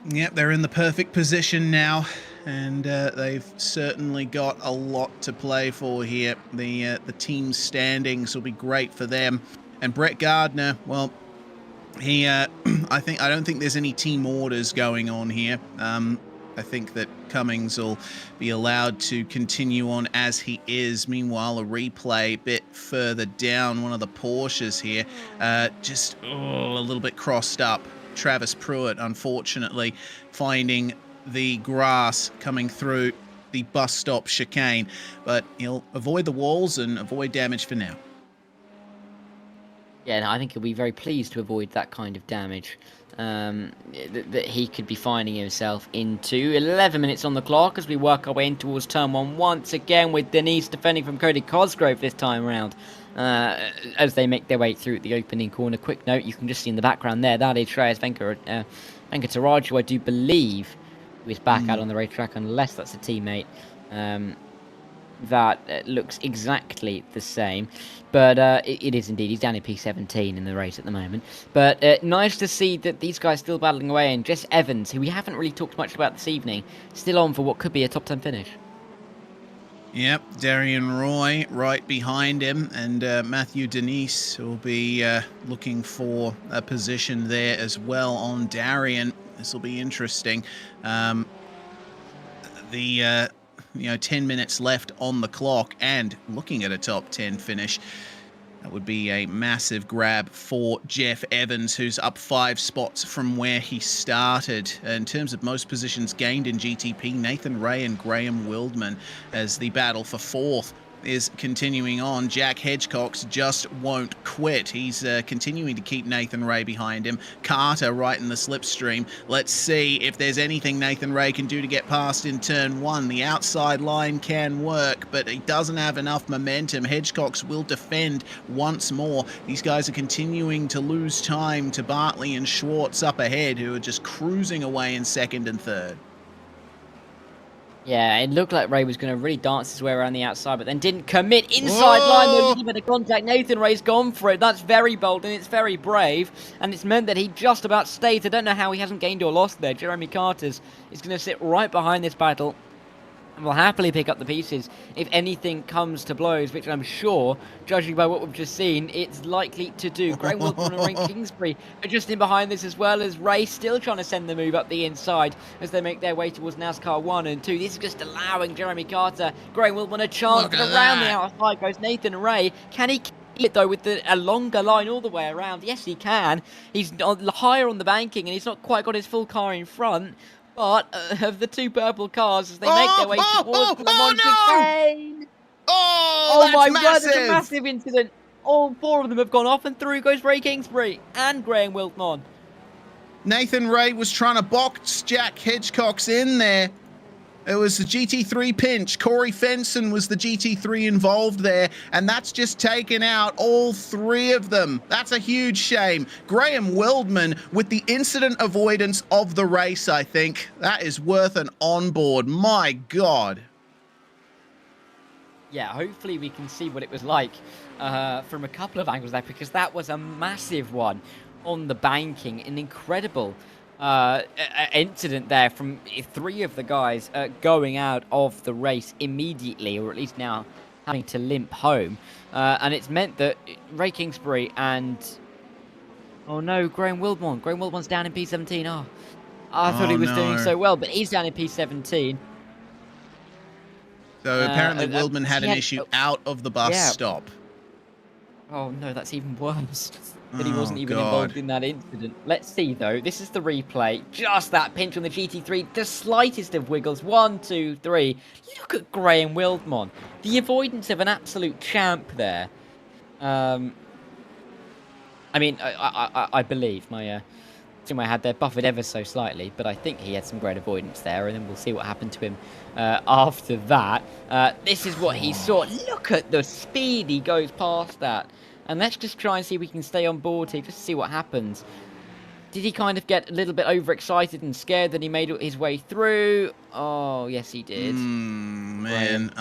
Yep, they're in the perfect position now, and they've certainly got a lot to play for here. The team standings will be great for them. And Brett Gardner, well, he I don't think there's any team orders going on here. I think that Cummings will be allowed to continue on as he is. Meanwhile, a replay a bit further down, one of the Porsches here, just a little bit crossed up. Travis Pruitt, unfortunately, finding the grass coming through the bus stop chicane, but he'll avoid the walls and avoid damage for now. Yeah, no, I think he'll be very pleased to avoid that kind of damage that he could be finding himself into. 11 minutes on the clock as we work our way in towards turn 1 once again, with Denise defending from Cody Cosgrove this time around. As they make their way through the opening corner. Quick note, you can just see in the background there, that is Shreyas Venkataraj, who I do believe is back out on the racetrack, unless that's a teammate. That looks exactly the same, but it is indeed. He's down in P17 in the race at the moment. But nice to see that these guys still battling away, and Jess Evans, who we haven't really talked much about this evening, still on for what could be a top 10 finish. Yep, Darian Roy right behind him, and Matthew Denise will be looking for a position there as well on Darian. This will be interesting. 10 minutes left on the clock, and looking at a top 10 finish. That would be a massive grab for Jeff Evans, who's up 5 spots from where he started. In terms of most positions gained in GTP, Nathan Ray and Graham Wildman, as the battle for 4th is continuing on. Jack Hedgecox just won't quit. He's continuing to keep Nathan Ray behind him. Carter right in the slipstream. Let's see if there's anything Nathan Ray can do to get past in turn 1. The outside line can work, but he doesn't have enough momentum. Hedgecox will defend once more. These guys are continuing to lose time to Bartley and Schwartz up ahead, who are just cruising away in second and third. Yeah, it looked like Ray was going to really dance his way around the outside, but then didn't commit inside line. A little bit of contact. Nathan Ray's gone for it. That's very bold and it's very brave. And it's meant that he just about stayed. I don't know how he hasn't gained or lost there. Jeremy Carter's is going to sit right behind this battle and will happily pick up the pieces if anything comes to blows, which I'm sure, judging by what we've just seen, it's likely to do. Graham Wilton and Ray Kingsbury are just in behind this, as well as Ray still trying to send the move up the inside as they make their way towards NASCAR 1 and 2. This is just allowing Jeremy Carter, Graham Wilton a chance, but around the outside goes Nathan Ray. Can he keep it though with a longer line all the way around? Yes, he can. He's higher on the banking and he's not quite got his full car in front. But of the two purple cars, as they make their way towards Le Mans chicane. Oh, my massive. word, it's a massive incident. All four of them have gone off, and through goes Ray Kingsbury and Graham Wilton. Nathan Ray was trying to box Jack Hedgecock's in there. It was the GT3 pinch. Corey Fenson was the GT3 involved there, and that's just taken out all three of them. That's a huge shame. Graham Wildman with the incident avoidance of the race, I think. That is worth an onboard. My God. Yeah, hopefully we can see what it was like from a couple of angles there, because that was a massive one on the banking. An incredible incident there from three of the guys going out of the race immediately, or at least now having to limp home. And it's meant that Ray Kingsbury and... Oh no, Graham Wildman. Graham Wildman's down in P17. Oh, I thought he was doing so well, but he's down in P17. So apparently Wildman had an issue out of the bus stop. Oh no, that's even worse. That he wasn't even involved in that incident. Let's see though. This is the replay. Just that pinch on the GT3. The slightest of wiggles. 1, 2, 3. Look at Graham Wildman. The avoidance of an absolute champ there. I mean, I believe my team I had there buffered ever so slightly, but I think he had some great avoidance there, and then we'll see what happened to him after that. This is what he saw. Look at the speed he goes past that. And let's just try and see if we can stay on board here, just to see what happens. Did he kind of get a little bit overexcited and scared that he made his way through? Oh, yes, he did. Man,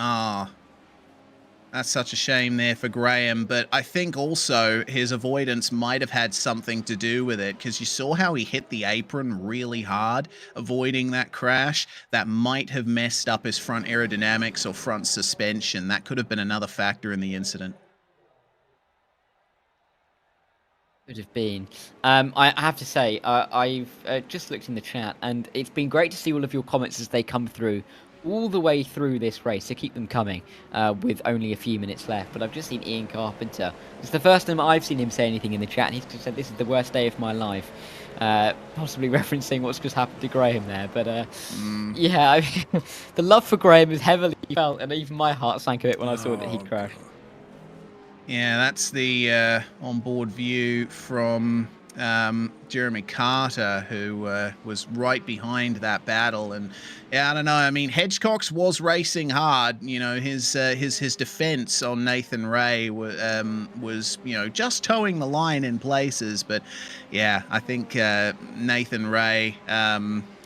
that's such a shame there for Graham. But I think also his avoidance might have had something to do with it, because you saw how he hit the apron really hard, avoiding that crash. That might have messed up his front aerodynamics or front suspension. That could have been another factor in the incident. Could have been. I have to say, I've just looked in the chat, and it's been great to see all of your comments as they come through all the way through this race, so keep them coming with only a few minutes left. But I've just seen Ian Carpenter. It's the first time I've seen him say anything in the chat, and he's just said this is the worst day of my life, possibly referencing what's just happened to Graham there. But yeah, I mean, the love for Graham is heavily felt, and even my heart sank a bit when I saw that he'd crashed. Yeah, that's the onboard view from Jeremy Carter, who was right behind that battle. And yeah, I don't know. I mean, Hedgecox was racing hard. You know, his defense on Nathan Ray was just towing the line in places. But yeah, I think Nathan Ray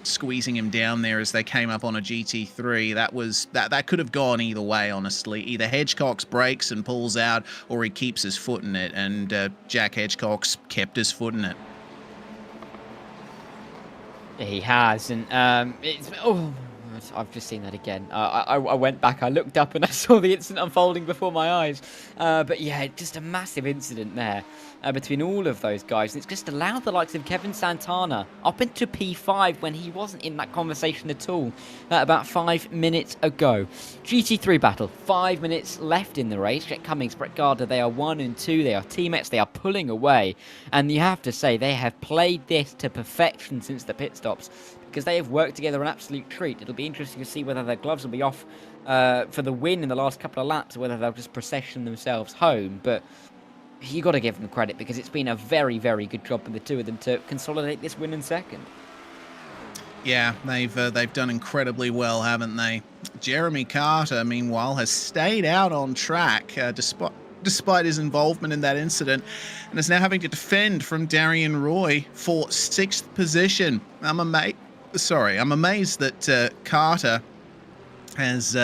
squeezing him down there as they came up on a GT3, that could have gone either way, honestly. Either Hedgecox brakes and pulls out, or he keeps his foot in it, and Jack Hedgecox kept his foot in it. He has, and I've just seen that again. I went back, I looked up, and I saw the incident unfolding before my eyes. But yeah, just a massive incident there between all of those guys. And it's just allowed the likes of Kevin Santana up into P5 when he wasn't in that conversation at all about 5 minutes ago. GT3 battle, 5 minutes left in the race. Jack Cummings, Brett Gardner, they are 1 and 2. They are teammates. They are pulling away. And you have to say, they have played this to perfection since the pit stops, because they have worked together an absolute treat. It'll be interesting to see whether their gloves will be off for the win in the last couple of laps, or whether they'll just procession themselves home. But you got to give them credit, because it's been a very, very good job for the two of them to consolidate this win in second. Yeah, they've done incredibly well, haven't they? Jeremy Carter, meanwhile, has stayed out on track despite his involvement in that incident, and is now having to defend from Darian Roy for 6th position. I'm amazed that Carter has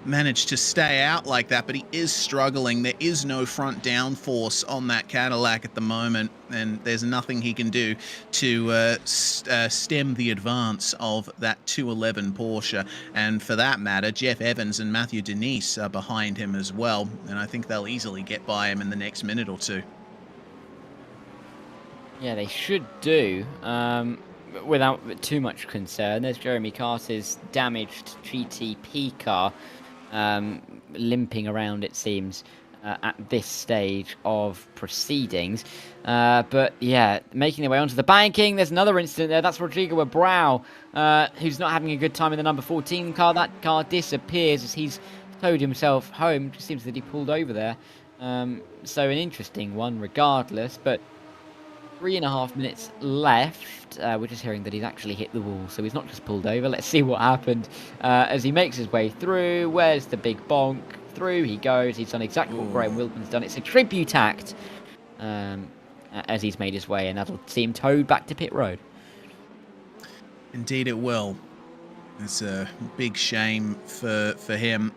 managed to stay out like that, but he is struggling. There is no front downforce on that Cadillac at the moment, and there's nothing he can do to stem the advance of that 211 Porsche. And for that matter, Jeff Evans and Matthew Denise are behind him as well, and I think they'll easily get by him in the next minute or two. Yeah, they should do, without too much concern. There's Jeremy Carter's damaged GTP car, limping around, it seems, at this stage of proceedings. But yeah, making their way onto the banking. There's another incident there. That's Rodrigo Abreu, who's not having a good time in the number 14 car. That car disappears as he's towed himself home. It just seems that he pulled over there. So an interesting one regardless, but 3.5 minutes left. We're just hearing that he's actually hit the wall, so he's not just pulled over. Let's see what happened as he makes his way through. Where's the big bonk? Through he goes. He's done exactly what Graham Wilton's done. It's a tribute act as he's made his way, and that'll see him towed back to pit road. Indeed it will. It's a big shame for him.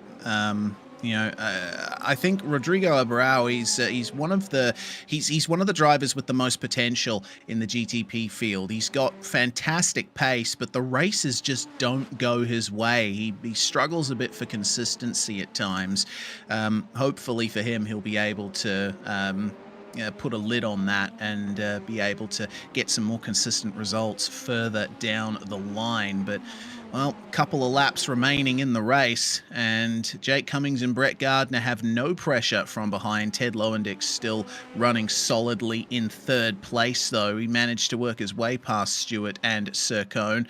You know, I think Rodrigo Abreu, he's one of the drivers with the most potential in the GTP field. He's got fantastic pace, but the races just don't go his way. He struggles a bit for consistency at times. Hopefully for him, he'll be able to put a lid on that and be able to get some more consistent results further down the line. But well, couple of laps remaining in the race, and Jake Cummings and Brett Gardner have no pressure from behind. Ted Lowendick still running solidly in third place, though. He managed to work his way past Stewart and Sircone.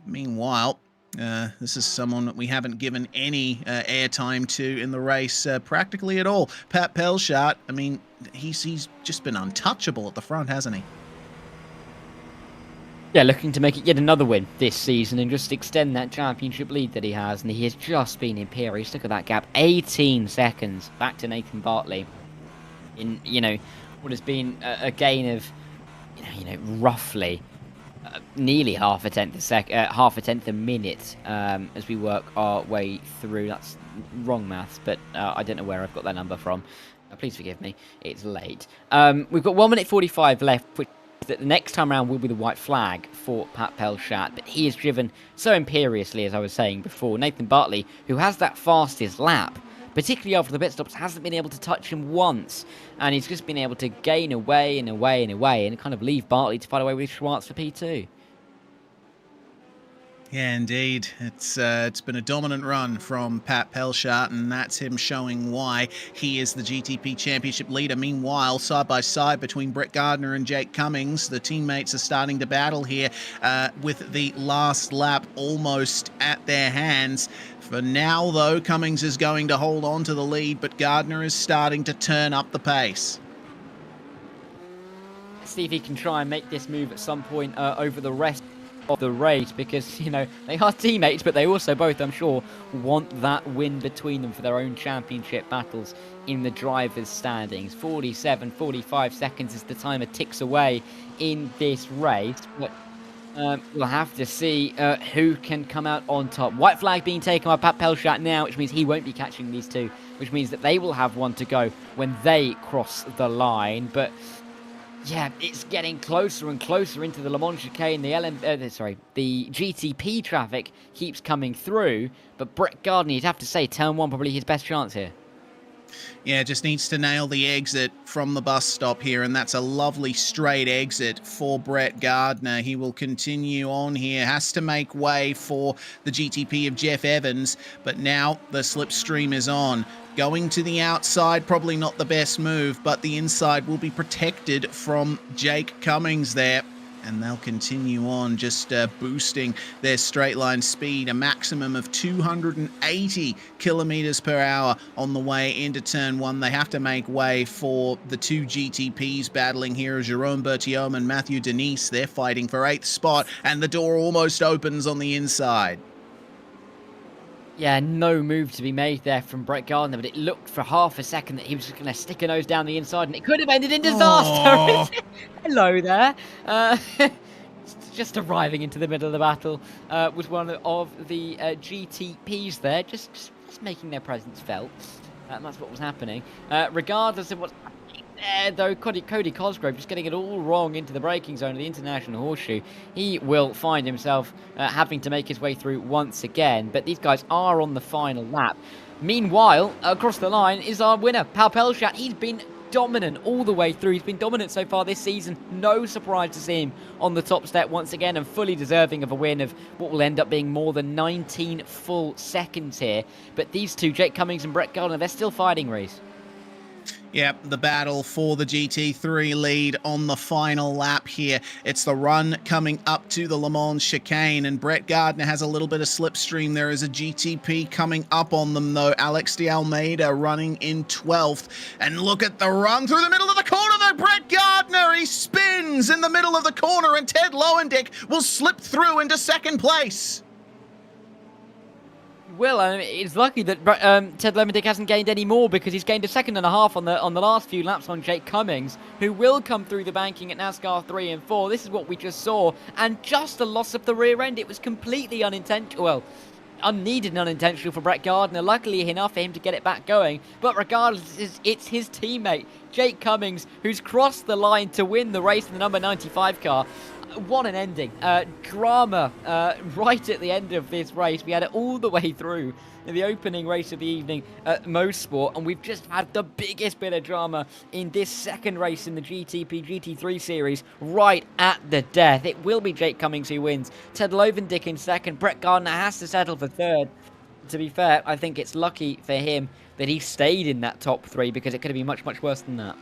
Meanwhile, this is someone that we haven't given any airtime to in the race practically at all. Pat Pelchat, I mean, he's just been untouchable at the front, hasn't he? Yeah, looking to make it yet another win this season and just extend that championship lead that he has, and he has just been imperious. Look at that gap, 18 seconds back to Nathan Bartley in, you know, what has been a gain of, roughly nearly half a tenth a minute as we work our way through. That's wrong maths, but I don't know where I've got that number from. Please forgive me, it's late. We've got 1 minute 45 left, which that the next time around will be the white flag for Pat Pelchat, but he is driven so imperiously, as I was saying before. Nathan Bartley, who has that fastest lap, particularly after the pit stops, hasn't been able to touch him once, and he's just been able to gain away and away and away and kind of leave Bartley to fight away with Schwartz for P2. Yeah, indeed. It's been a dominant run from Pat Pelchat, and that's him showing why he is the GTP Championship leader. Meanwhile, side by side between Brett Gardner and Jake Cummings, the teammates are starting to battle here with the last lap almost at their hands. For now, though, Cummings is going to hold on to the lead, but Gardner is starting to turn up the pace. See if he can try and make this move at some point over the rest of the race, because, you know, they are teammates, but they also both, I'm sure, want that win between them for their own championship battles in the drivers' standings. 45 seconds as the timer ticks away in this race. But we'll have to see who can come out on top. White flag being taken by Pat Pelchat now, which means he won't be catching these two, which means that they will have one to go when they cross the line. But yeah, it's getting closer and closer into the Le Mans chicane. The the GTP traffic keeps coming through, but Brett Gardner, you'd have to say, turn one probably his best chance here. Yeah, just needs to nail the exit from the bus stop here, and that's a lovely straight exit for Brett Gardner. He will continue on here, has to make way for the GTP of Jeff Evans, but now the slipstream is on. Going to the outside, probably not the best move, but the inside will be protected from Jake Cummings there. And they'll continue on, just boosting their straight line speed, a maximum of 280 kilometers per hour on the way into turn one. They have to make way for the two GTPs battling here, Jerome Berthiaume and Matthew Denise. They're fighting for 8th spot, and the door almost opens on the inside. Yeah, no move to be made there from Brett Gardner, but it looked for half a second that he was just going to stick a nose down the inside, and it could have ended in disaster. Hello there. just arriving into the middle of the battle was one of the GTPs there, just making their presence felt. And that's what was happening. Regardless of what's happening there, though, Cody Cosgrove just getting it all wrong into the braking zone of the International Horseshoe. He will find himself having to make his way through once again. But these guys are on the final lap. Meanwhile, across the line is our winner, Pal Pelchat. He's been dominant all the way through. He's been dominant so far this season. No surprise to see him on the top step once again, and fully deserving of a win of what will end up being more than 19 full seconds here. But these two, Jake Cummings and Brett Gardner, they're still fighting, Reese. Yep, the battle for the GT3 lead on the final lap here. It's the run coming up to the Le Mans chicane, and Brett Gardner has a little bit of slipstream. There is a GTP coming up on them, though. Alex de Almeida running in 12th. And look at the run through the middle of the corner, though. Brett Gardner, he spins in the middle of the corner, and Ted Lowendick will slip through into second place. Well, it's lucky that Ted Lowendick hasn't gained any more, because he's gained a second and a half on the last few laps on Jake Cummings, who will come through the banking at NASCAR 3 and 4. This is what we just saw, and just a loss of the rear end. It was completely unintentional. Well, unneeded and unintentional for Brett Gardner. Luckily enough for him to get it back going. But regardless, it's his teammate, Jake Cummings, who's crossed the line to win the race in the number 95 car. What an ending. Drama right at the end of this race. We had it all the way through in the opening race of the evening at Mosport, and we've just had the biggest bit of drama in this second race in the GTP GT3 series right at the death. It will be Jake Cummings who wins. Ted Lowendick in second. Brett Gardner has to settle for third. To be fair, I think it's lucky for him that he stayed in that top three, because it could have been much, much worse than that.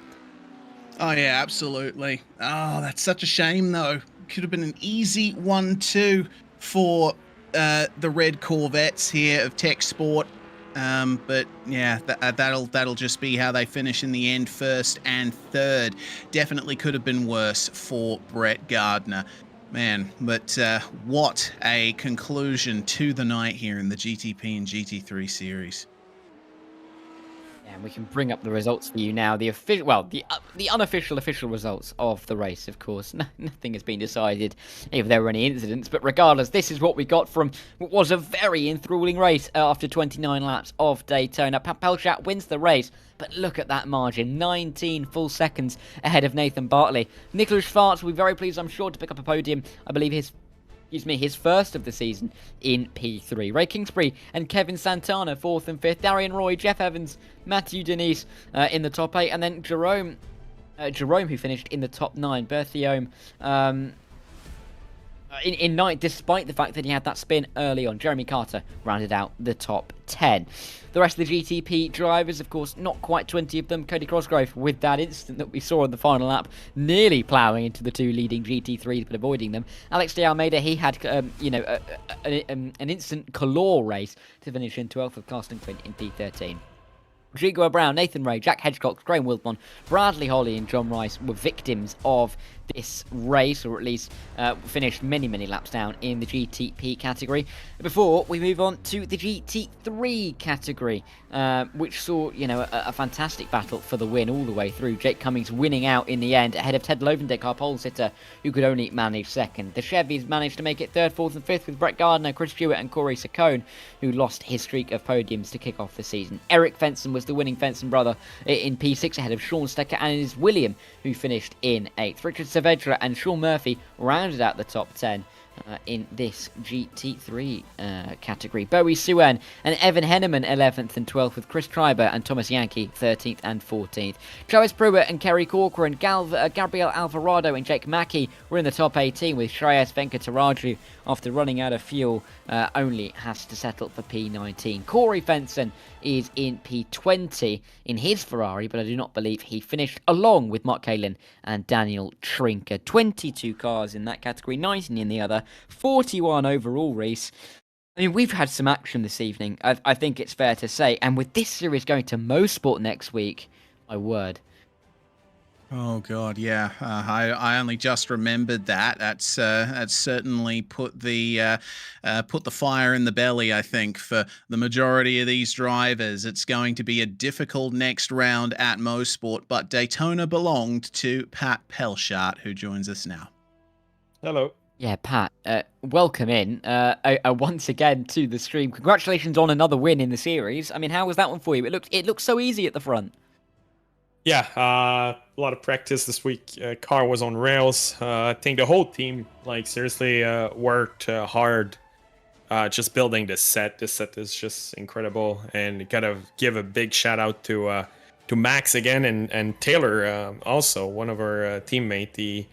Oh, yeah, absolutely. Oh, that's such a shame, though. Could have been an easy 1-2 for the red Corvettes here of Tech Sport. But yeah, that'll just be how they finish in the end, first and third. Definitely could have been worse for Brett Gardner. Man, but what a conclusion to the night here in the GTP and GT3 series. And we can bring up the results for you now. The official, well, the unofficial official results of the race, of course. Nothing has been decided if there were any incidents, but regardless, this is what we got from what was a very enthralling race after 29 laps of Daytona. Pelchat wins the race, but look at that margin, 19 full seconds ahead of Nathan Bartley. Nicholas Schwartz will be very pleased, I'm sure, to pick up a podium. I believe his first of the season in P3. Ray Kingsbury and Kevin Santana, 4th and 5th. Darian Roy, Jeff Evans, Matthew Denise in the top 8. And then Jerome, who finished in the top 9. Berthiaume in 9th, despite the fact that he had that spin early on. Jeremy Carter rounded out the top 10. The rest of the GTP drivers, of course, not quite 20 of them. Cody Cosgrove, with that incident that we saw on the final lap, nearly ploughing into the two leading GT3s but avoiding them. Alex de Almeida, he had an instant color race to finish in 12th with Carsten Quinn in P13. Rodrigo Brown, Nathan Ray, Jack Hedgecock, Graham Wiltmon, Bradley Holly and John Rice were victims of this race, or at least finished many, many laps down in the GTP category. Before we move on to the GT3 category, which saw, a fantastic battle for the win all the way through. Jake Cummings winning out in the end ahead of Ted Lowendick, our pole sitter, who could only manage second. The Chevys managed to make it third, fourth and fifth with Brett Gardner, Chris Stewart and Corey Saccone, who lost his streak of podiums to kick off the season. Eric Fenson was the winning Fenson brother in P6 ahead of Sean Stecker, and it is William who finished in 8th. Richard Saavedra and Sean Murphy rounded out the top 10 in this GT3 category. Bowie Suen and Evan Henneman 11th and 12th, with Chris Treiber and Thomas Yankee 13th and 14th. Travis Pruitt and Kerry Corcoran, Gabriel Alvarado and Jake Mackey were in the top 18, with Shreyas Venkataraju, after running out of fuel, only has to settle for P19. Corey Fenson is in P20 in his Ferrari, but I do not believe he finished, along with Mark Kalin and Daniel Trinker. 22 cars in that category, 19 in the other, 41 overall race. I mean, we've had some action this evening, I think it's fair to say, and with this series going to Mosport next week, my word. Oh God, yeah. I only just remembered that. That's certainly put the fire in the belly, I think, for the majority of these drivers. It's going to be a difficult next round at Mosport, but Daytona belonged to Pat Pelchat, who joins us now. Hello. Yeah, Pat, welcome in once again to the stream. Congratulations on another win in the series. I mean, how was that one for you? It looked so easy at the front. Yeah, a lot of practice this week. Car was on rails. I think the whole team, like, seriously worked hard just building this set. This set is just incredible, and gotta give a big shout out to Max again and Taylor, also one of our teammate.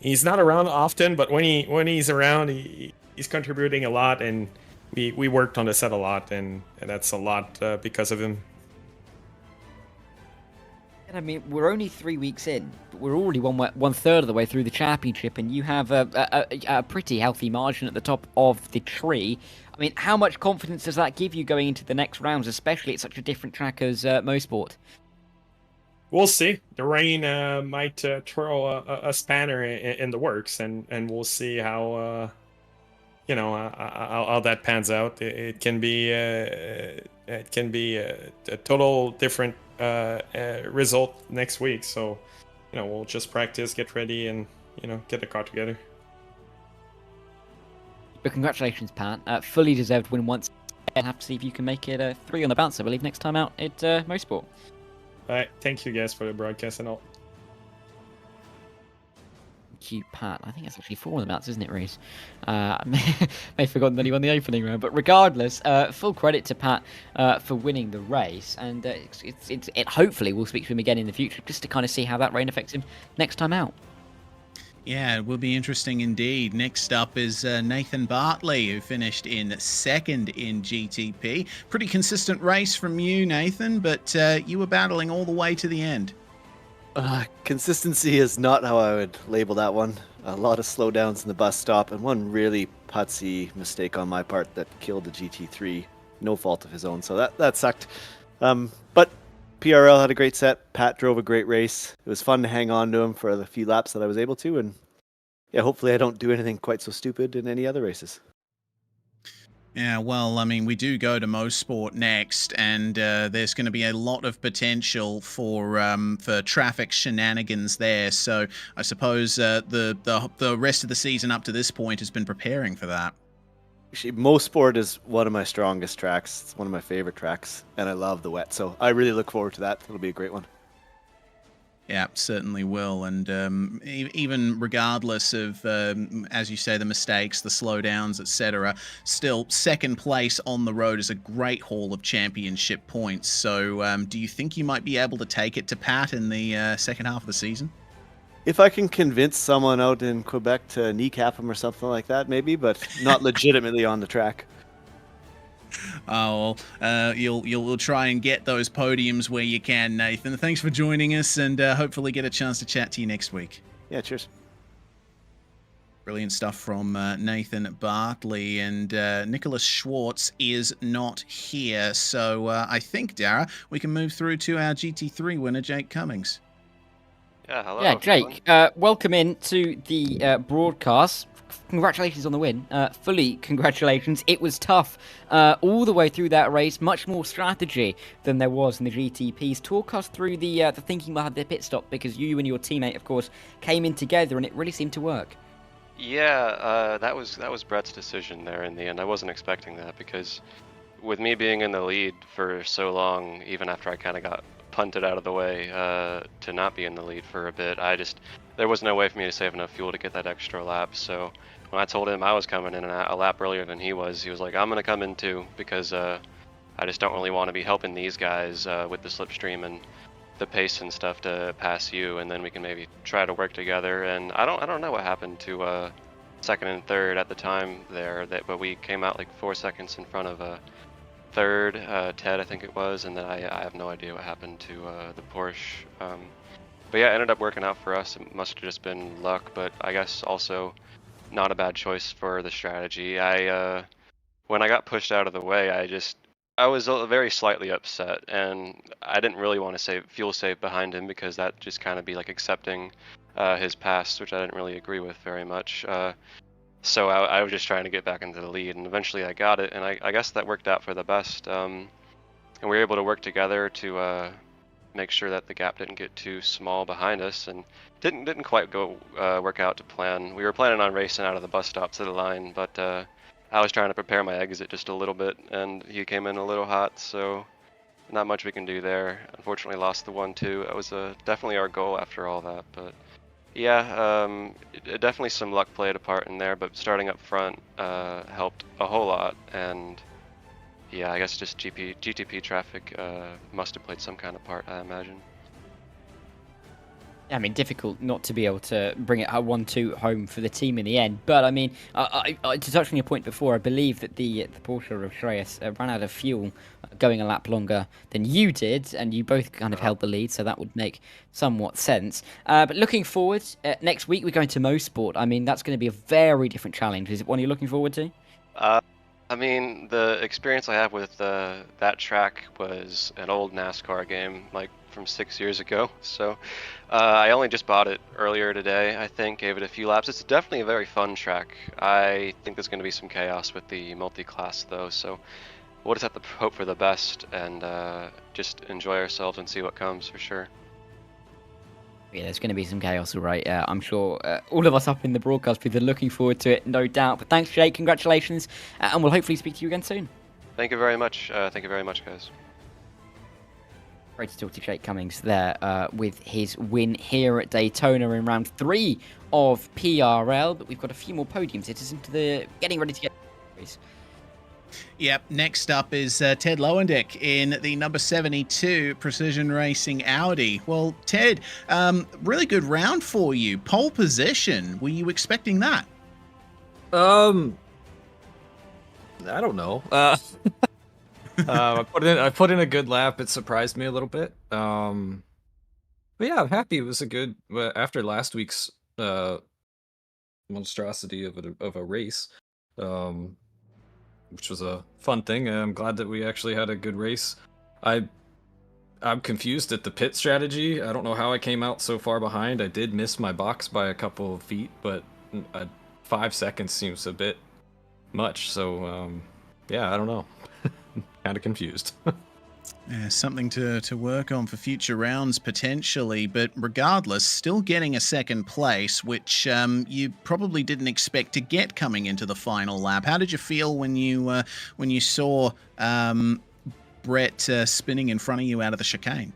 He's not around often, but when he's around, he's contributing a lot, and we worked on the set a lot, and that's a lot because of him. And I mean, we're only 3 weeks in, but we're already one third of the way through the championship, and you have a pretty healthy margin at the top of the tree. I mean, how much confidence does that give you going into the next rounds, especially at such a different track as Mosport? We'll see. The rain might throw a spanner in the works, and we'll see how how that pans out. It can be a total different result next week. So we'll just practice, get ready, and get the car together. But congratulations, Pat. Fully deserved win once. I'll have to see if you can make it 3 on the bounce, I believe, next time out at Mosport. All right, thank you guys for the broadcast and all. Thank you, Pat. I think it's actually 4 on the bounce, isn't it, Reese? I may have forgotten that he won the opening round, but regardless, full credit to Pat for winning the race, and it hopefully we'll speak to him again in the future just to kind of see how that rain affects him next time out. Yeah, it will be interesting indeed. Next up is Nathan Bartley, who finished in 2nd in GTP. Pretty consistent race from you, Nathan, but you were battling all the way to the end. Consistency is not how I would label that one. A lot of slowdowns in the bus stop, and one really putsy mistake on my part that killed the GT3. No fault of his own, so that sucked. But PRL had a great set. Pat drove a great race. It was fun to hang on to him for the few laps that I was able to, and yeah, hopefully I don't do anything quite so stupid in any other races. Yeah, well, I mean, we do go to Mosport next, and there's going to be a lot of potential for traffic shenanigans there. So I suppose the rest of the season up to this point has been preparing for that. Actually, Mosport is one of my strongest tracks. It's one of my favorite tracks, and I love the wet. So I really look forward to that. It'll be a great one. Yeah, certainly will. And even regardless of, as you say, the mistakes, the slowdowns, etc., still 2nd place on the road is a great haul of championship points. So do you think you might be able to take it to Pat in the second half of the season? If I can convince someone out in Quebec to kneecap him or something like that, maybe, but not legitimately on the track. Oh, well, you'll try and get those podiums where you can, Nathan. Thanks for joining us, and hopefully get a chance to chat to you next week. Yeah, cheers. Brilliant stuff from Nathan Bartley, and Nicholas Schwartz is not here. So I think, Dara, we can move through to our GT3 winner, Jake Cummings. Yeah, hello. Yeah, Jake, welcome in to the broadcast. Congratulations on the win. Fully congratulations. It was tough all the way through that race. Much more strategy than there was in the GTPs. Talk us through the thinking behind the pit stop, because you and your teammate, of course, came in together and it really seemed to work. Yeah, that was Brett's decision there in the end. I wasn't expecting that, because with me being in the lead for so long, even after I kind of got punted out of the way to not be in the lead for a bit, there was no way for me to save enough fuel to get that extra lap. So when I told him I was coming in a lap earlier than he was like, I'm gonna come in too, because I just don't really want to be helping these guys with the slipstream and the pace and stuff to pass you, and then we can maybe try to work together. And I don't know what happened to 2nd and 3rd at the time there, but we came out like 4 seconds in front of 3rd, Ted I think it was, and then I have no idea what happened to the Porsche. But yeah, it ended up working out for us. It must have just been luck, but I guess also not a bad choice for the strategy. When I got pushed out of the way, I was very slightly upset, and I didn't really want to fuel save behind him, because that just kind of be like accepting his past, which I didn't really agree with very much. So I was just trying to get back into the lead, and eventually I got it, and I guess that worked out for the best. And we were able to work together to make sure that the gap didn't get too small behind us, and didn't quite go work out to plan. We were planning on racing out of the bus stop to the line, but I was trying to prepare my exit just a little bit, and he came in a little hot, so not much we can do there. Unfortunately, lost the 1-2. That was definitely our goal after all that, but yeah, definitely some luck played a part in there, but starting up front helped a whole lot, and yeah, I guess just GTP traffic must have played some kind of part, I imagine. I mean, difficult not to be able to bring it 1-2 home for the team in the end. But I mean, to touch on your point before, I believe that the Porsche of Shreyas ran out of fuel going a lap longer than you did, and you both kind of held the lead, so that would make somewhat sense. But looking forward, next week we're going to Mosport. I mean, that's going to be a very different challenge. Is it one you're looking forward to? I mean, the experience I have with that track was an old NASCAR game, like from 6 years ago. So I only just bought it earlier today, I think, gave it a few laps. It's definitely a very fun track. I think there's going to be some chaos with the multi-class, though. So we'll just have to hope for the best and just enjoy ourselves and see what comes for sure. Yeah, there's going to be some chaos, all right. I'm sure all of us up in the broadcast booth are looking forward to it, no doubt. But thanks, Jake. Congratulations. And we'll hopefully speak to you again soon. Thank you very much. Thank you very much, guys. Great to talk to Jake Cummings there with his win here at Daytona in round 3 of PRL. But we've got a few more podiums. It is into the getting ready to get race. Yep, next up is Ted Lowendick in the number 72 Precision Racing Audi. Well, Ted, really good round for you. Pole position. Were you expecting that? I don't know. I put in a good lap. It surprised me a little bit. But yeah, I'm happy. It was a good after last week's monstrosity of a race. Which was a fun thing. I'm glad that we actually had a good race. I'm confused at the pit strategy. I don't know how I came out so far behind. I did miss my box by a couple of feet, but 5 seconds seems a bit much. So yeah, I don't know. Kind of confused. Yeah, something to work on for future rounds potentially, but regardless, still getting a second place, which you probably didn't expect to get coming into the final lap. How did you feel when you saw Brett spinning in front of you out of the chicane?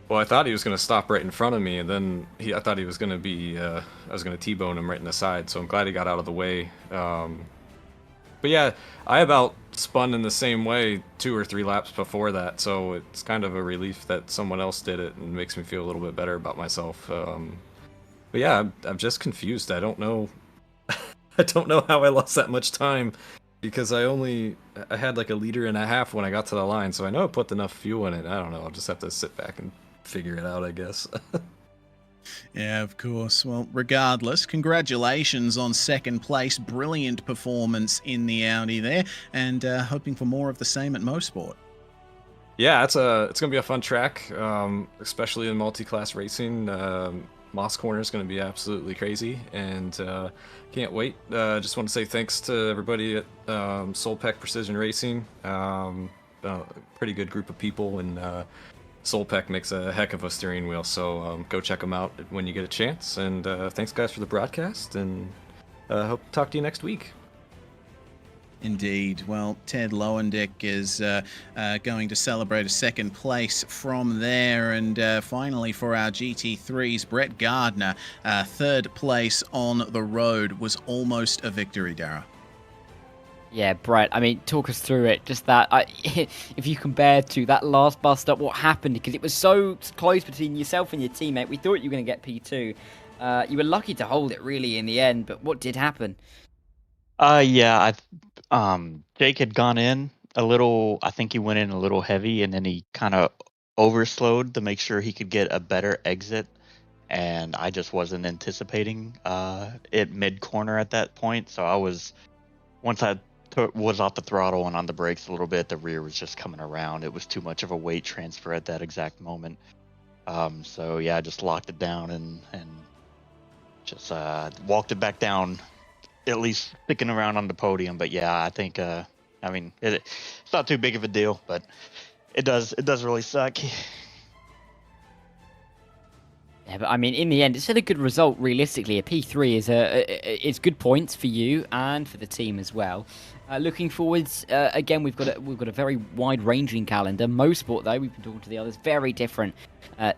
Well, I thought he was going to stop right in front of me, and then I thought he was going to be I was going to T-bone him right in the side, so I'm glad he got out of the way. But yeah, I about spun in the same way 2 or 3 laps before that, so it's kind of a relief that someone else did it and makes me feel a little bit better about myself. But yeah, I'm just confused. I don't know. I don't know how I lost that much time because I had like 1.5 liters when I got to the line, so I know I put enough fuel in it. I don't know. I'll just have to sit back and figure it out, I guess. Yeah, of course. Well, regardless, congratulations on second place. Brilliant performance in the Audi there, and hoping for more of the same at Mosport. Yeah, it's gonna be a fun track, especially in multi-class racing. Moss Corner is gonna be absolutely crazy, and can't wait. Just want to say thanks to everybody at Solpec Precision Racing. Pretty good group of people, and Solpec makes a heck of a steering wheel, so go check them out when you get a chance. And thanks, guys, for the broadcast, and hope to talk to you next week. Indeed. Well, Ted Lowendick is going to celebrate a second place from there. And finally, for our GT3s, Brett Gardner, third place on the road, was almost a victory, Dara. Yeah, Brett, I mean, talk us through it. Just that, if you compare to that last bus stop, what happened? Because it was so close between yourself and your teammate. We thought you were going to get P2. You were lucky to hold it, really, in the end. But what did happen? Yeah, Jake had gone in a little, I think he went in a little heavy, and then he kind of overslowed to make sure he could get a better exit. And I just wasn't anticipating it mid-corner at that point. So once I was off the throttle and on the brakes a little bit, the rear was just coming around. It was too much of a weight transfer at that exact moment. So yeah, I just locked it down and just walked it back down, at least sticking around on the podium. But yeah, I think I mean it's not too big of a deal, but it does really suck. Yeah, but I mean, in the end, it's still a good result. Realistically, a P3 is good points for you and for the team as well. Looking forwards, again, we've got a very wide-ranging calendar. Mosport, though, we've been talking to the others, very different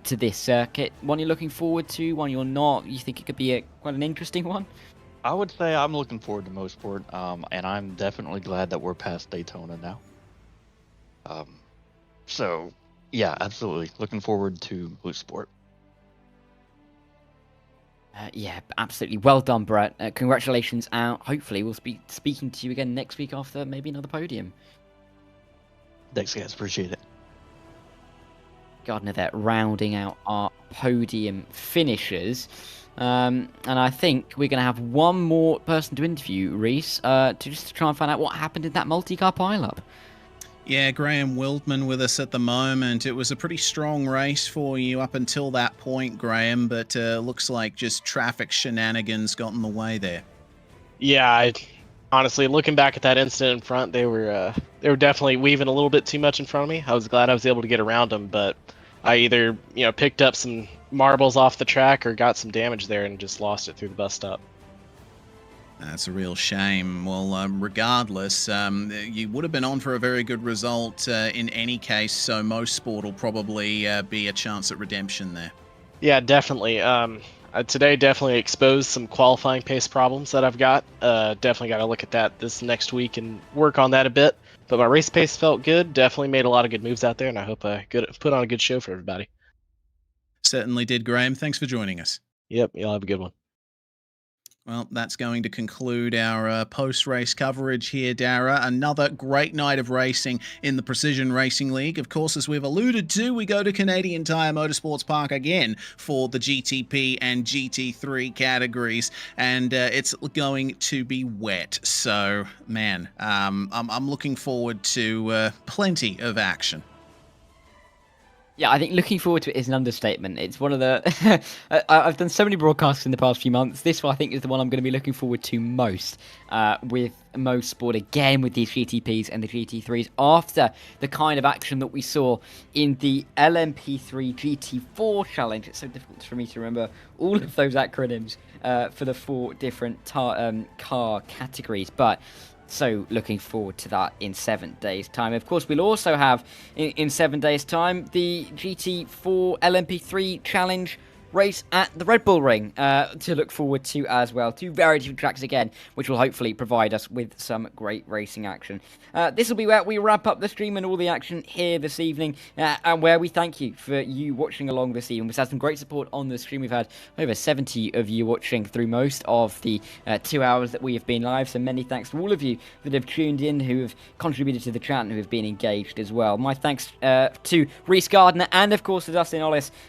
to this circuit. One you're looking forward to, one you're not. You think it could be quite an interesting one? I would say I'm looking forward to Mosport, and I'm definitely glad that we're past Daytona now. So, yeah, absolutely. Looking forward to Mosport. Yeah, absolutely. Well done, Brett. Congratulations out. Hopefully, we'll be speaking to you again next week after maybe another podium. Thanks, guys. Appreciate it. Gardner there, rounding out our podium finishers. And I think we're going to have one more person to interview, Reese, to try and find out what happened in that multi-car pileup. Yeah, Graham Wildman with us at the moment. It was a pretty strong race for you up until that point, Graham, but looks like just traffic shenanigans got in the way there. Yeah, honestly, looking back at that incident in front, they were definitely weaving a little bit too much in front of me. I was glad I was able to get around them, but I either picked up some marbles off the track or got some damage there and just lost it through the bus stop. That's a real shame. Well, regardless, you would have been on for a very good result in any case, so Mosport will probably be a chance at redemption there. Yeah, definitely. Today definitely exposed some qualifying pace problems that I've got. Definitely got to look at that this next week and work on that a bit. But my race pace felt good. Definitely made a lot of good moves out there, and I hope I put on a good show for everybody. Certainly did, Graham. Thanks for joining us. Yep, y'all have a good one. Well, that's going to conclude our post-race coverage here, Dara. Another great night of racing in the Precision Racing League. Of course, as we've alluded to, we go to Canadian Tire Motorsports Park again for the GTP and GT3 categories, and it's going to be wet. So, man, I'm looking forward to plenty of action. Yeah, I think looking forward to it is an understatement. It's one of the... I've done so many broadcasts in the past few months. This one, I think, is the one I'm going to be looking forward to most with Mosport, again, with these GTPs and the GT3s, after the kind of action that we saw in the LMP3-GT4 challenge. It's so difficult for me to remember all of those acronyms for the 4 different car categories, but... So looking forward to that in 7 days' time. Of course, we'll also have in 7 days' time the GT4 LMP3 Challenge race at the Red Bull Ring to look forward to as well. 2 very different tracks again, which will hopefully provide us with some great racing action. This will be where we wrap up the stream and all the action here this evening, and where we thank you for you watching along this evening. We've had some great support on the stream. We've had over 70 of you watching through most of the 2 hours that we have been live, so many thanks to all of you that have tuned in, who have contributed to the chat and who have been engaged as well. My thanks to Reese Gardner and, of course, to Dustin Ollis